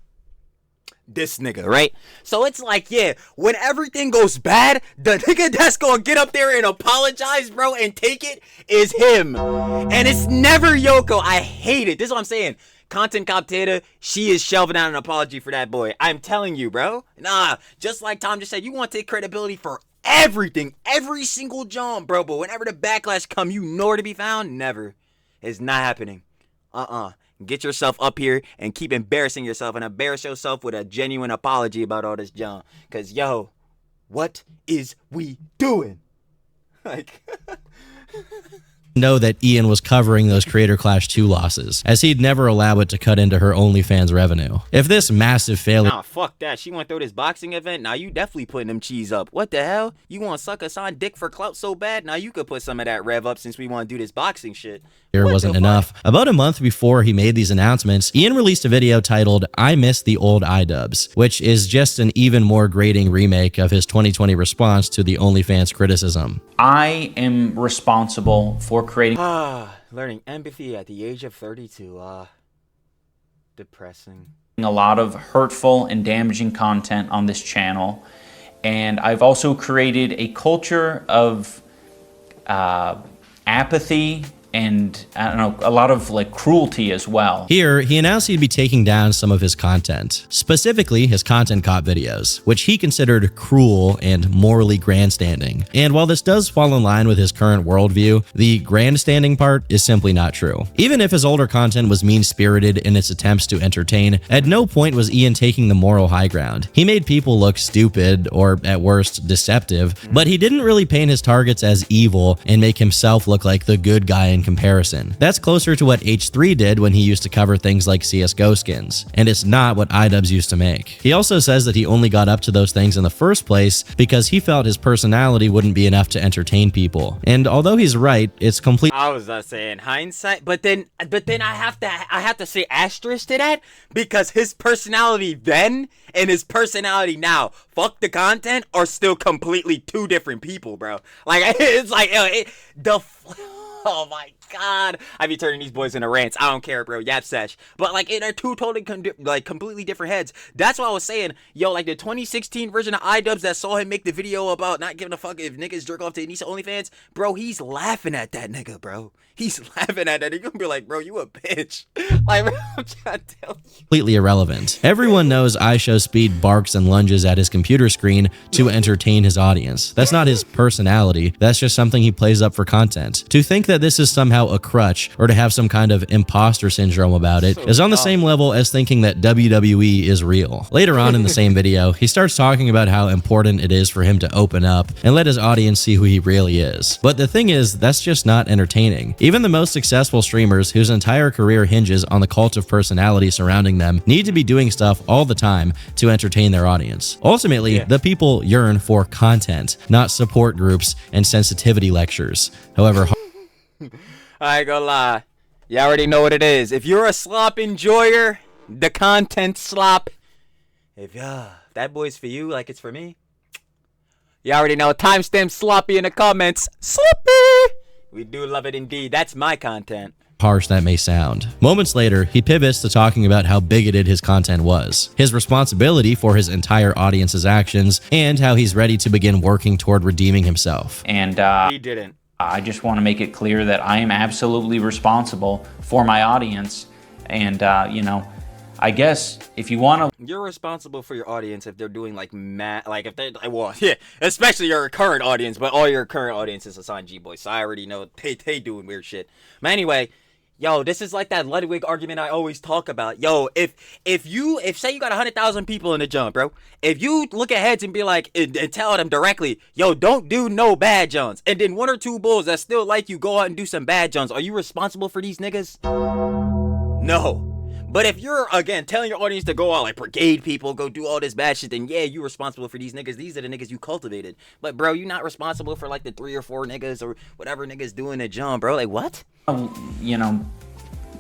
This nigga, right? So it's like, yeah, when everything goes bad, the nigga that's gonna get up there and apologize, bro, and take it is him. And it's never Yoko. I hate it. This is what I'm saying. Content Cop Tata, she is shelving out an apology for that boy. I'm telling you, bro. Nah, just like Tom just said, you want to take credibility for everything, every single jump, bro. But whenever the backlash come, you know where to be found? Never. It's not happening. Get yourself up here and keep embarrassing yourself and embarrass yourself with a genuine apology about all this junk. Cause yo, what is we doing? Like know that Ian was covering those Creator Clash 2 losses, as he'd never allow it to cut into her OnlyFans revenue. If this massive failure— Nah, fuck that. She went through this boxing event. Now you definitely putting them cheese up. What the hell? You want to suck Hasan dick for clout so bad? Now you could put some of that rev up since we want to do this boxing shit. wasn't enough. About a month before he made these announcements, Ian released a video titled "I Miss the Old IDubbbz," which is just an even more grating remake of his 2020 response to the OnlyFans criticism. I am responsible for creating Learning empathy at the age of 32. Depressing. a lot of hurtful and damaging content on this channel, and I've also created a culture of apathy and, I don't know, a lot of like cruelty as well. Here, he announced he'd be taking down some of his content, specifically his content cop videos, which he considered cruel and morally grandstanding. And while this does fall in line with his current worldview, the grandstanding part is simply not true. Even if his older content was mean-spirited in its attempts to entertain, at no point was Ian taking the moral high ground. He made people look stupid, or at worst, deceptive, but he didn't really paint his targets as evil and make himself look like the good guy in comparison. That's closer to what H3 did when he used to cover things like CSGO skins, and it's not what IDubbbz used to make. He also says that he only got up to those things in the first place because he felt his personality wouldn't be enough to entertain people. And although he's right, it's complete— I was saying hindsight, but then I have to say asterisk to that, because his personality then and his personality now, fuck the content, are still completely two different people, bro. Like, it's like, oh my god, I be turning these boys into rants. I don't care, bro. Yap sesh. But like, they're two totally completely different heads. That's what I was saying. Yo, like the 2016 version of IDubbbz that saw him make the video about not giving a fuck if niggas jerk off to Anissa OnlyFans, bro, he's laughing at that nigga, bro. He's laughing at that. You're gonna be like, bro, you a bitch. Like, bro, I'm trying to tell you. Completely irrelevant. Everyone knows IShowSpeed barks and lunges at his computer screen to entertain his audience. That's not his personality. That's just something he plays up for content. To think that this is somehow a crutch or to have some kind of imposter syndrome about it is on the same level as thinking that WWE is real. Later on in the same video, he starts talking about how important it is for him to open up and let his audience see who he really is. But the thing is, that's just not entertaining. Even the most successful streamers whose entire career hinges on the cult of personality surrounding them need to be doing stuff all the time to entertain their audience. Ultimately, the people yearn for content, not support groups and sensitivity lectures. However, I ain't gonna lie. You already know what it is. If you're a slop enjoyer, the content slop. If that boy's for you like it's for me, you already know. Timestamp sloppy in the comments. Sloppy! We do love it indeed. That's my content. Harsh that may sound. Moments later, he pivots to talking about how bigoted his content was, his responsibility for his entire audience's actions, and how he's ready to begin working toward redeeming himself. And he didn't. I just want to make it clear that I am absolutely responsible for my audience. And, you know, I guess if you want to... You're responsible for your audience if they're doing like if they're, well, yeah, especially your current audience, but all your current audience is Hasan G-Boy, so I already know they doing weird shit. But anyway, yo, this is like that Ludwig argument I always talk about. Yo, if say you got 100,000 people in the jump, bro, if you look at heads and be like, and tell them directly, yo, don't do no bad jumps, and then one or two bulls that still like you go out and do some bad jumps, are you responsible for these niggas? No. But if you're, again, telling your audience to go out like brigade people, go do all this bad shit, then yeah, you're responsible for these niggas. These are the niggas you cultivated. But bro, you're not responsible for like the 3 or 4 niggas or whatever niggas doing the jump, bro. Like what? You know,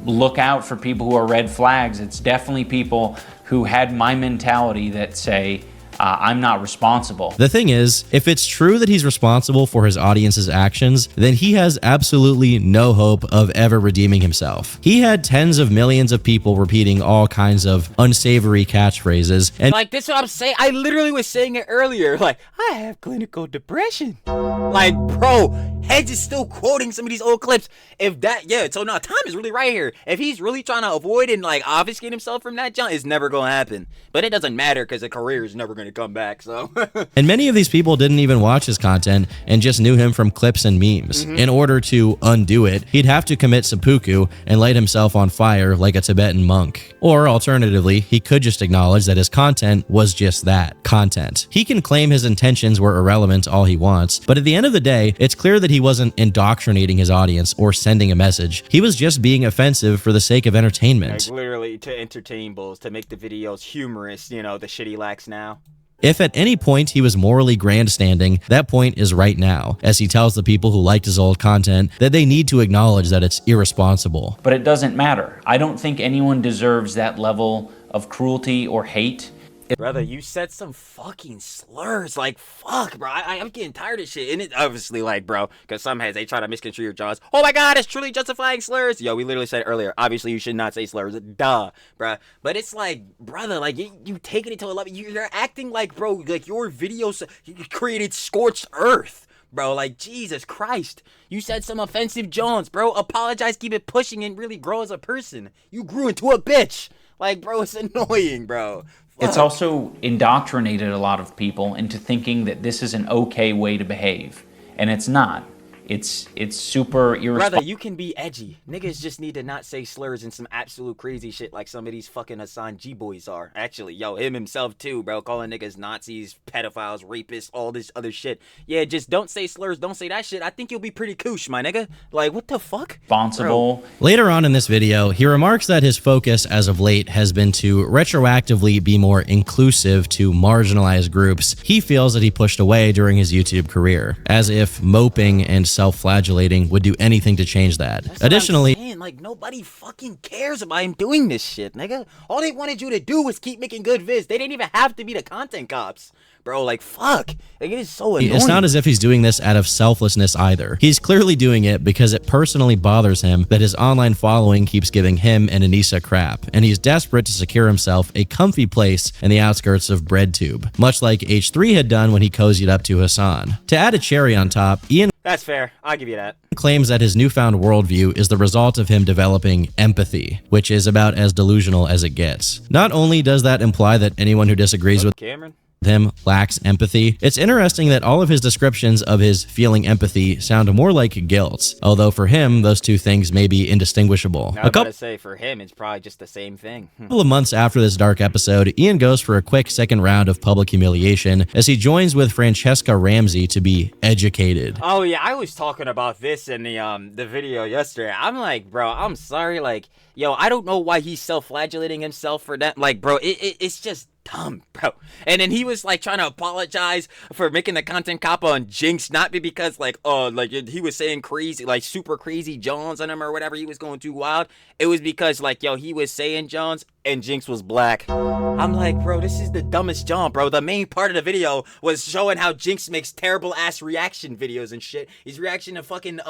look out for people who are red flags. It's definitely people who had my mentality that say, I'm not responsible. The thing is, if it's true that he's responsible for his audience's actions, then he has absolutely no hope of ever redeeming himself. He had tens of millions of people repeating all kinds of unsavory catchphrases, and like, this is what I'm saying. I literally was saying it earlier. Like, I have clinical depression. Like, bro, Hedge is still quoting some of these old clips. If that, yeah, so no, time is really right here. If he's really trying to avoid and like obfuscate himself from that junk, it's never gonna happen. But it doesn't matter because a career is never gonna come back, so. And many of these people didn't even watch his content and just knew him from clips and memes. In order to undo it, he'd have to commit seppuku and light himself on fire like a Tibetan monk. Or alternatively, he could just acknowledge that his content was just that, content. He can claim his intentions were irrelevant all he wants, but at the end of the day, it's clear that he wasn't indoctrinating his audience or sending a message. He was just being offensive for the sake of entertainment. Like, literally to entertain bulls, to make the videos humorous, you know, the shit he lacks now. If at any point he was morally grandstanding, that point is right now, as he tells the people who liked his old content that they need to acknowledge that it's irresponsible. But it doesn't matter. I don't think anyone deserves that level of cruelty or hate. Brother, you said some fucking slurs. Like, fuck, bro. I'm getting tired of shit. And it obviously, like, bro, because some heads, they try to misconstrue your jaws. Oh my god, it's truly justifying slurs. Yo, we literally said earlier, obviously you should not say slurs. Duh, bro. But it's like, brother, like, you taking it to a level. You're acting like, bro, like your videos you created scorched earth. Bro, like, Jesus Christ. You said some offensive Jones, bro. Apologize, keep it pushing, and really grow as a person. You grew into a bitch. Like, bro, it's annoying, bro. It's also indoctrinated a lot of people into thinking that this is an okay way to behave, and it's not. It's super irresponsible. Brother, you can be edgy. Niggas just need to not say slurs and some absolute crazy shit like some of these fucking Hasan G-boys are. Actually, yo, him himself too, bro. Calling niggas Nazis, pedophiles, rapists, all this other shit. Yeah, just don't say slurs, don't say that shit. I think you'll be pretty koosh, my nigga. Like, what the fuck? Responsible. Later on in this video, he remarks that his focus as of late has been to retroactively be more inclusive to marginalized groups he feels that he pushed away during his YouTube career, as if moping and self-flagellating would do anything to change that. Additionally, like, nobody fucking cares about him doing this shit, nigga. All they wanted you to do was keep making good vids. They didn't even have to be the content cops. Bro, like, fuck. Like, it is so annoying. It's not as if he's doing this out of selflessness either. He's clearly doing it because it personally bothers him that his online following keeps giving him and Anissa crap, and he's desperate to secure himself a comfy place in the outskirts of BreadTube, much like H3 had done when he cozied up to Hasan. To add a cherry on top, Ian That's fair. I'll give you that. claims that his newfound worldview is the result of him developing empathy, which is about as delusional as it gets. Not only does that imply that anyone who disagrees with Cameron? him lacks empathy, it's interesting that all of his descriptions of his feeling empathy sound more like guilt, although for him, those two things may be indistinguishable. I was about to say, for him, it's probably just the same thing. A couple of months after this dark episode, Ian goes for a quick second round of public humiliation as he joins with Francesca Ramsey to be educated. Oh yeah, I was talking about this in the video yesterday. I'm like, bro, I'm sorry, like, yo, I don't know why he's self-flagellating himself for that. Like, bro, it's just dumb, bro. And then he was like trying to apologize for making the content cop on Jinx, not because like, oh, like he was saying crazy, like super crazy Jones on him or whatever, he was going too wild. It was because like, yo, he was saying Jones and Jinx was black. I'm like, bro, this is the dumbest John, bro. The main part of the video was showing how Jinx makes terrible ass reaction videos and shit. He's reaction to fucking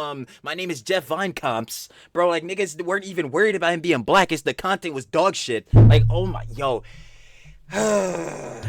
my name is Jeff Vine comps, bro. Like niggas weren't even worried about him being black. It's the content was dog shit. Like, oh my, yo.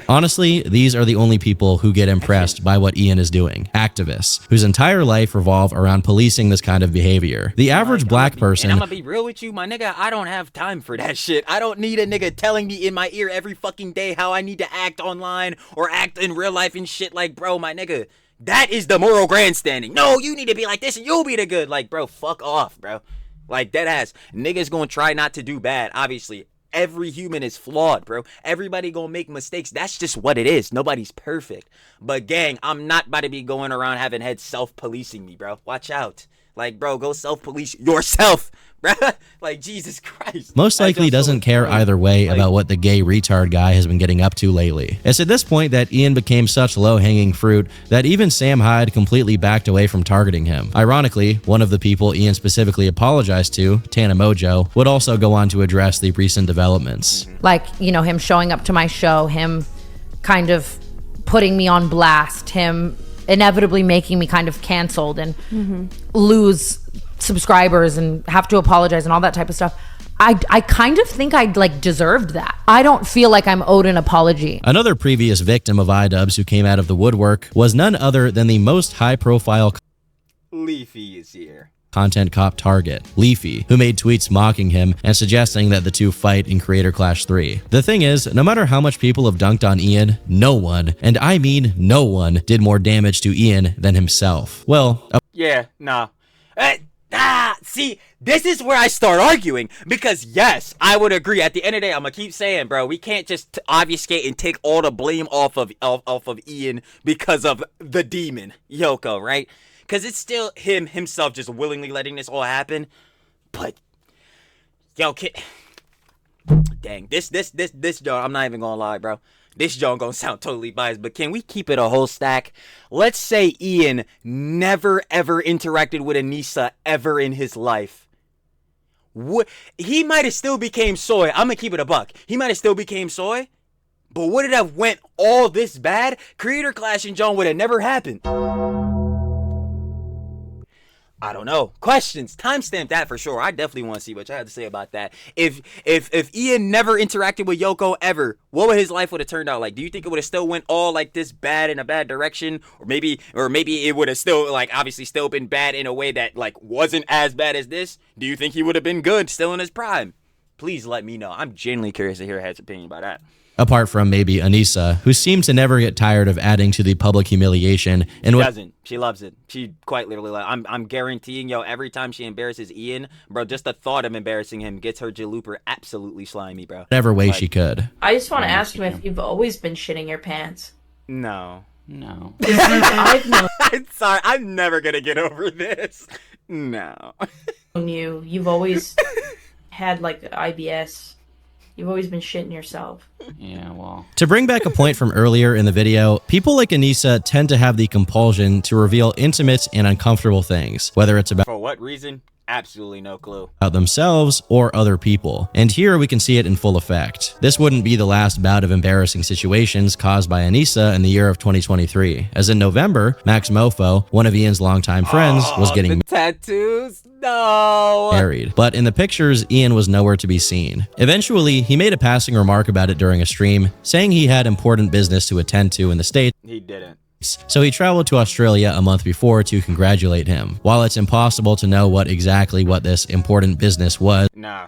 Honestly, these are the only people who get impressed by what Ian is doing. Activists, whose entire life revolve around policing this kind of behavior. The average black person... And I'm gonna be real with you, my nigga, I don't have time for that shit. I don't need a nigga telling me in my ear every fucking day how I need to act online or act in real life and shit. Like, bro, my nigga, that is the moral grandstanding. No, you need to be like this and you'll be the good. Like, bro, fuck off, bro. Like, dead ass. Niggas gonna try not to do bad, obviously. Every human is flawed, bro. Everybody gonna make mistakes. That's just what it is. Nobody's perfect. But gang, I'm not about to be going around having heads self-policing me, bro. Watch out. Like, bro, go self-police yourself, bro. Like, Jesus Christ. Most likely doesn't care either way about what the gay retard guy has been getting up to lately. It's at this point that Ian became such low-hanging fruit that even Sam Hyde completely backed away from targeting him. Ironically, one of the people Ian specifically apologized to, Tana Mojo, would also go on to address the recent developments. Like, you know, him showing up to my show, him kind of putting me on blast, him inevitably making me kind of canceled and lose subscribers and have to apologize and all that type of stuff. I kind of think I like deserved that. I don't feel like I'm owed an apology. Another previous victim of IDubbbz who came out of the woodwork was none other than the most high-profile Leafy is here. content cop target, Leafy, who made tweets mocking him and suggesting that the two fight in Creator Clash 3. The thing is, no matter how much people have dunked on Ian, no one, and I mean no one, did more damage to Ian than himself. Well, Yeah, nah. See, this is where I start arguing, because yes, I would agree. At the end of the day, I'm gonna keep saying, bro, we can't just obfuscate and take all the blame off of Ian because of the demon, Yoko, right? Because it's still himself just willingly letting this all happen. But, yo, dang, this John, I'm not even gonna lie, bro. This John gonna sound totally biased, but can we keep it a whole stack? Let's say Ian never ever interacted with Anissa ever in his life. He might have still became soy. I'm gonna keep it a buck. He might have still became soy, but would it have went all this bad? Creator Clash and John would have never happened. I don't know. Questions. Timestamp that for sure. I definitely want to see what you have to say about that. If Ian never interacted with Yoko ever, what would his life would have turned out like? Do you think it would have still went all like this bad in a bad direction? Or maybe it would have still like obviously still been bad in a way that like wasn't as bad as this? Do you think he would have been good still in his prime? Please let me know. I'm genuinely curious to hear Head's opinion about that. apart from maybe Anissa, who seems to never get tired of adding to the public humiliation. And She doesn't. She loves it. She quite literally I'm guaranteeing, yo, every time she embarrasses Ian, bro, just the thought of embarrassing him gets her jaluper absolutely slimy, bro. whatever way she could. I just want to ask him if you've always been shitting your pants. No. I'm sorry, I'm never gonna get over this. No. You've always had like IBS. You've always been shitting yourself. Yeah, well. To bring back a point from earlier in the video, people like Anissa tend to have the compulsion to reveal intimate and uncomfortable things, whether it's about For what reason? Absolutely no clue. themselves or other people. And here we can see it in full effect. This wouldn't be the last bout of embarrassing situations caused by Anissa in the year of 2023, as in November, Max Mofo, one of Ian's longtime friends, was getting tattoos? No. married. But in the pictures, Ian was nowhere to be seen. Eventually, he made a passing remark about it during a stream, saying he had important business to attend to in the States. He didn't. So he traveled to Australia a month before to congratulate him. While it's impossible to know what this important business was, No.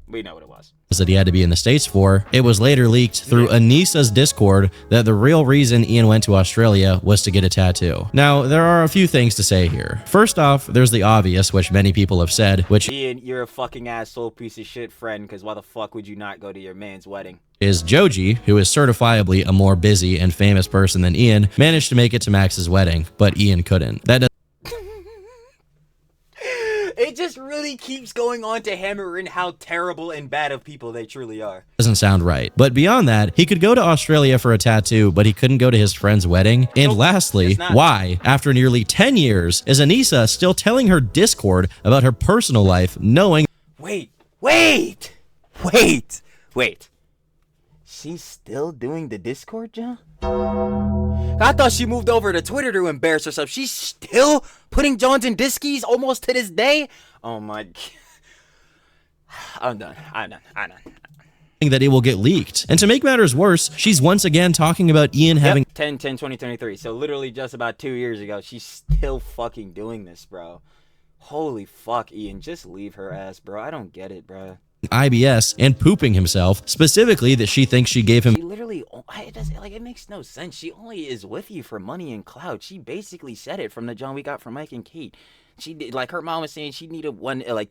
We know what it was. that he had to be in the States for, it was later leaked through Anissa's Discord that the real reason Ian went to Australia was to get a tattoo. Now, there are a few things to say here. First off, there's the obvious, which many people have said, which Ian, you're a fucking asshole piece of shit friend, because why the fuck would you not go to your man's wedding? is Joji, who is certifiably a more busy and famous person than Ian, managed to make it to Max's wedding, but Ian couldn't. That It just really keeps going on to hammer in how terrible and bad of people they truly are. doesn't sound right. But beyond that, he could go to Australia for a tattoo, but he couldn't go to his friend's wedding. And lastly, why, after nearly 10 years, is Anissa still telling her Discord about her personal life, knowing— Wait. She's still doing the Discord, John? I thought she moved over to Twitter to embarrass herself. She's still putting Johns in Diskies almost to this day? Oh my God. I'm done. that it will get leaked. And to make matters worse, she's once again talking about Ian having 10/10/2023. So literally just about 2 years ago, she's still fucking doing this, bro. Holy fuck, Ian. Just leave her ass, bro. I don't get it, bro. IBS and pooping himself, specifically that she thinks she gave him— She literally, it makes no sense. She only is with you for money and clout. She basically said it from the John we got from Mike and Kate. She did, like her mom was saying, she needed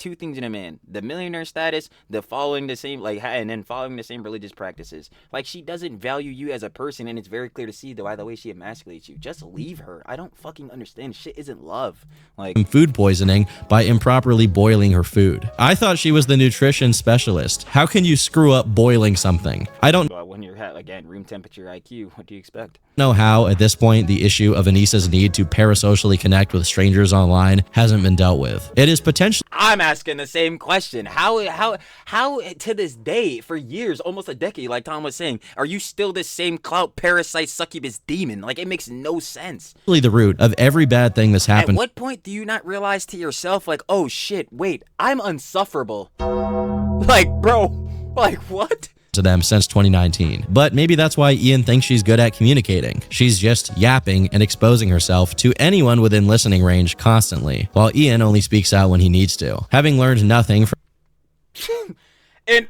two things in a man: the millionaire status, the following the same, and then following the same religious practices. Like, she doesn't value you as a person, and it's very clear to see by the way she emasculates you. Just leave her. I don't fucking understand. Shit isn't love. Like, food poisoning by improperly boiling her food. I thought she was the nutrition specialist. How can you screw up boiling something? I don't— when you're at, again, room temperature IQ, what do you expect? Know how, at this point, the issue of Anissa's need to parasocially connect with strangers online hasn't been dealt with. It is potentially... I'm asking the same question. How to this day, for years, almost a decade, like Tom was saying, are you still this same clout parasite succubus demon? Like, it makes no sense. the root of every bad thing that's happened. At what point do you not realize to yourself, like, oh shit, wait, I'm unsufferable? Like, bro, like, what? To them since 2019. But maybe that's why Ian thinks she's good at communicating. She's just yapping and exposing herself to anyone within listening range constantly, while Ian only speaks out when he needs to. Having learned nothing from... And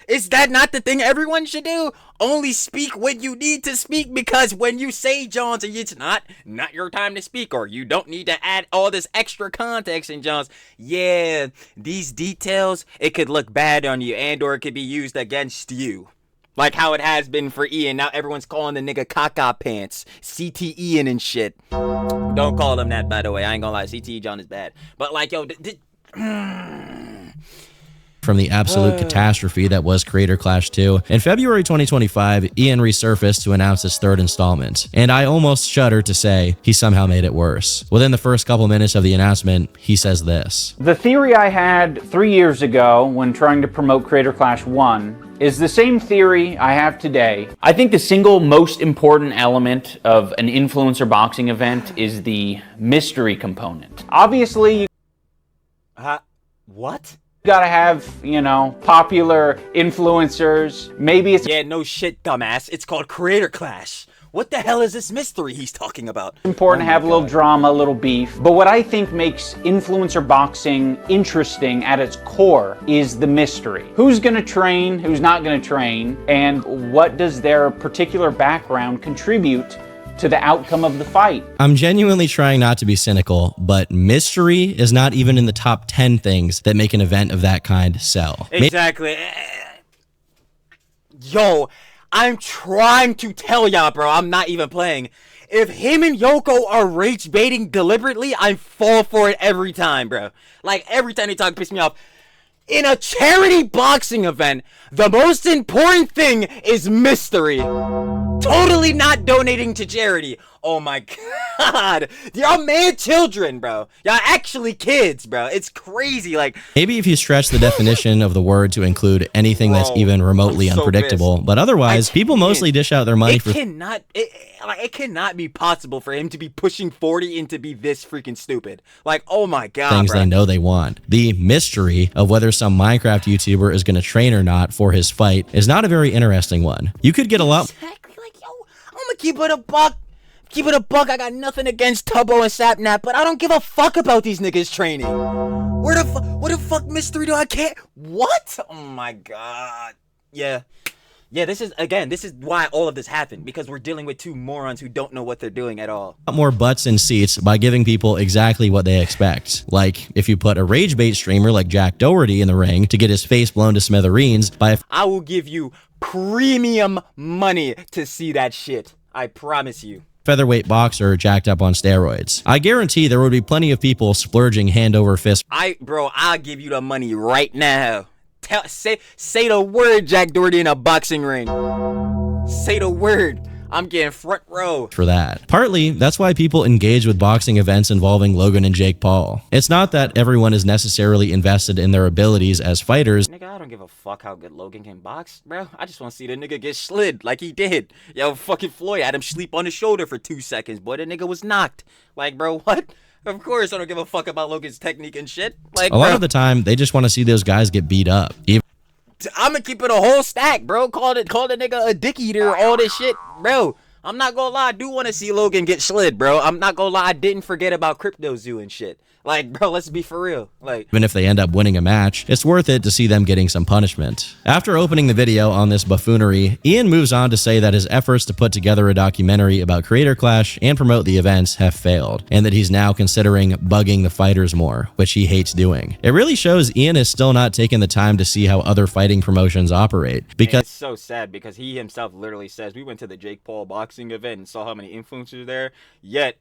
is that not the thing everyone should do? Only speak when you need to speak, because when you say, Johns, it's not your time to speak, or you don't need to add all this extra context in Johns. Yeah, these details, it could look bad on you, and or it could be used against you. Like how it has been for Ian. Now everyone's calling the nigga caca pants, CT Ian and shit. Don't call him that, by the way. I ain't gonna lie, CT John is bad. But like, yo, from the absolute catastrophe that was Creator Clash 2. In February 2025, Ian resurfaced to announce his third installment, and I almost shudder to say he somehow made it worse. Within the first couple minutes of the announcement, he says this. The theory I had 3 years ago when trying to promote Creator Clash 1 is the same theory I have today. I think the single most important element of an influencer boxing event is the mystery component. Obviously, what? Gotta have, you know, popular influencers. Maybe it's... Yeah, no shit, dumbass. It's called Creator Clash. What the hell is this mystery he's talking about? Important to have a little drama, a little beef. But what I think makes influencer boxing interesting at its core is the mystery. Who's gonna train, who's not gonna train, and what does their particular background contribute to the outcome of the fight. I'm genuinely trying not to be cynical, but mystery is not even in the top 10 things that make an event of that kind sell. Exactly. Yo, I'm trying to tell y'all, bro, I'm not even playing. If him and Yoko are rage baiting deliberately, I fall for it every time, bro. Like, every time they talk, piss me off. In a charity boxing event, the most important thing is mystery. Totally not donating to charity. Oh my god. Y'all mad children, bro. Y'all actually kids, bro. It's crazy. Like, maybe if you stretch the definition of the word to include anything that's even remotely unpredictable, but otherwise, people mostly dish out their money for... It cannot be possible for him to be pushing 40 and to be this freaking stupid. Like, oh my god, things bro. They know they want. The mystery of whether some Minecraft YouTuber is going to train or not for his fight is not a very interesting one. You could get a lot... I'm gonna keep it a buck. Keep it a buck. I got nothing against Tubbo and Sapnap, but I don't give a fuck about these niggas training. What the fuck mystery do I care? What? Oh my god. Yeah, this is why all of this happened, because we're dealing with two morons who don't know what they're doing at all. More butts in seats by giving people exactly what they expect. Like, if you put a rage bait streamer like Jack Doherty in the ring to get his face blown to smithereens by I will give you premium money to see that shit. I promise you. Featherweight boxer jacked up on steroids. I guarantee there would be plenty of people splurging hand over fist. Bro, I'll give you the money right now. Say the word, Jack Doherty, in a boxing ring. Say the word. I'm getting front row for that. Partly, that's why people engage with boxing events involving Logan and Jake Paul. It's not that everyone is necessarily invested in their abilities as fighters. Nigga, I don't give a fuck how good Logan can box, bro. I just want to see the nigga get slid like he did. Yo, fucking Floyd had him sleep on his shoulder for 2 seconds, boy. The nigga was knocked. Like, bro, what? Of course I don't give a fuck about Logan's technique and shit. Like, a lot of the time, they just want to see those guys get beat up. I'm gonna keep it a whole stack, bro. Call the nigga a dick eater, all this shit, bro. I'm not gonna lie, I do want to see Logan get slid, bro. I'm not gonna lie, I didn't forget about Crypto Zoo and shit. Like, bro, let's be for real. Like, even if they end up winning a match, it's worth it to see them getting some punishment. After opening the video on this buffoonery, Ian moves on to say that his efforts to put together a documentary about Creator Clash and promote the events have failed, and that he's now considering bugging the fighters more, which he hates doing. It really shows Ian is still not taking the time to see how other fighting promotions operate, because it's so sad, because he himself literally says, we went to the Jake Paul boxing event and saw how many influencers there, yet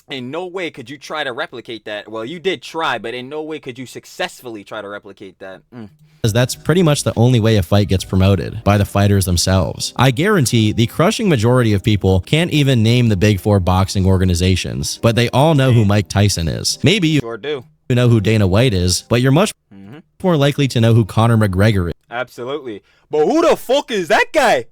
In no way could you try to replicate that. Well, you did try, but in no way could you successfully try to replicate that. As that's pretty much the only way a fight gets promoted, by the fighters themselves. I guarantee the crushing majority of people can't even name the big 4 boxing organizations, but they all know who Mike Tyson is. Maybe you Sure do. know who Dana White is, but you're much more likely to know who Conor McGregor is. Absolutely. But who the fuck is that guy?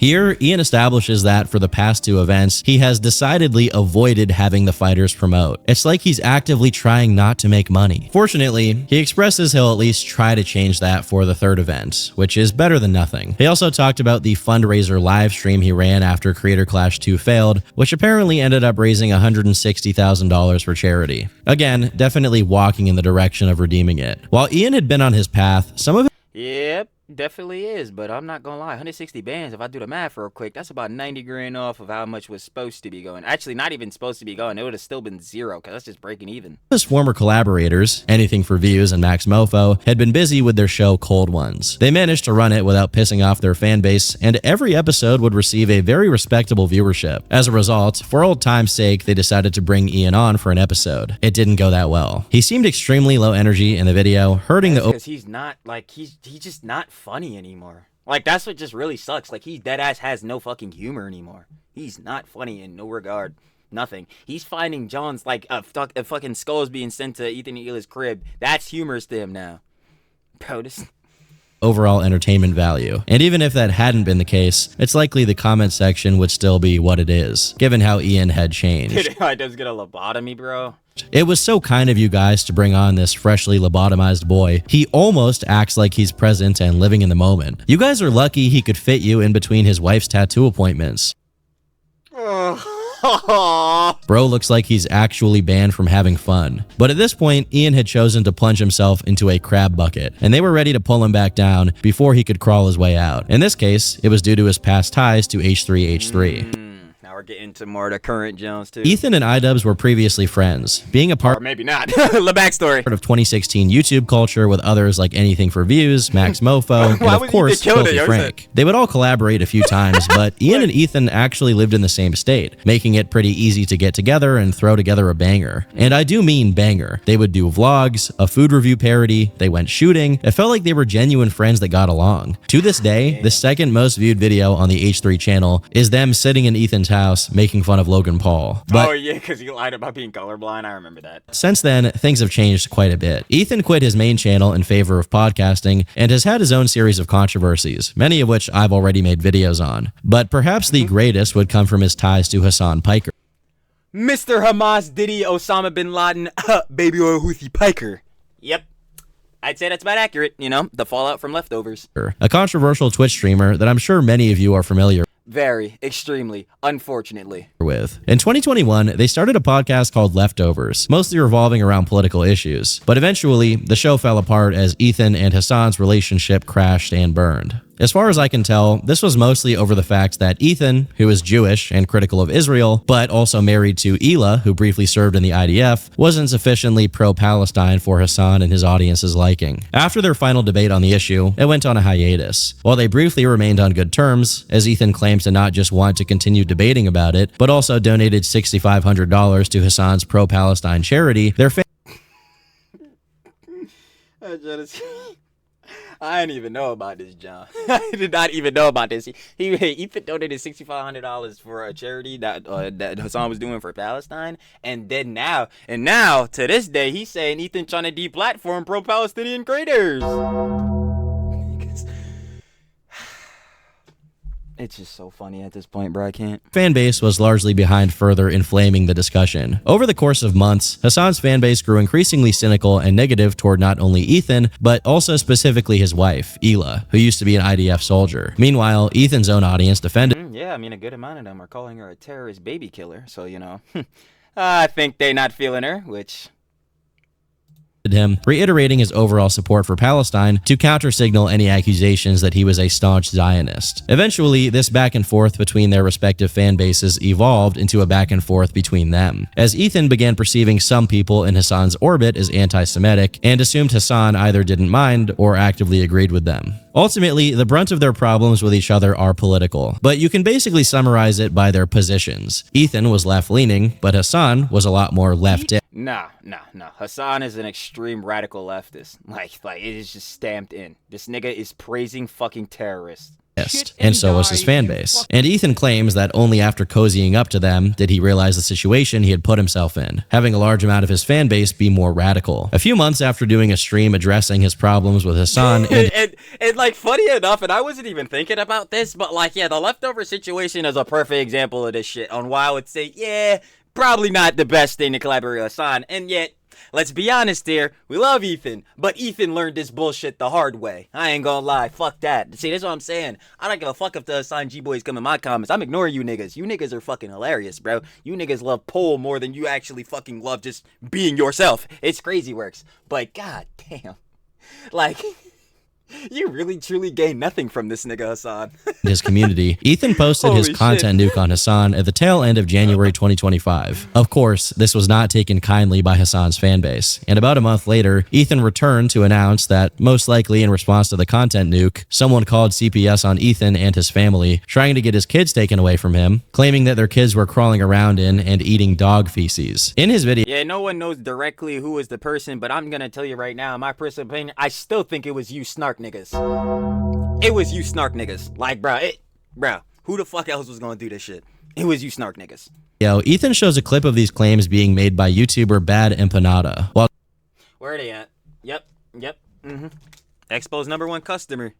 Here, Ian establishes that for the past 2 events, he has decidedly avoided having the fighters promote. It's like he's actively trying not to make money. Fortunately, he expresses he'll at least try to change that for the 3rd event, which is better than nothing. He also talked about the fundraiser live stream he ran after Creator Clash 2 failed, which apparently ended up raising $160,000 for charity. Again, definitely walking in the direction of redeeming it. While Ian had been on his path, some of Yep, definitely is, but I'm not gonna lie, 160 bands, if I do the math real quick, that's about 90 grand off of how much was supposed to be going. Actually, not even supposed to be going. It would have still been 0, because that's just breaking even. his former collaborators, Anything for Views and Max Mofo, had been busy with their show Cold Ones. They managed to run it without pissing off their fan base, and every episode would receive a very respectable viewership. As a result, for old time's sake, they decided to bring Ian on for an episode. It didn't go that well. He seemed extremely low energy in the video, hurting the Because he's not, like, he's just not funny anymore. Like, that's what just really sucks. Like, he deadass has no fucking humor anymore. He's not funny in no regard. Nothing. He's finding John's, like, a fucking skulls being sent to Ethan Ela's crib. That's humorous to him now. Bro, this... overall entertainment value. And even if that hadn't been the case, it's likely the comment section would still be what it is, given how Ian had changed. Did I just get a lobotomy, bro? It was so kind of you guys to bring on this freshly lobotomized boy. He almost acts like he's present and living in the moment. You guys are lucky he could fit you in between his wife's tattoo appointments. Bro looks like he's actually banned from having fun. But at this point, Ian had chosen to plunge himself into a crab bucket, and they were ready to pull him back down before he could crawl his way out. In this case, it was due to his past ties to H3H3. Now we're getting to more of the current Jones, too. Ethan and IDubbbz were previously friends, being a part Or maybe not. The backstory. of 2016 YouTube culture with others like Anything for Views, Max Mofo, and of course, Filthy Frank. They would all collaborate a few times, but Ian and Ethan actually lived in the same state, making it pretty easy to get together and throw together a banger. And I do mean banger. They would do vlogs, a food review parody, they went shooting. It felt like they were genuine friends that got along. To this day, the second most viewed video on the H3 channel is them sitting in Ethan's house making fun of Logan Paul. But oh, yeah, because he lied about being colorblind. I remember that. since then, things have changed quite a bit. Ethan quit his main channel in favor of podcasting and has had his own series of controversies, many of which I've already made videos on. But perhaps the greatest would come from his ties to Hasan Piker. Mr. Hamas Diddy Osama bin Laden, baby oil Houthi Piker. Yep. I'd say that's about accurate, you know, the fallout from Leftovers. A controversial Twitch streamer that I'm sure many of you are familiar Very, extremely, unfortunately. with. In 2021, they started a podcast called Leftovers, mostly revolving around political issues. But eventually, the show fell apart as Ethan and Hasan's relationship crashed and burned. As far as I can tell, this was mostly over the fact that Ethan, who is Jewish and critical of Israel, but also married to Ela, who briefly served in the IDF, wasn't sufficiently pro-Palestine for Hasan and his audience's liking. After their final debate on the issue, it went on a hiatus. While they briefly remained on good terms, as Ethan claims to not just want to continue debating about it, but also donated $6,500 to Hasan's pro-Palestine charity, their I didn't even know about this, John. I did not even know about this. Ethan donated $6,500 for a charity that Hasan was doing for Palestine, and then now to this day, he's saying Ethan trying to deplatform pro-Palestinian creators. It's just so funny at this point, bro. I can't. fan base was largely behind further inflaming the discussion. Over the course of months, Hasan's fan base grew increasingly cynical and negative toward not only Ethan, but also specifically his wife, Ela, who used to be an IDF soldier. Meanwhile, Ethan's own audience defended Yeah, I mean, a good amount of them are calling her a terrorist baby killer, so, you know, I think they not feeling her, which... him, reiterating his overall support for Palestine to counter-signal any accusations that he was a staunch Zionist. Eventually, this back and forth between their respective fan bases evolved into a back and forth between them, as Ethan began perceiving some people in Hasan's orbit as anti-Semitic and assumed Hasan either didn't mind or actively agreed with them. Ultimately, the brunt of their problems with each other are political, but you can basically summarize it by their positions. Ethan was left-leaning, but Hasan was a lot more left-in. Nah. Hasan is an extreme radical leftist. Like it is just stamped in. This nigga is praising fucking terrorists. And so was his fan base. And Ethan claims that only after cozying up to them did he realize the situation he had put himself in, having a large amount of his fan base be more radical. A few months after doing a stream addressing his problems with Hasan and like, funny enough, and I wasn't even thinking about this, but like, yeah, the leftover situation is a perfect example of this shit on why I would say, yeah, probably not the best thing to collaborate with Hasan. And yet, let's be honest here, we love Ethan, but Ethan learned this bullshit the hard way. I ain't gonna lie, fuck that. See, that's what I'm saying. I don't give a fuck if the Hasan G-boys come in my comments. I'm ignoring you niggas. You niggas are fucking hilarious, bro. You niggas love pole more than you actually fucking love just being yourself. It's crazy works. But god damn. Like, you really truly gain nothing from this nigga Hasan. his community. Ethan posted his content nuke on Hasan at the tail end of January 2025. Of course, this was not taken kindly by Hasan's fanbase, and about a month later, Ethan returned to announce that, most likely in response to the content nuke, someone called CPS on Ethan and his family, trying to get his kids taken away from him, claiming that their kids were crawling around in and eating dog feces. In his video, yeah, no one knows directly who was the person, but I'm gonna tell you right now, in my personal opinion, I still think it was you snark niggas. It was you snark niggas. Like, bro, who the fuck else was gonna do this shit? It was you snark niggas. Ethan shows a clip of these claims being made by YouTuber Bad Empanada. While Where are they at? Yep. Expo's #1 customer.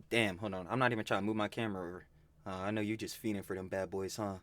Damn, hold on. I'm not even trying to move my camera over. I know you just fiending for them bad boys, huh?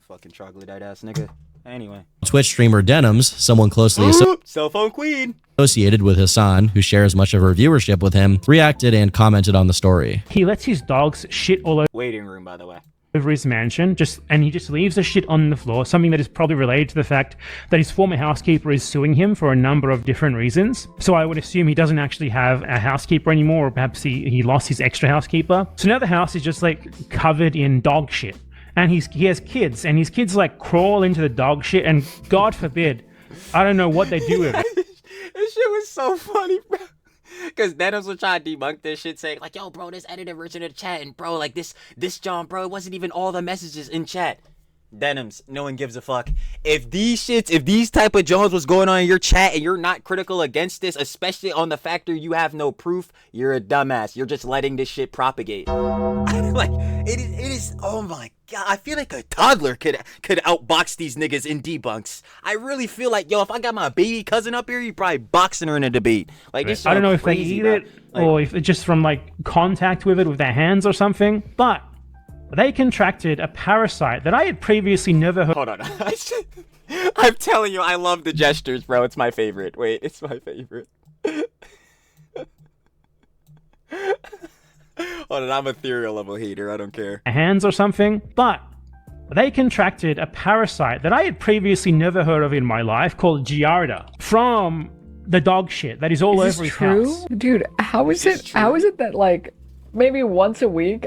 Fucking troglodyte ass nigga. Anyway. Twitch streamer Denims, someone closely Cell phone queen. associated with Hasan, who shares much of her viewership with him, reacted and commented on the story. He lets his dogs shit all Waiting room, by the way. over his mansion, and he just leaves the shit on the floor, something that is probably related to the fact that his former housekeeper is suing him for a number of different reasons. So I would assume he doesn't actually have a housekeeper anymore, or perhaps he lost his extra housekeeper. So now the house is just like covered in dog shit. And he has kids, and his kids like crawl into the dog shit, and God forbid, I don't know what they do with it. This shit was so funny, bro. Because Denims was trying to debunk this shit, saying like, yo, bro, this edited version of the chat, and bro, like this John, bro, it wasn't even all the messages in chat. Denims, no one gives a fuck. If these type of Jones was going on in your chat and you're not critical against this, especially on the factor you have no proof, you're a dumbass. You're just letting this shit propagate. Like, it is, oh my god, I feel like a toddler could outbox these niggas in debunks. I really feel like, yo, if I got my baby cousin up here, he'd probably boxing her in a debate. Like, this I don't know if they crazy, eat bro. it, or if it's just from like contact with it with their hands or something, but they contracted a parasite that I had previously never heard. Hold on. I'm telling you, I love the gestures, bro. It's my favorite. Wait, it's my favorite. Hold on, I'm ethereal level hater. I don't care. Hands or something, but they contracted a parasite that I had previously never heard of in my life called Giardia from the dog shit that is all over his house. Dude, how is it that like maybe once a week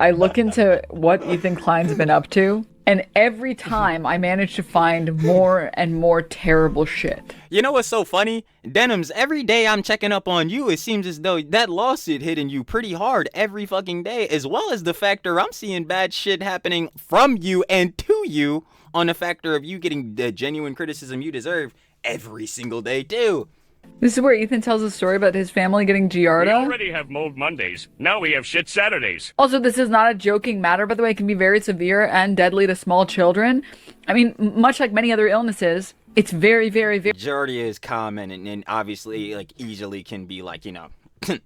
I look into what Ethan Klein's been up to, and every time I manage to find more and more terrible shit. You know what's so funny? Denims, every day I'm checking up on you, it seems as though that lawsuit hitting you pretty hard every fucking day, as well as the factor I'm seeing bad shit happening from you and to you on the factor of you getting the genuine criticism you deserve every single day too. This is where Ethan tells a story about his family getting Giardia. We already have mold Mondays. Now we have shit Saturdays. Also, this is not a joking matter, by the way. It can be very severe and deadly to small children. I mean, much like many other illnesses, it's very, very, very... Giardia is common and obviously, like, easily can be, like, you know,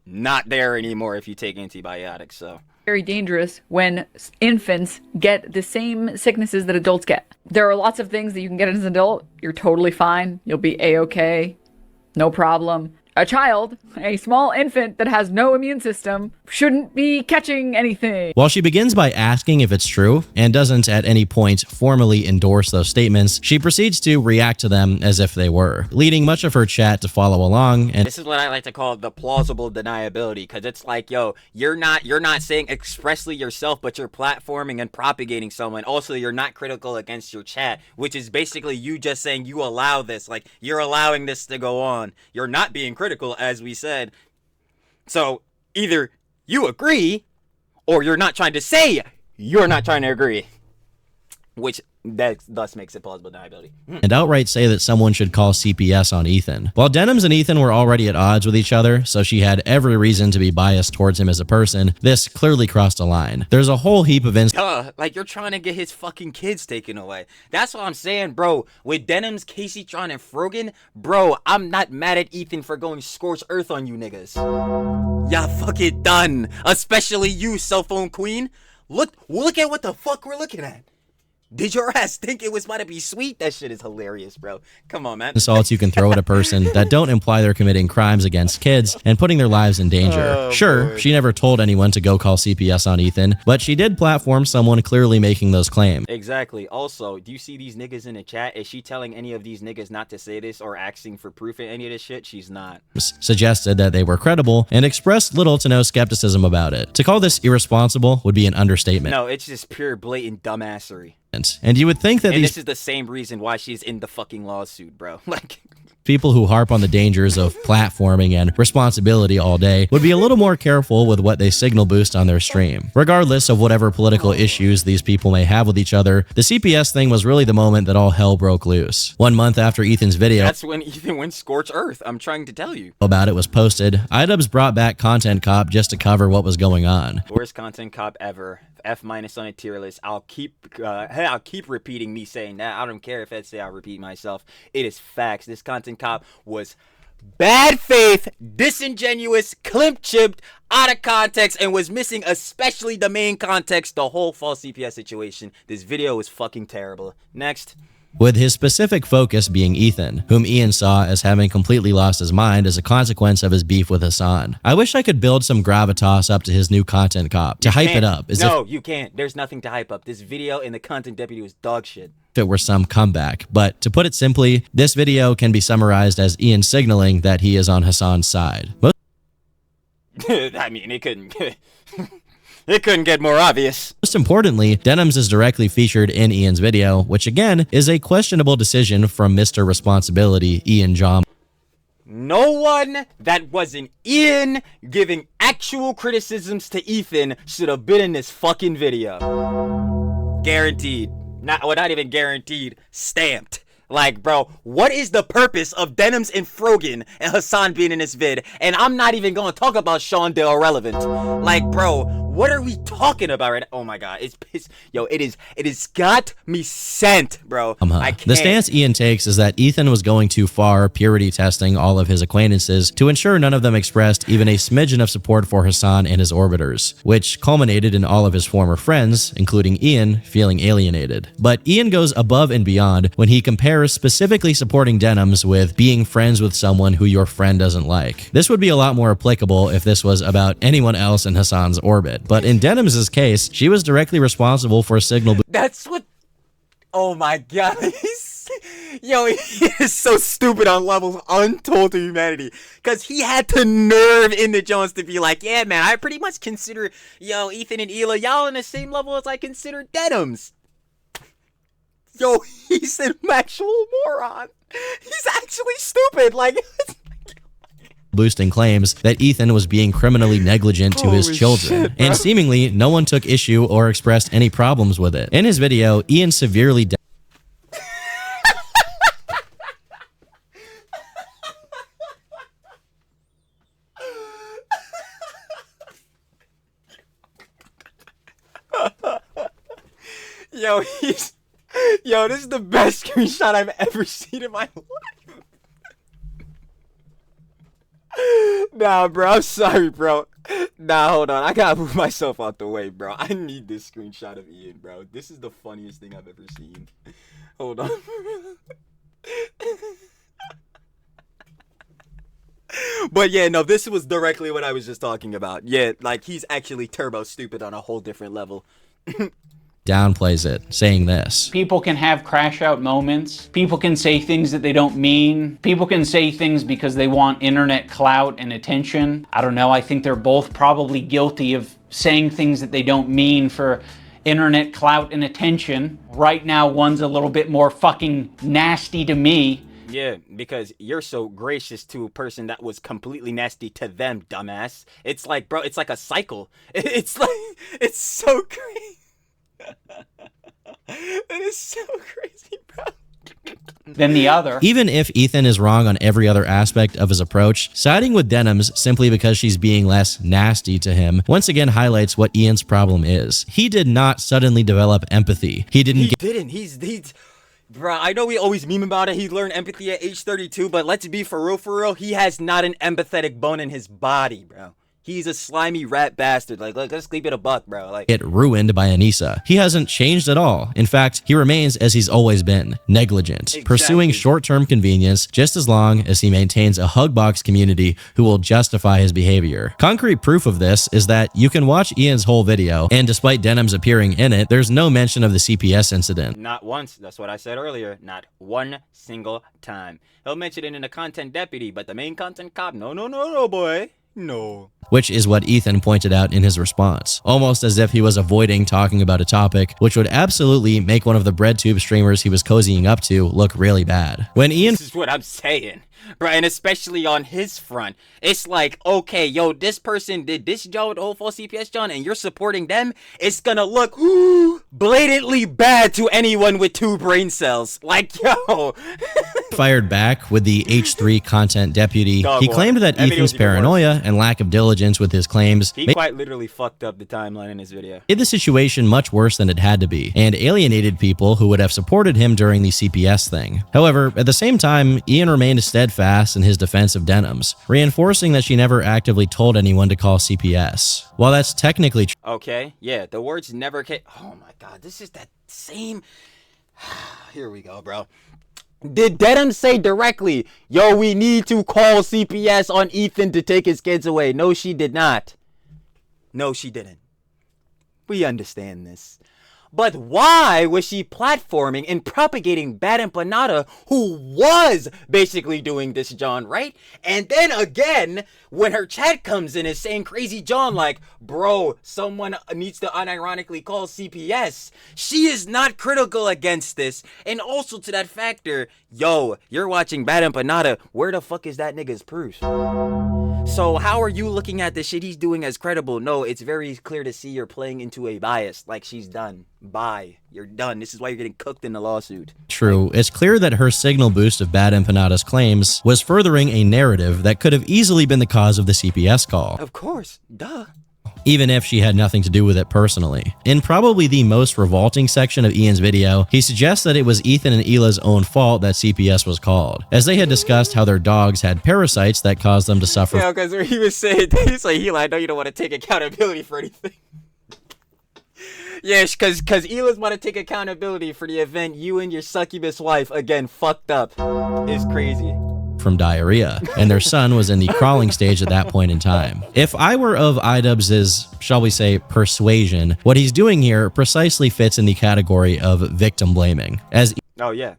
not there anymore if you take antibiotics, so... very dangerous when infants get the same sicknesses that adults get. There are lots of things that you can get as an adult. You're totally fine. You'll be A-okay. No problem. A child, a small infant that has no immune system, shouldn't be catching anything. While she begins by asking if it's true, and doesn't at any point formally endorse those statements, she proceeds to react to them as if they were, leading much of her chat to follow along. And this is what I like to call the plausible deniability, because it's like, yo, you're not saying expressly yourself, but you're platforming and propagating someone. Also, you're not critical against your chat, which is basically you just saying you allow this, like you're allowing this to go on. You're not being critical, as we said. So either you agree, or you're not trying to say you're not trying to agree. Which that thus makes it plausible deniability. And outright say that someone should call CPS on Ethan. While Denims and Ethan were already at odds with each other, so she had every reason to be biased towards him as a person, this clearly crossed a line. There's a whole heap of Like you're trying to get his fucking kids taken away. That's what I'm saying, bro. With Denims, Casey, Tron, and Frogan, bro, I'm not mad at Ethan for going scorched earth on you niggas. Y'all fucking done. Especially you, cell phone queen. Look at what the fuck we're looking at. Did your ass think it was about to be sweet? That shit is hilarious, bro. Come on, man. insults you can throw at a person that don't imply they're committing crimes against kids and putting their lives in danger. Sure, she never told anyone to go call CPS on Ethan, but she did platform someone clearly making those claims. Exactly. Also, do you see these niggas in the chat? Is she telling any of these niggas not to say this or asking for proof in any of this shit? She's not. Suggested that they were credible and expressed little to no skepticism about it. To call this irresponsible would be an understatement. No, it's just pure blatant dumbassery. And you would think that and these this is the same reason why she's in the fucking lawsuit, bro. Like, people who harp on the dangers of platforming and responsibility all day would be a little more careful with what they signal boost on their stream. Regardless of whatever political issues these people may have with each other, the CPS thing was really the moment that all hell broke loose. 1 month after Ethan's video that's when Ethan went scorched earth. I'm trying to tell you. About it was posted, IDubbbz brought back Content Cop just to cover what was going on. Worst Content Cop ever. F- on a tier list. I'll keep repeating me saying that. I don't care if Ed say I repeat myself. It is facts. This Content Cop was bad faith, disingenuous, clip-chipped, out of context, and was missing especially the main context, the whole false CPS situation. This video is fucking terrible. Next. With his specific focus being Ethan, whom Ian saw as having completely lost his mind as a consequence of his beef with Hasan. I wish I could build some gravitas up to his new Content Cop, to hype it up. No, you can't. There's nothing to hype up. This video and the Content Deputy was dog shit. If it were some comeback. But to put it simply, this video can be summarized as Ian signaling that he is on Hasan's side. I mean, it couldn't... It couldn't get more obvious. Most importantly, Denims is directly featured in Ian's video, which again is a questionable decision from Mr. Responsibility, Ian Jom. No one that wasn't Ian giving actual criticisms to Ethan should have been in this fucking video. Guaranteed. Not even guaranteed, stamped. Like, bro, what is the purpose of Denims and Frogan and Hasan being in this vid? And I'm not even going to talk about Sean the Irrelevant. Like, bro, what are we talking about right now? Oh my god, it is got me sent, bro. I can't. The stance Ian takes is that Ethan was going too far purity testing all of his acquaintances to ensure none of them expressed even a smidgen of support for Hasan and his orbiters, which culminated in all of his former friends, including Ian, feeling alienated. But Ian goes above and beyond when he compares specifically supporting Denims with being friends with someone who your friend doesn't like. This would be a lot more applicable if this was about anyone else in Hasan's orbit, but in Denims' case, she was directly responsible for signal. That's what. Oh my god. Yo, he is so stupid on levels untold to humanity. Because he had the nerve in the Jones to be like, yeah, man, I pretty much consider, Ethan and Hila, y'all on the same level as I consider Denims. Yo, he's an actual moron. He's actually stupid. Like, boosting claims that Ethan was being criminally negligent to his children, shit, bro. and seemingly no one took issue or expressed any problems with it. In his video, Ian severely Yo, this is the best screenshot I've ever seen in my life. Nah, bro, I'm sorry, bro. Nah, hold on. I gotta move myself out the way, bro. I need this screenshot of Ian, bro. This is the funniest thing I've ever seen. Hold on. But yeah, no, this was directly what I was just talking about. Yeah, like, he's actually turbo stupid on a whole different level. downplays it, saying this. People can have crash out moments. People can say things that they don't mean. People can say things because they want internet clout and attention. I don't know, I think they're both probably guilty of saying things that they don't mean for internet clout and attention. Right now, one's a little bit more fucking nasty to me Yeah, because you're so gracious to a person that was completely nasty to them, dumbass. It's like, bro, it's like a cycle. It's like, it's so crazy. It is so crazy, bro. Than the other. Even if Ethan is wrong on every other aspect of his approach, siding with Denims simply because she's being less nasty to him once again highlights what Ian's problem is. He did not suddenly develop empathy. He didn't. He's bro, I know we always meme about it. He learned empathy at age 32, but let's be for real. He has not an empathetic bone in his body, bro. He's a slimy rat bastard. Like, let's keep it a buck, bro. Like, get ruined by Anissa. He hasn't changed at all. In fact, he remains as he's always been, negligent, pursuing short-term convenience just as long as he maintains a hugbox community who will justify his behavior. Concrete proof of this is that you can watch Ian's whole video, and despite Denims appearing in it, there's no mention of the CPS incident. not once. That's what I said earlier. Not one single time. He'll mention it in the content deputy, but the main content cop, no, boy. No. Which is what Ethan pointed out in his response, almost as if he was avoiding talking about a topic which would absolutely make one of the breadtube streamers he was cozying up to look really bad. When Ian— This is what I'm saying, bro, and especially on his front. It's like, okay, yo, this person did this job with the whole false CPS John, and you're supporting them. It's gonna look blatantly bad to anyone with 2 brain cells. Like, yo. fired back with the H3 content deputy. Oh, He boy. claimed that That video Ethan's was even worse. paranoia and lack of diligence with his claims He quite literally fucked up the timeline in his video. made the situation much worse than it had to be, and alienated people who would have supported him during the CPS thing. However, at the same time, Ian remained steadfast in his defense of Denims, reinforcing that she never actively told anyone to call CPS. While that's technically true, Okay, yeah, the words never came. Oh my god, this is that same. Here we go, bro. Did Denims say directly, yo, we need to call CPS on Ethan to take his kids away? No, she did not. No, she didn't. We understand this. But why was she platforming and propagating bad empanada who was basically doing this John, right? And then again, when her chat comes in is saying crazy John like, bro, someone needs to unironically call CPS. She is not critical against this. And also to that factor, yo, you're watching bad empanada. Where the fuck is that nigga's proof? So how are you looking at the shit he's doing as credible? No, it's very clear to see you're playing into a bias. Like, she's done. Bye. You're done. This is why you're getting cooked in the lawsuit. true, it's clear that her signal boost of bad empanada's claims was furthering a narrative that could have easily been the cause of the CPS call. Of course. Duh. Even if she had nothing to do with it personally. In probably the most revolting section of Ian's video, he suggests that it was Ethan and Hila's own fault that CPS was called, as they had discussed how their dogs had parasites that caused them to suffer. Yeah, because he was saying, he's like, Hila, I know you don't want to take accountability for anything. Yeah, because Hila's want to take accountability for the event you and your succubus wife, again, fucked up. It's crazy. From diarrhea, and their son was in the crawling stage at that point in time. If I were of IDubbbz's, shall we say, persuasion, what he's doing here precisely fits in the category of victim blaming, as Oh, yeah.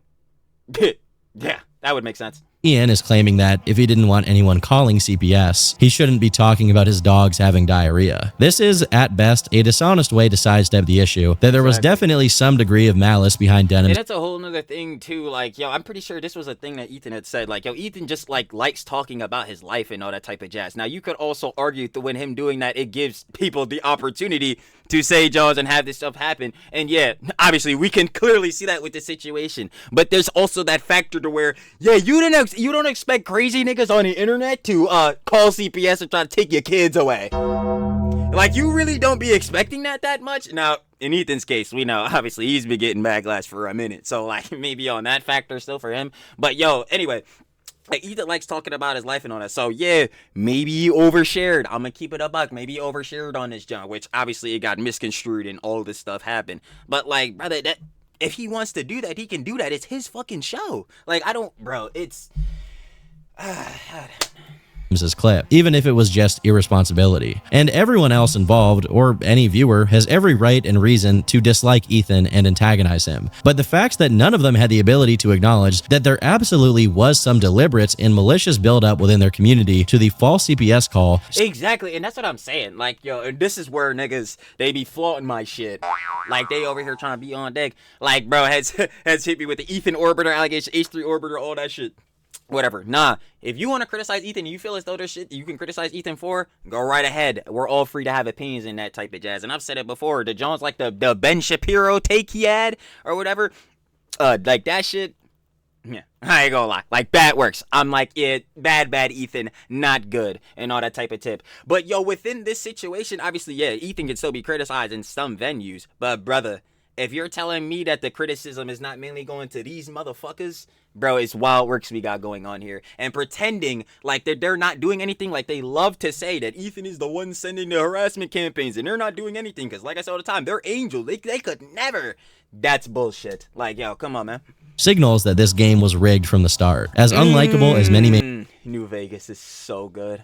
Yeah, that would make sense. Ian is claiming that if he didn't want anyone calling CPS, he shouldn't be talking about his dogs having diarrhea. This is, at best, a dishonest way to sidestep the issue, that there was definitely some degree of malice behind Denims. And that's a whole nother thing, too. Like, yo, I'm pretty sure this was a thing that Ethan had said. Like, yo, Ethan just, like, likes talking about his life and all that type of jazz. Now, you could also argue that when him doing that, it gives people the opportunity to say Jaws and have this stuff happen. And yeah, obviously, we can clearly see that with the situation. But there's also that factor to where, yeah, you don't expect crazy niggas on the internet to call CPS and try to take your kids away. Like, you really don't be expecting that much. Now, in Ethan's case, we know, obviously, he's been getting backlash for a minute. So, like, maybe on that factor still for him. But, yo, anyway, like, Ethan likes talking about his life and all that. So, yeah, maybe he overshared. I'm going to keep it a buck. Maybe he overshared on this John, which obviously it got misconstrued and all this stuff happened. But, like, brother, that if he wants to do that, he can do that. It's his fucking show. Like, I don't, bro, it's... his clip, even if it was just irresponsibility. And everyone else involved, or any viewer, has every right and reason to dislike Ethan and antagonize him. But the fact that none of them had the ability to acknowledge that there absolutely was some deliberate and malicious buildup within their community to the false CPS call. Exactly, and that's what I'm saying. Like, yo, and this is where niggas, they be flaunting my shit. Like, they over here trying to be on deck. Like, bro, has hit me with the Ethan orbiter allegation, H3 orbiter, all that shit. Whatever. Nah, if you want to criticize Ethan and you feel as though there's shit you can criticize Ethan for, go right ahead. We're all free to have opinions in that type of jazz. And I've said it before. The Jones, like the Ben Shapiro take he had or whatever, like that shit. Yeah, I ain't gonna lie. Like, that works. I'm like, yeah, bad Ethan, not good, and all that type of tip. But yo, within this situation, obviously, yeah, Ethan can still be criticized in some venues. But brother, if you're telling me that the criticism is not mainly going to these motherfuckers, bro, it's wild works we got going on here. And pretending like they're not doing anything, like they love to say that Ethan is the one sending the harassment campaigns and they're not doing anything. Because like I said all the time, they're angels. They could never. That's bullshit. Like, yo, come on, man. Signals that this game was rigged from the start. As unlikable as many may New Vegas is so good.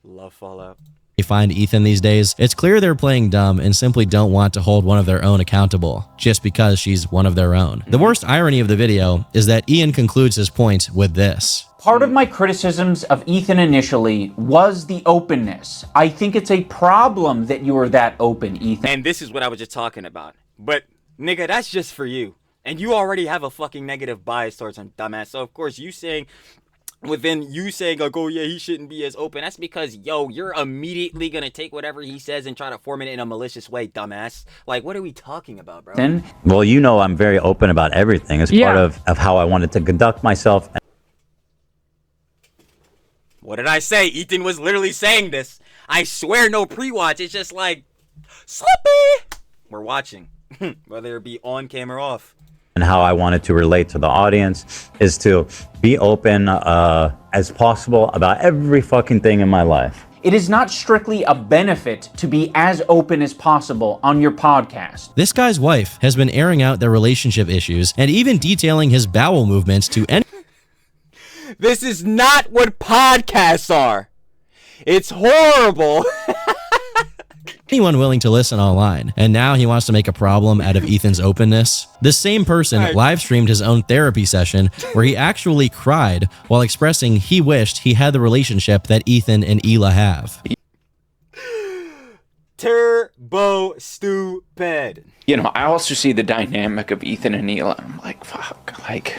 Love Fallout. Find Ethan these days, it's clear they're playing dumb and simply don't want to hold one of their own accountable, just because she's one of their own. The worst irony of the video is that Ian concludes his point with this. Part of my criticisms of Ethan initially was the openness. I think it's a problem that you are that open, Ethan. And this is what I was just talking about. But, nigga, that's just for you. And you already have a fucking negative bias towards him, dumbass. So, of course, you saying... within you saying, like, oh yeah, he shouldn't be as open, that's because, yo, you're immediately gonna take whatever he says and try to form it in a malicious way, dumbass. Like, what are we talking about, bro? Well, you know I'm very open about everything. It's part of how I wanted to conduct myself. What did I say? Ethan was literally saying this. I swear, no pre-watch. It's just like, Slippy! We're watching. Whether it be on camera or off. And how I wanted to relate to the audience is to be open as possible about every fucking thing in my life. It is not strictly a benefit to be as open as possible on your podcast. This guy's wife has been airing out their relationship issues and even detailing his bowel movements to any... This is not what podcasts are. It's horrible. anyone willing to listen online, and now he wants to make a problem out of Ethan's openness. This same person live streamed his own therapy session where he actually cried while expressing he wished he had the relationship that Ethan and Hila have. Turbo stupid. You know, I also see the dynamic of Ethan and Hila. I'm like, fuck, like,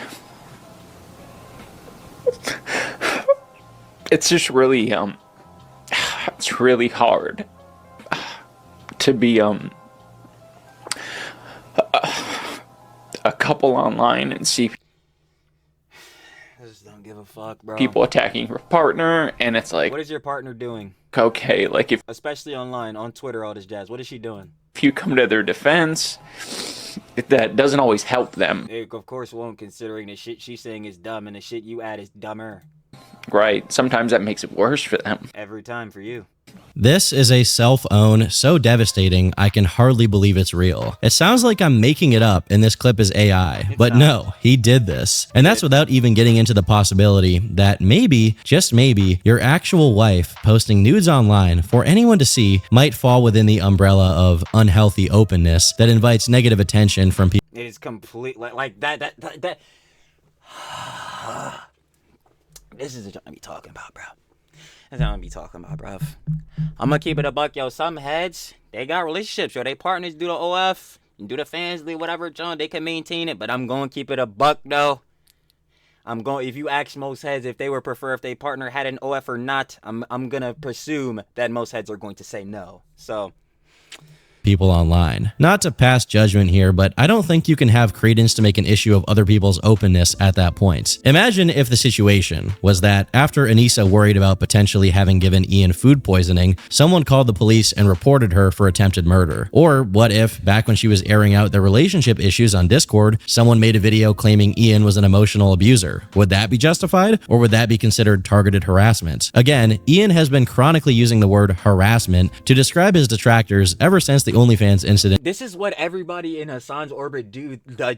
it's just really, it's really hard to be, a couple online and see I just don't give a fuck, bro. people attacking your partner, and it's like, What is your partner doing? Okay, like if Especially online, on Twitter, all this jazz. What is she doing? you come to their defense, that doesn't always help them. It, of course, won't, considering the shit she's saying is dumb and the shit you add is dumber. Right. Sometimes that makes it worse for them. Every time for you. This is a self-own so devastating I can hardly believe it's real. It sounds like I'm making it up and this clip is AI, but no, he did this. And that's without even getting into the possibility that maybe, just maybe, your actual wife posting nudes online for anyone to see might fall within the umbrella of unhealthy openness that invites negative attention from people. It is complete, like that. This is what I'm gonna be talking about, bro. That's what I'm gonna be talking about, bruv. I'm gonna keep it a buck, yo. Some heads, they got relationships, yo. They partners do the OF, do the fans league, whatever, John. They can maintain it, but I'm gonna keep it a buck, though. If you ask most heads if they would prefer if they partner had an OF or not, I'm gonna presume that most heads are going to say no. So. People online. Not to pass judgment here, but I don't think you can have credence to make an issue of other people's openness at that point. Imagine if the situation was that after Anissa worried about potentially having given Ian food poisoning, someone called the police and reported her for attempted murder. Or what if, back when she was airing out their relationship issues on Discord, someone made a video claiming Ian was an emotional abuser? Would that be justified? Or would that be considered targeted harassment? Again, Ian has been chronically using the word harassment to describe his detractors ever since the OnlyFans incident. This is what everybody in Hasan's orbit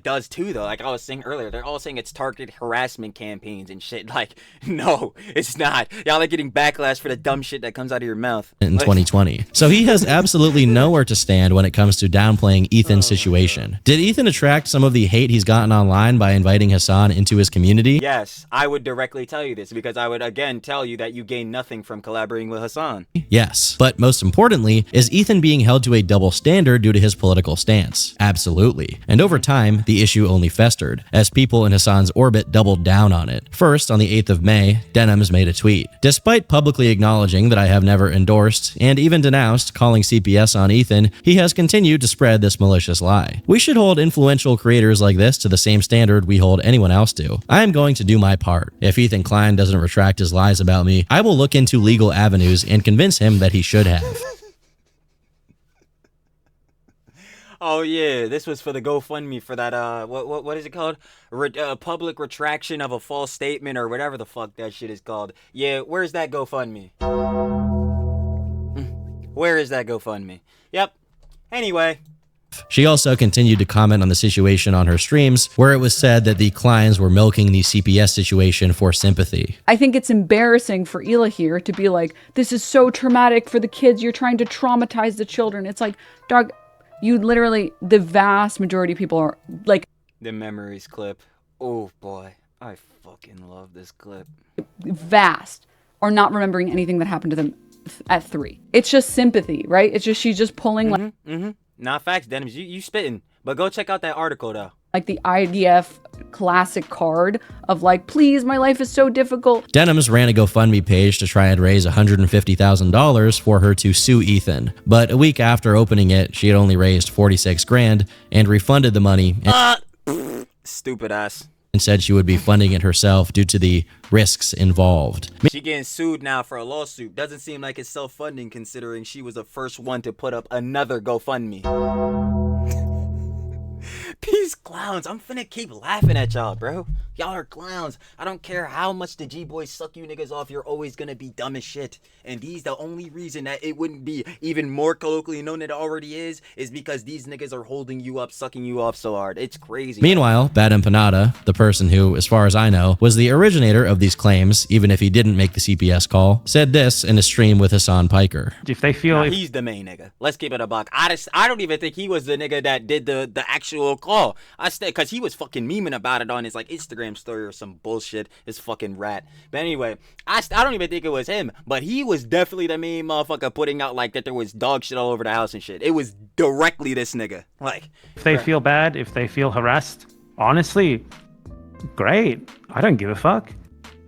does too, though. Like I was saying earlier, they're all saying it's targeted harassment campaigns and shit. Like, no, it's not. Y'all are getting backlash for the dumb shit that comes out of your mouth. In 2020. So he has absolutely nowhere to stand when it comes to downplaying Ethan's situation. Did Ethan attract some of the hate he's gotten online by inviting Hasan into his community? Yes, I would directly tell you this because I would again tell you that you gain nothing from collaborating with Hasan. Yes. But most importantly, is Ethan being held to a double standard due to his political stance? Absolutely. And over time, the issue only festered, as people in Hasan's orbit doubled down on it. First, on the 8th of May, Denims made a tweet. Despite publicly acknowledging that I have never endorsed, and even denounced, calling CPS on Ethan, he has continued to spread this malicious lie. We should hold influential creators like this to the same standard we hold anyone else to. I am going to do my part. If Ethan Klein doesn't retract his lies about me, I will look into legal avenues and convince him that he should have. Oh yeah, this was for the GoFundMe for that what is it called? Public retraction of a false statement or whatever the fuck that shit is called. Yeah, where's that GoFundMe? Where is that GoFundMe? Yep. Anyway. She also continued to comment on the situation on her streams, where it was said that the Kleins were milking the CPS situation for sympathy. I think it's embarrassing for Hila here to be like, this is so traumatic for the kids. You're trying to traumatize the children. It's like, dog, you literally, the vast majority of people are like... The memories clip. Oh boy, I fucking love this clip. Vast are not remembering anything that happened to them at 3. It's just sympathy, right? It's just, she's just pulling like... Not facts, Denims. You spitting. But go check out that article, though. Like the IDF classic card of like, please, my life is so difficult. Denims ran a GoFundMe page to try and raise $150,000 for her to sue Ethan. But a week after opening it, she had only raised $46,000 and refunded the money. Stupid ass. And said she would be funding it herself due to the risks involved. She getting sued now for a lawsuit. Doesn't seem like it's self-funding considering she was the first one to put up another GoFundMe. These clowns, I'm finna keep laughing at y'all, bro. Y'all are clowns. I don't care how much the G-boys suck you niggas off, you're always gonna be dumb as shit. And the only reason that it wouldn't be even more colloquially known than it already is because these niggas are holding you up, sucking you off so hard. It's crazy. Meanwhile, Bad Empanada, the person who, as far as I know, was the originator of these claims, even if he didn't make the CPS call, said this in a stream with Hasan Piker. If they feel he's the main nigga. Let's keep it a buck. I don't even think he was the nigga that did the actual call. Because he was fucking memeing about it on his like Instagram story or some bullshit. His fucking rat. But anyway, I don't even think it was him. But he was definitely the main motherfucker putting out like that there was dog shit all over the house and shit. It was directly this nigga. Like, if they feel bad, if they feel harassed, honestly, great. I don't give a fuck.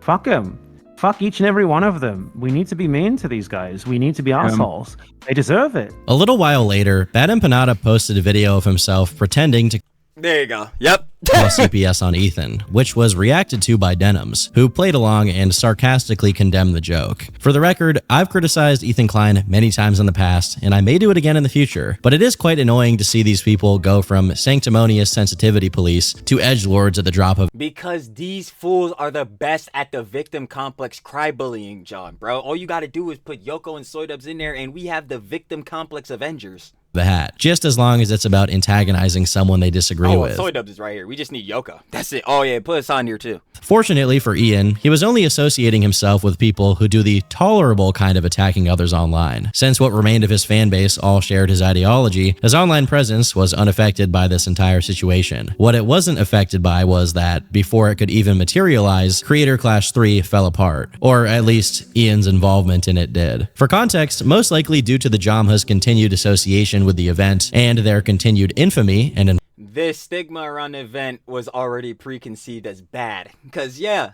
Fuck them. Fuck each and every one of them. We need to be mean to these guys. We need to be assholes. They deserve it. A little while later, Bad Empanada posted a video of himself pretending to There you go. Yep. call CPS on Ethan, which was reacted to by Denims, who played along and sarcastically condemned the joke. For the record, I've criticized Ethan Klein many times in the past, and I may do it again in the future, but it is quite annoying to see these people go from sanctimonious sensitivity police to edgelords at the drop of because these fools are the best at the victim complex cry bullying, John, bro. All you gotta do is put Yoko and SJWs in there, and we have the victim complex Avengers. The hat, just as long as it's about antagonizing someone they disagree with. SJWs is right here. We just need Yoko. That's it. Oh yeah, put us on here too. Fortunately for Ian, he was only associating himself with people who do the tolerable kind of attacking others online. Since what remained of his fan base all shared his ideology, his online presence was unaffected by this entire situation. What it wasn't affected by was that, before it could even materialize, Creator Clash 3 fell apart. Or at least, Ian's involvement in it did. For context, most likely due to the Jamha's continued association with the event and their continued infamy and this stigma around the event was already preconceived as bad. Because, yeah,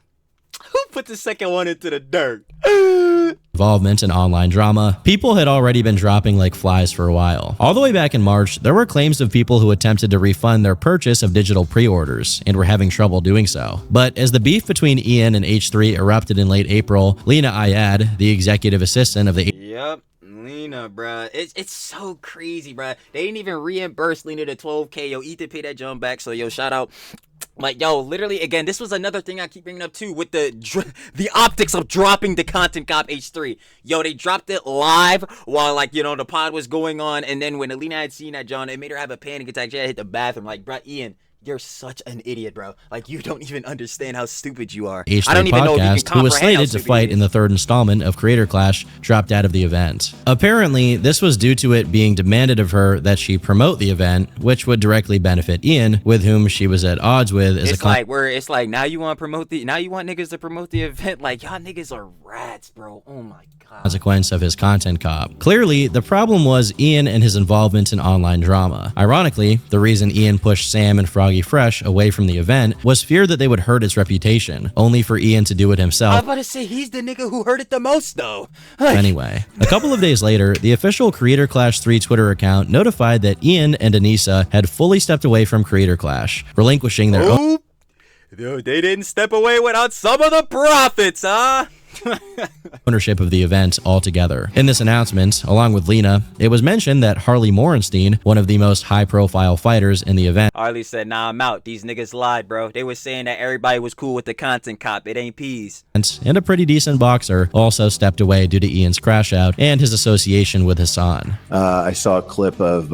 who put the second one into the dirt? involvement in online drama, people had already been dropping like flies for a while. All the way back in March, there were claims of people who attempted to refund their purchase of digital pre-orders and were having trouble doing so. But as the beef between Ian and H3 erupted in late April, Lena Ayad, the executive assistant of the Yep. Lena, bruh. It's so crazy, bruh. They didn't even reimburse Lena the $12K. Yo, Ethan paid that jump back. So, yo, shout out Like, yo, literally, again, this was another thing I keep bringing up, too, with the optics of dropping the Content Cop H3. Yo, they dropped it live while, like, you know, the pod was going on, and then when Alina had seen that, John, it made her have a panic attack. She had to hit the bathroom. Like, bro, Ian, you're such an idiot, bro. Like, you don't even understand how stupid you are. H3 I don't even know if you can podcast, who was comprehend how slated to stupid fight he in the third installment of Creator Clash, dropped out of the event. Apparently, this was due to it being demanded of her that she promote the event, which would directly benefit Ian, with whom she was at odds with as It's like now you want niggas to promote the event. Like, y'all niggas are rats, bro. Oh my god. consequence of his content cop. Clearly, the problem was Ian and his involvement in online drama. Ironically, the reason Ian pushed Sam and Froggy Fresh away from the event was fear that they would hurt its reputation, only for Ian to do it I himself. was about to say, he's the nigga who hurt it the most, though. Anyway, a couple of days later, the official Creator Clash 3 Twitter account notified that Ian and Anissa had fully stepped away from Creator Clash, relinquishing their own. They didn't step away without some of the profits, huh? ownership of the event altogether. In this announcement, along with Lena, it was mentioned that Harley Morenstein, one of the most high-profile fighters in the event, Harley said, nah, I'm out. These niggas lied, bro. They were saying that everybody was cool with the content cop. It ain't peas. and a pretty decent boxer, also stepped away due to Ian's crash out and his association with Hasan. I saw a clip of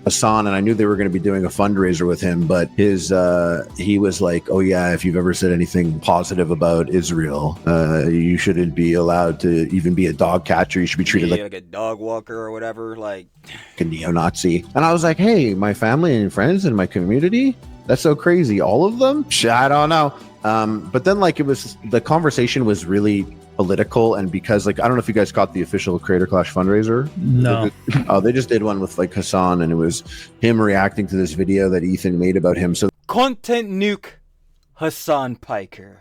Hasan, and I knew they were going to be doing a fundraiser with him, but he was like, oh yeah, if you've ever said anything positive about Israel, you shouldn't be allowed to even be a dog catcher. You should be treated like a dog walker or whatever, like a neo-Nazi. And I was like, hey, my family and friends and my community, that's so crazy. All of them? I don't know. But then like the conversation was really political, and because like I don't know if you guys caught the official Creator Clash fundraiser. No. They just did one with like Hasan, and it was him reacting to this video that Ethan made about him. So content nuke Hasan Piker.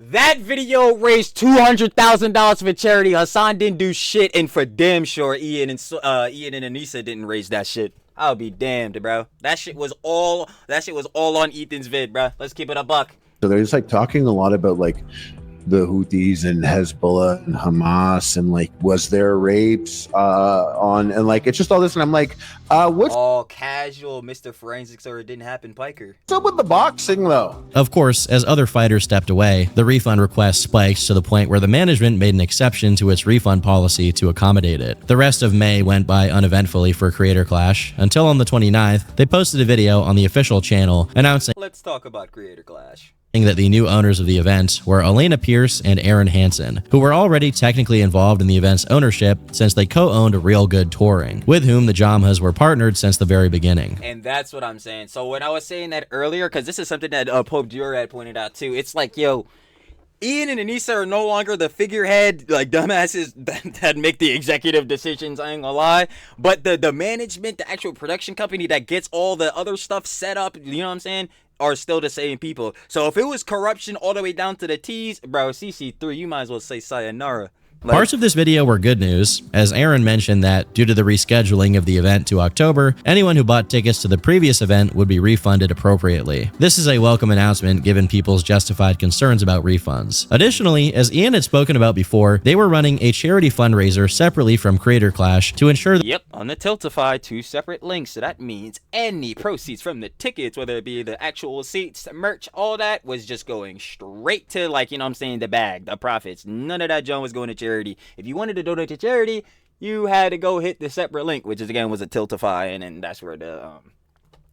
That video raised $200,000 for charity. Hasan didn't do shit, and for damn sure Ian and Anissa didn't raise that shit. I'll be damned, bro. That shit was all on Ethan's vid, bro. Let's keep it a buck. So they're just like talking a lot about like the Houthis and Hezbollah and Hamas, and like, was there rapes and like it's just all this, and I'm like, what's all casual Mr. Forensics, or it didn't happen, Piker. What's up with the boxing though? Of course, as other fighters stepped away, the refund request spiked to the point where the management made an exception to its refund policy to accommodate it. The rest of May went by uneventfully for Creator Clash, until on the 29th, they posted a video on the official channel announcing Let's talk about Creator Clash. That the new owners of the event were Elena Pierce and Aaron Hansen, who were already technically involved in the event's ownership since they co-owned Real Good Touring, with whom the Jamhas were partnered since the very beginning. And that's what I'm saying. So when I was saying that earlier, because this is something that Pope Dior had pointed out too, it's like, yo, Ian and Anissa are no longer the figurehead, like dumbasses that make the executive decisions, I ain't gonna lie. But the management, the actual production company that gets all the other stuff set up, you know what I'm saying, are still the same people. So if it was corruption all the way down to the T's, bro, CC3, you might as well say sayonara. Parts of this video were good news, as Aaron mentioned that due to the rescheduling of the event to October, anyone who bought tickets to the previous event would be refunded appropriately. This is a welcome announcement given people's justified concerns about refunds. Additionally, as Ian had spoken about before, they were running a charity fundraiser separately from Creator Clash to ensure that Yep, on the Tiltify, 2 separate links. So that means any proceeds from the tickets, whether it be the actual seats, merch, all that, was just going straight to, like, you know what I'm saying, the bag, the profits. None of that junk was going to charity. If you wanted to donate to charity, you had to go hit the separate link, which is again was a Tiltify, and then that's where the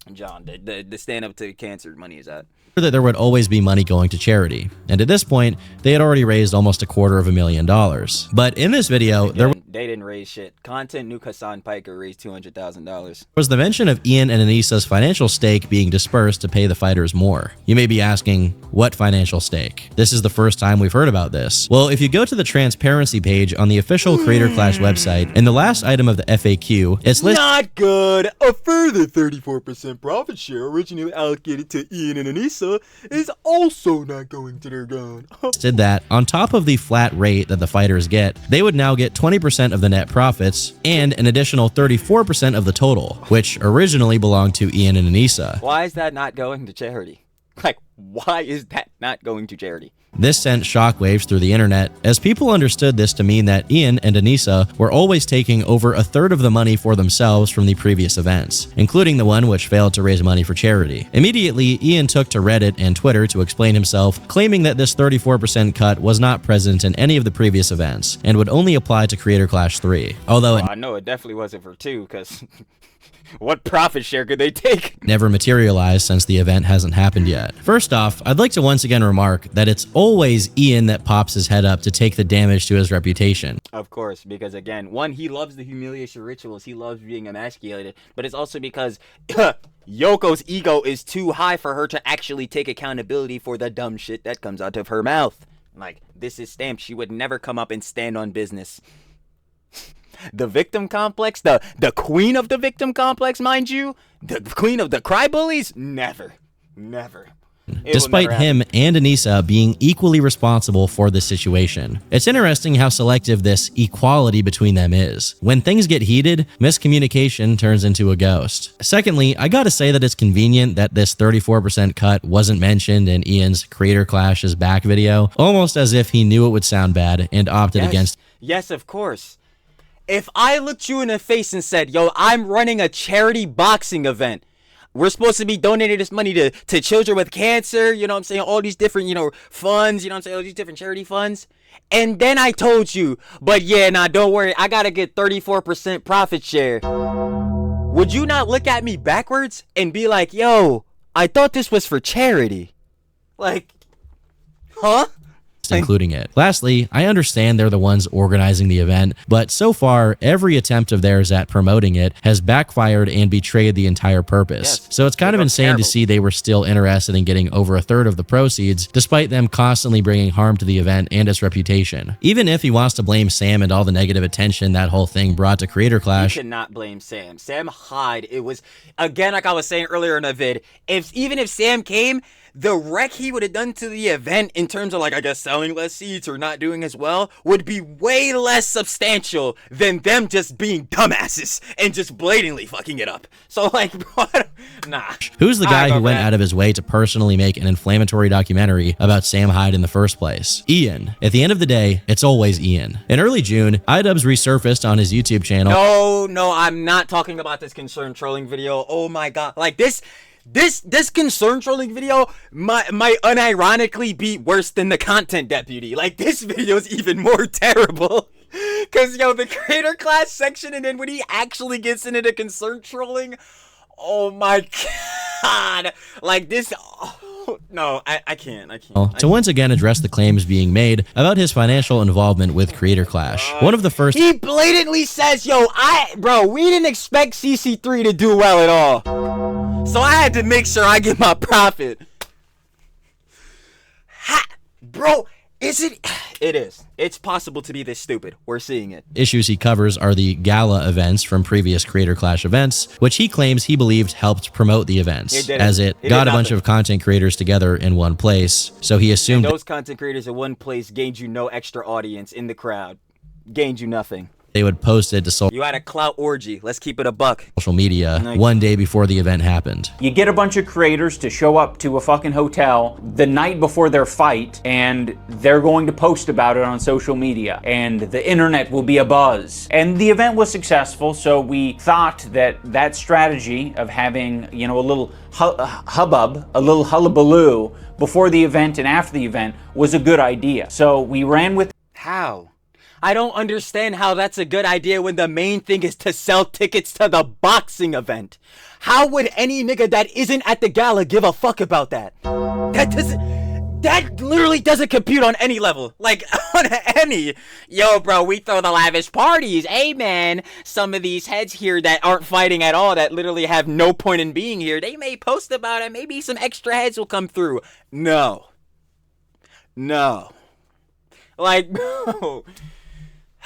the stand up to cancer money is at. that there would always be money going to charity. And at this point, they had already raised almost $250,000. But in this video, They didn't raise shit. Content nuke Hasan Piker raised $200,000. was the mention of Ian and Anissa's financial stake being dispersed to pay the fighters more. You may be asking, what financial stake? This is the first time we've heard about this. Well, if you go to the transparency page on the official Creator Clash website, in the last item of the FAQ, it's listed Not good. A further 34% profit share originally allocated to Ian and Anissa is also not going to their gun. that on top of the flat rate that the fighters get, they would now get 20% of the net profits and an additional 34% of the total, which originally belonged to Ian and Anissa. Why is that not going to charity? Like, Why is that not going to charity? This sent shockwaves through the internet, as people understood this to mean that Ian and Anissa were always taking over a third of the money for themselves from the previous events, including the one which failed to raise money for charity. Immediately, Ian took to Reddit and Twitter to explain himself, claiming that this 34% cut was not present in any of the previous events, and would only apply to Creator Clash 3. Although I know it definitely wasn't for 2, because what profit share could they take? Never materialized since the event hasn't happened yet. First off, I'd like to once again remark that it's always Ian that pops his head up to take the damage to his reputation. Of course, because again, one, he loves the humiliation rituals, he loves being emasculated, but it's also because Yoko's ego is too high for her to actually take accountability for the dumb shit that comes out of her mouth. Like, this is stamped, she would never come up and stand on business. The victim complex, the queen of the victim complex, mind you, the queen of the cry bullies, never. Despite him and Anissa being equally responsible for this situation. It's interesting how selective this equality between them is. When things get heated, miscommunication turns into a ghost. Secondly, I gotta say that it's convenient that this 34% cut wasn't mentioned in Ian's Creator Clash's back video, almost as if he knew it would sound bad and opted against. Yes, of course. If I looked you in the face and said, yo, I'm running a charity boxing event, we're supposed to be donating this money to children with cancer, you know what I'm saying, all these different, funds, you know what I'm saying, all these different charity funds, and then I told you, but yeah, nah, don't worry, I gotta get 34% profit share, would you not look at me backwards and be like, yo, I thought this was for charity? Like, huh? Including it. Lastly, I understand they're the ones organizing the event, but so far, every attempt of theirs at promoting it has backfired and betrayed the entire purpose. So it's kind of insane to see they were still interested in getting over a third of the proceeds, despite them constantly bringing harm to the event and its reputation. Even if he wants to blame Sam and all the negative attention that whole thing brought to Creator Clash, you cannot blame Sam. Sam Hyde, it was, again, like I was saying earlier in the vid, even if Sam came, the wreck he would have done to the event in terms of, like, I guess selling less seats or not doing as well would be way less substantial than them just being dumbasses and just blatantly fucking it up. So, like, what? Nah. Who's the guy who went out of his way to personally make an inflammatory documentary about Sam Hyde in the first place? Ian. At the end of the day, it's always Ian. In early June, IDubbbz resurfaced on his YouTube channel. No, I'm not talking about this concern trolling video. Oh my god. Like, this concern trolling video might unironically be worse than the content deputy. Like, this video is even more terrible. Cause yo, the Creator Clash section, and then when he actually gets into the concern trolling, oh my god. Like, this, no, I can't. To once again address the claims being made about his financial involvement with Creator Clash. One of the first— he blatantly says, yo, we didn't expect CC3 to do well at all. So I had to make sure I get my profit. Bro, is it? It is. It's possible to be this stupid. We're seeing it. Issues he covers are the gala events from previous Creator Clash events, which he claims he believed helped promote the events, as it got a bunch of content creators together in one place. So he assumed those content creators in one place gained you no extra audience in the crowd. Gained you nothing. They would post it to you had a clout orgy. Let's keep it a buck. Social media one day before the event happened. You get a bunch of creators to show up to a fucking hotel the night before their fight, and they're going to post about it on social media, and the internet will be abuzz. And the event was successful, so we thought that strategy of having, a little hubbub, a little hullabaloo before the event and after the event was a good idea. So we ran with— How? I don't understand how that's a good idea when the main thing is to sell tickets to the boxing event. How would any nigga that isn't at the gala give a fuck about that? That literally doesn't compute on any level. Like, on any. Yo, bro, we throw the lavish parties. Hey, man, some of these heads here that aren't fighting at all, that literally have no point in being here, they may post about it. Maybe some extra heads will come through. No. Like, bro.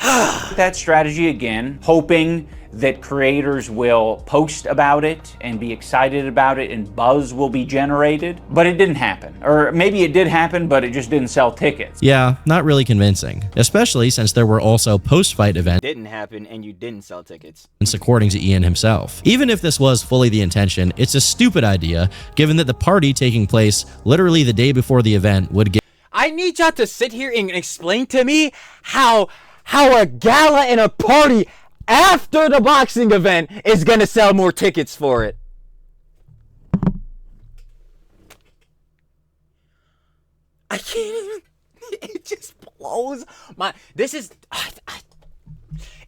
That strategy again, hoping that creators will post about it and be excited about it and buzz will be generated, but it didn't happen. Or maybe it did happen, but it just didn't sell tickets. Yeah, not really convincing, especially since there were also post-fight events. Didn't happen and you didn't sell tickets. According to Ian himself. Even if this was fully the intention, it's a stupid idea, given that the party taking place literally the day before the event would get. I need y'all to sit here and explain to me how a gala and a party after the boxing event is gonna sell more tickets for it. I can't even. It just blows my. This is.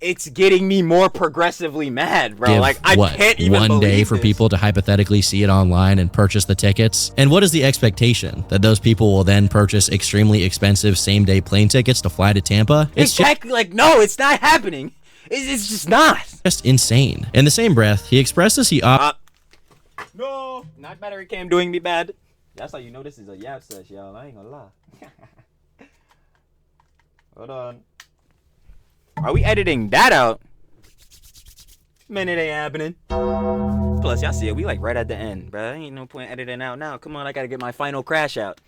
It's getting me more progressively mad, bro. Give, like I can't even one day believe for this. people to hypothetically see it online and purchase the tickets. And what is the expectation that those people will then purchase extremely expensive same-day plane tickets to fly to Tampa? It's exactly like no, it's not happening. It's just not. Just insane. In the same breath, he expresses he No, not battery cam doing me bad. That's how you know this is a yap sesh, y'all. I ain't gonna lie. Hold on. Are we editing that out? Man, it ain't happening. Plus, y'all see it. We like right at the end, bro. Ain't no point editing out now. Come on, I gotta get my final crash out.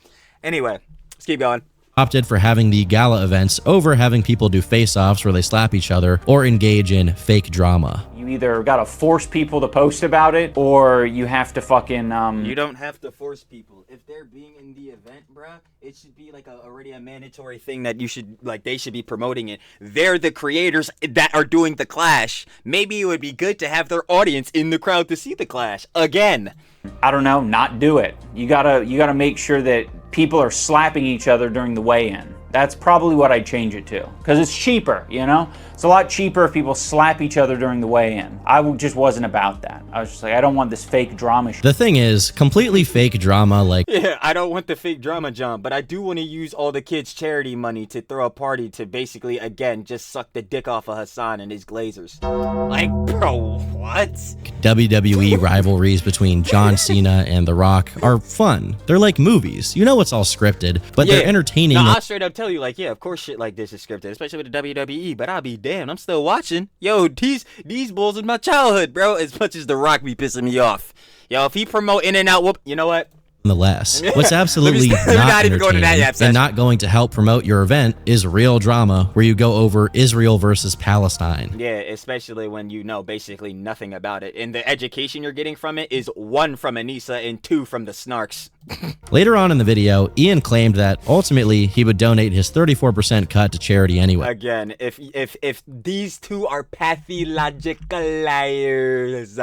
Anyway, let's keep going. Opted for having the gala events over having people do face-offs where they slap each other or engage in fake drama. You either gotta force people to post about it, or you have to fucking, You don't have to force people. If they're being in the event, bruh, it should be like already a mandatory thing that you should, like, they should be promoting it. They're the creators that are doing the clash. Maybe it would be good to have their audience in the crowd to see the clash. Again. I don't know, not do it. You gotta make sure that people are slapping each other during the weigh-in. That's probably what I'd change it to, because it's cheaper, you know? It's a lot cheaper if people slap each other during the weigh-in. Just wasn't about that. I was just like, I don't want this fake drama shit. The thing is, completely fake drama like... Yeah, I don't want the fake drama, John, but I do want to use all the kids' charity money to throw a party to basically, again, just suck the dick off of Hasan and his glazers. Like, bro, what? WWE rivalries between John Cena and The Rock are fun. They're like movies. You know it's all scripted, but they're entertaining. No, I'll straight up tell you, like, yeah, of course shit like this is scripted, especially with the WWE, but I'll be damned, I'm still watching. Yo, these bulls in my childhood, bro, as much as The Rock be pissing me off. Yo, if he promote In-N-Out, whoop, you know what? Nonetheless, what's absolutely not entertaining and not going to help promote your event is real drama where you go over Israel versus Palestine. Yeah, especially when you know basically nothing about it. And the education you're getting from it is 1 from Anissa and 2 from the Snarks. Later on in the video, Ian claimed that ultimately he would donate his 34% cut to charity anyway. Again, if these two are pathological liars,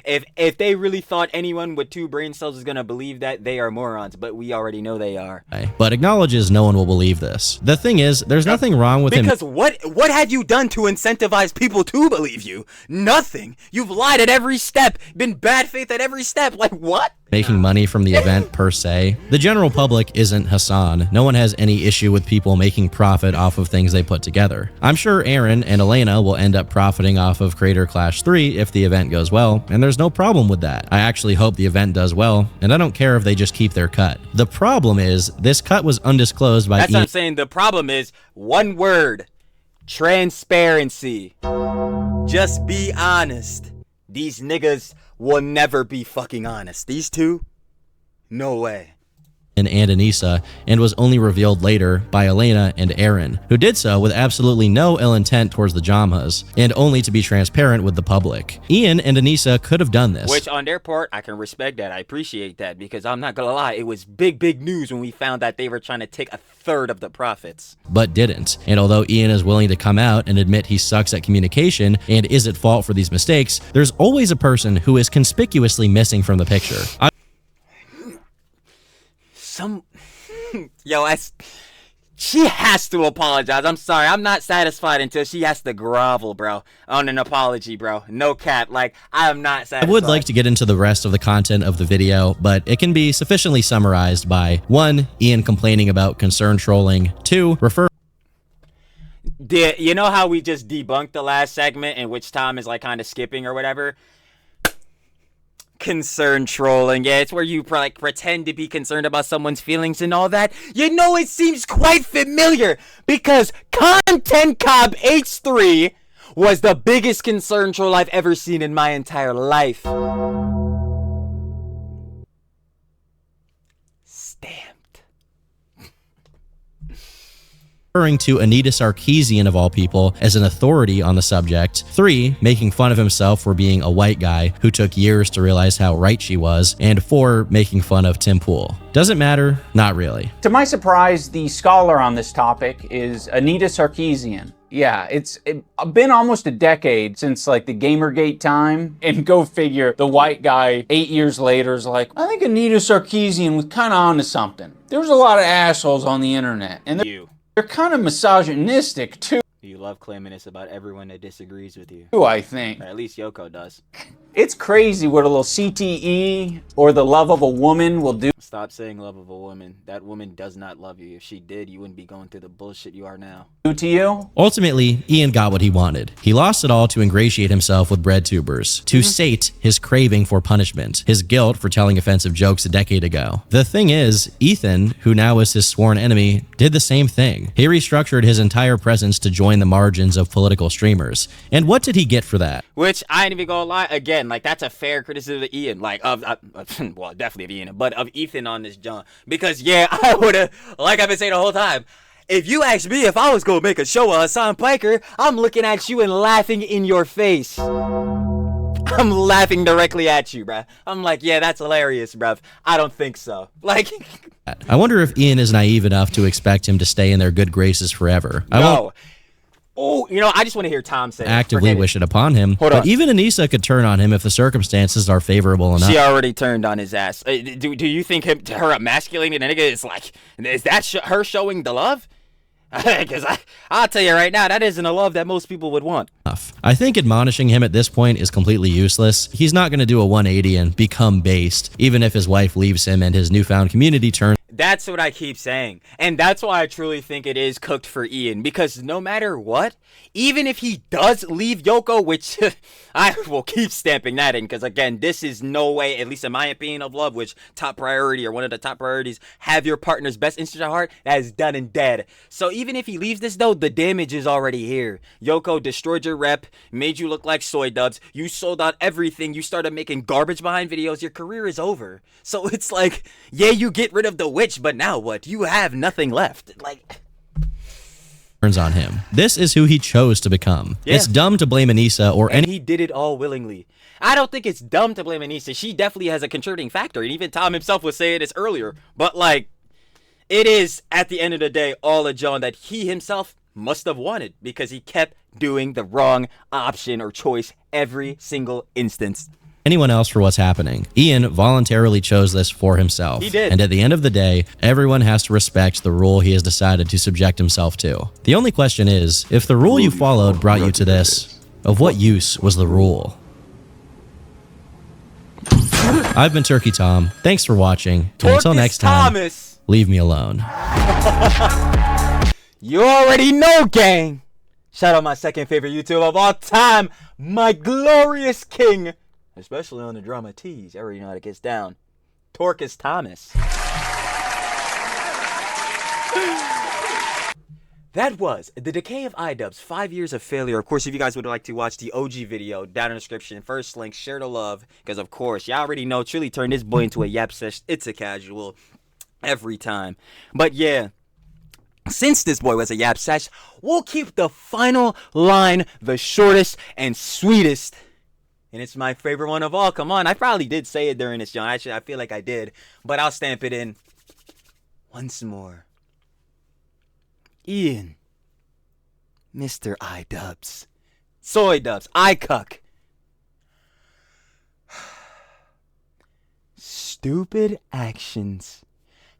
if they really thought anyone with 2 brain cells is gonna believe that, they are morons, but we already know they are. But acknowledges no one will believe this. The thing is, there's nothing wrong with him. Because what have you done to incentivize people to believe you? Nothing. You've lied at every step, been bad faith at every step. Like what? Making money from the event per se. The general public isn't Hasan. No one has any issue with people making profit off of things they put together. I'm sure Aaron and Elena will end up profiting off of Creator Clash 3 if the event goes well, and there's no problem with that. I actually hope the event does well, and I don't care if they just keep their cut. The problem is, this cut was undisclosed by That's what I'm saying. The problem is, one word, transparency. Just be honest. These niggas will never be fucking honest. These two? No way. and Anissa, and was only revealed later by Elena and Aaron, who did so with absolutely no ill intent towards the Jamhas, and only to be transparent with the public. Ian and Anissa could have done this. Which, on their part, I can respect that. I appreciate that, because I'm not gonna lie, it was big news when we found that they were trying to take a third of the profits. But didn't. And although Ian is willing to come out and admit he sucks at communication and is at fault for these mistakes, there's always a person who is conspicuously missing from the picture. She has to apologize. I'm sorry. I'm not satisfied until she has to grovel, bro, on an apology, bro. No cap. Like, I am not satisfied. I would like to get into the rest of the content of the video, but it can be sufficiently summarized by 1. Ian complaining about concern trolling, 2. You know how we just debunked the last segment in which Tom is like kind of skipping or whatever? concern trolling. Yeah, it's where you like pretend to be concerned about someone's feelings and all that. You know, it seems quite familiar because Content Cop H3 was the biggest concern troll I've ever seen in my entire life. Referring to Anita Sarkeesian, of all people, as an authority on the subject. 3, making fun of himself for being a white guy who took years to realize how right she was. And 4, making fun of Tim Pool. Does it matter? Not really. To my surprise, the scholar on this topic is Anita Sarkeesian. Yeah, it's been almost a decade since like the Gamergate time, and go figure, the white guy 8 years later is like, I think Anita Sarkeesian was kind of onto something. There was a lot of assholes on the internet, and they're kind of misogynistic too. You love claiming this about everyone that disagrees with you. I think. Or at least Yoko does. It's crazy what a little CTE or the love of a woman will do. Stop saying love of a woman. That woman does not love you. If she did, you wouldn't be going through the bullshit you are now. To you? Ultimately, Ian got what he wanted. He lost it all to ingratiate himself with breadtubers, to sate his craving for punishment, his guilt for telling offensive jokes a decade ago. The thing is, Ethan, who now is his sworn enemy, did the same thing. He restructured his entire presence to join the margins of political streamers. And what did he get for that? Which, I ain't even gonna lie, again, like, that's a fair criticism of Ian, like, well, definitely of Ian, but of Ethan on this John. Because, yeah, I would've, like I've been saying the whole time, if you asked me if I was gonna make a show of Hasan Piker, I'm looking at you and laughing in your face. I'm laughing directly at you, bruh. I'm like, yeah, that's hilarious, bruv. I don't think so. Like... I wonder if Ian is naive enough to expect him to stay in their good graces forever. No. Oh, you know, I just want to hear Tom say actively wish it upon him. Hold but on. even Anissa could turn on him if the circumstances are favorable enough. She already turned on his ass. Do you think her emasculating a nigga is like, is that her showing the love? Because I'll tell you right now, that isn't a love that most people would want. I think admonishing him at this point is completely useless. He's not going to do a 180 and become based, even if his wife leaves him and his newfound community turns. That's what I keep saying. And that's why I truly think it is cooked for Ian. Because no matter what, even if he does leave Yoko, which I will keep stamping that in. Because again, this is no way, at least in my opinion of love, which top priority or one of the top priorities, have your partner's best interest at heart, that is done and dead. So even if he leaves this though, the damage is already here. Yoko destroyed your rep, made you look like soy dubs. You sold out everything. You started making garbage behind videos. Your career is over. So it's like, yeah, you get rid of the witch, but now what? You have nothing left. Like, turns on him. This is who he chose to become. Yeah. It's dumb to blame Anissa or and any. he did it all willingly. I don't think it's dumb to blame Anissa. She definitely has a contributing factor, and even Tom himself was saying this earlier. But like, it is at the end of the day all a John that he himself must have wanted because he kept doing the wrong option or choice every single instance. Anyone else for what's happening. Ian voluntarily chose this for himself. He did. And at the end of the day, everyone has to respect the rule he has decided to subject himself to. The only question is, if the rule you followed brought you to this, of what use was the rule? I've been Turkey Tom. Thanks for watching. And until next time, Thomas. Leave me alone. You already know, gang. Shout out my second favorite YouTuber of all time, my glorious king. Especially on the drama tees. I already know how it gets down. Torcus Thomas. That was The Decay of IDubbbz, 5 years of failure. Of course, if you guys would like to watch the OG video, down in the description, first link, share the love. Because, of course, y'all already know, truly turned this boy into a yap sesh. It's a casual. Every time. But, yeah. Since this boy was a yap sesh, we'll keep the final line the shortest and sweetest. And it's my favorite one of all. Come on. I probably did say it during this, John. Actually, I feel like I did. But I'll stamp it in once more. Ian. Mr. IDubbbz. Soy dubs. I-cuck. Stupid actions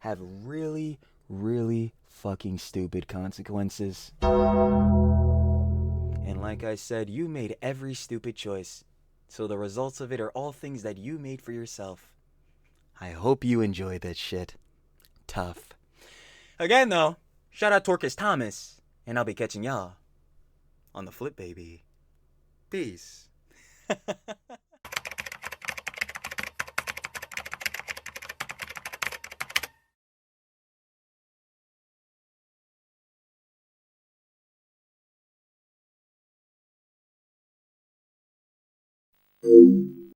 have really, really fucking stupid consequences. And like I said, you made every stupid choice. So the results of it are all things that you made for yourself. I hope you enjoy that shit. Tough. Again, though, shout out Torcus Thomas. And I'll be catching y'all on the flip, baby. Peace. you.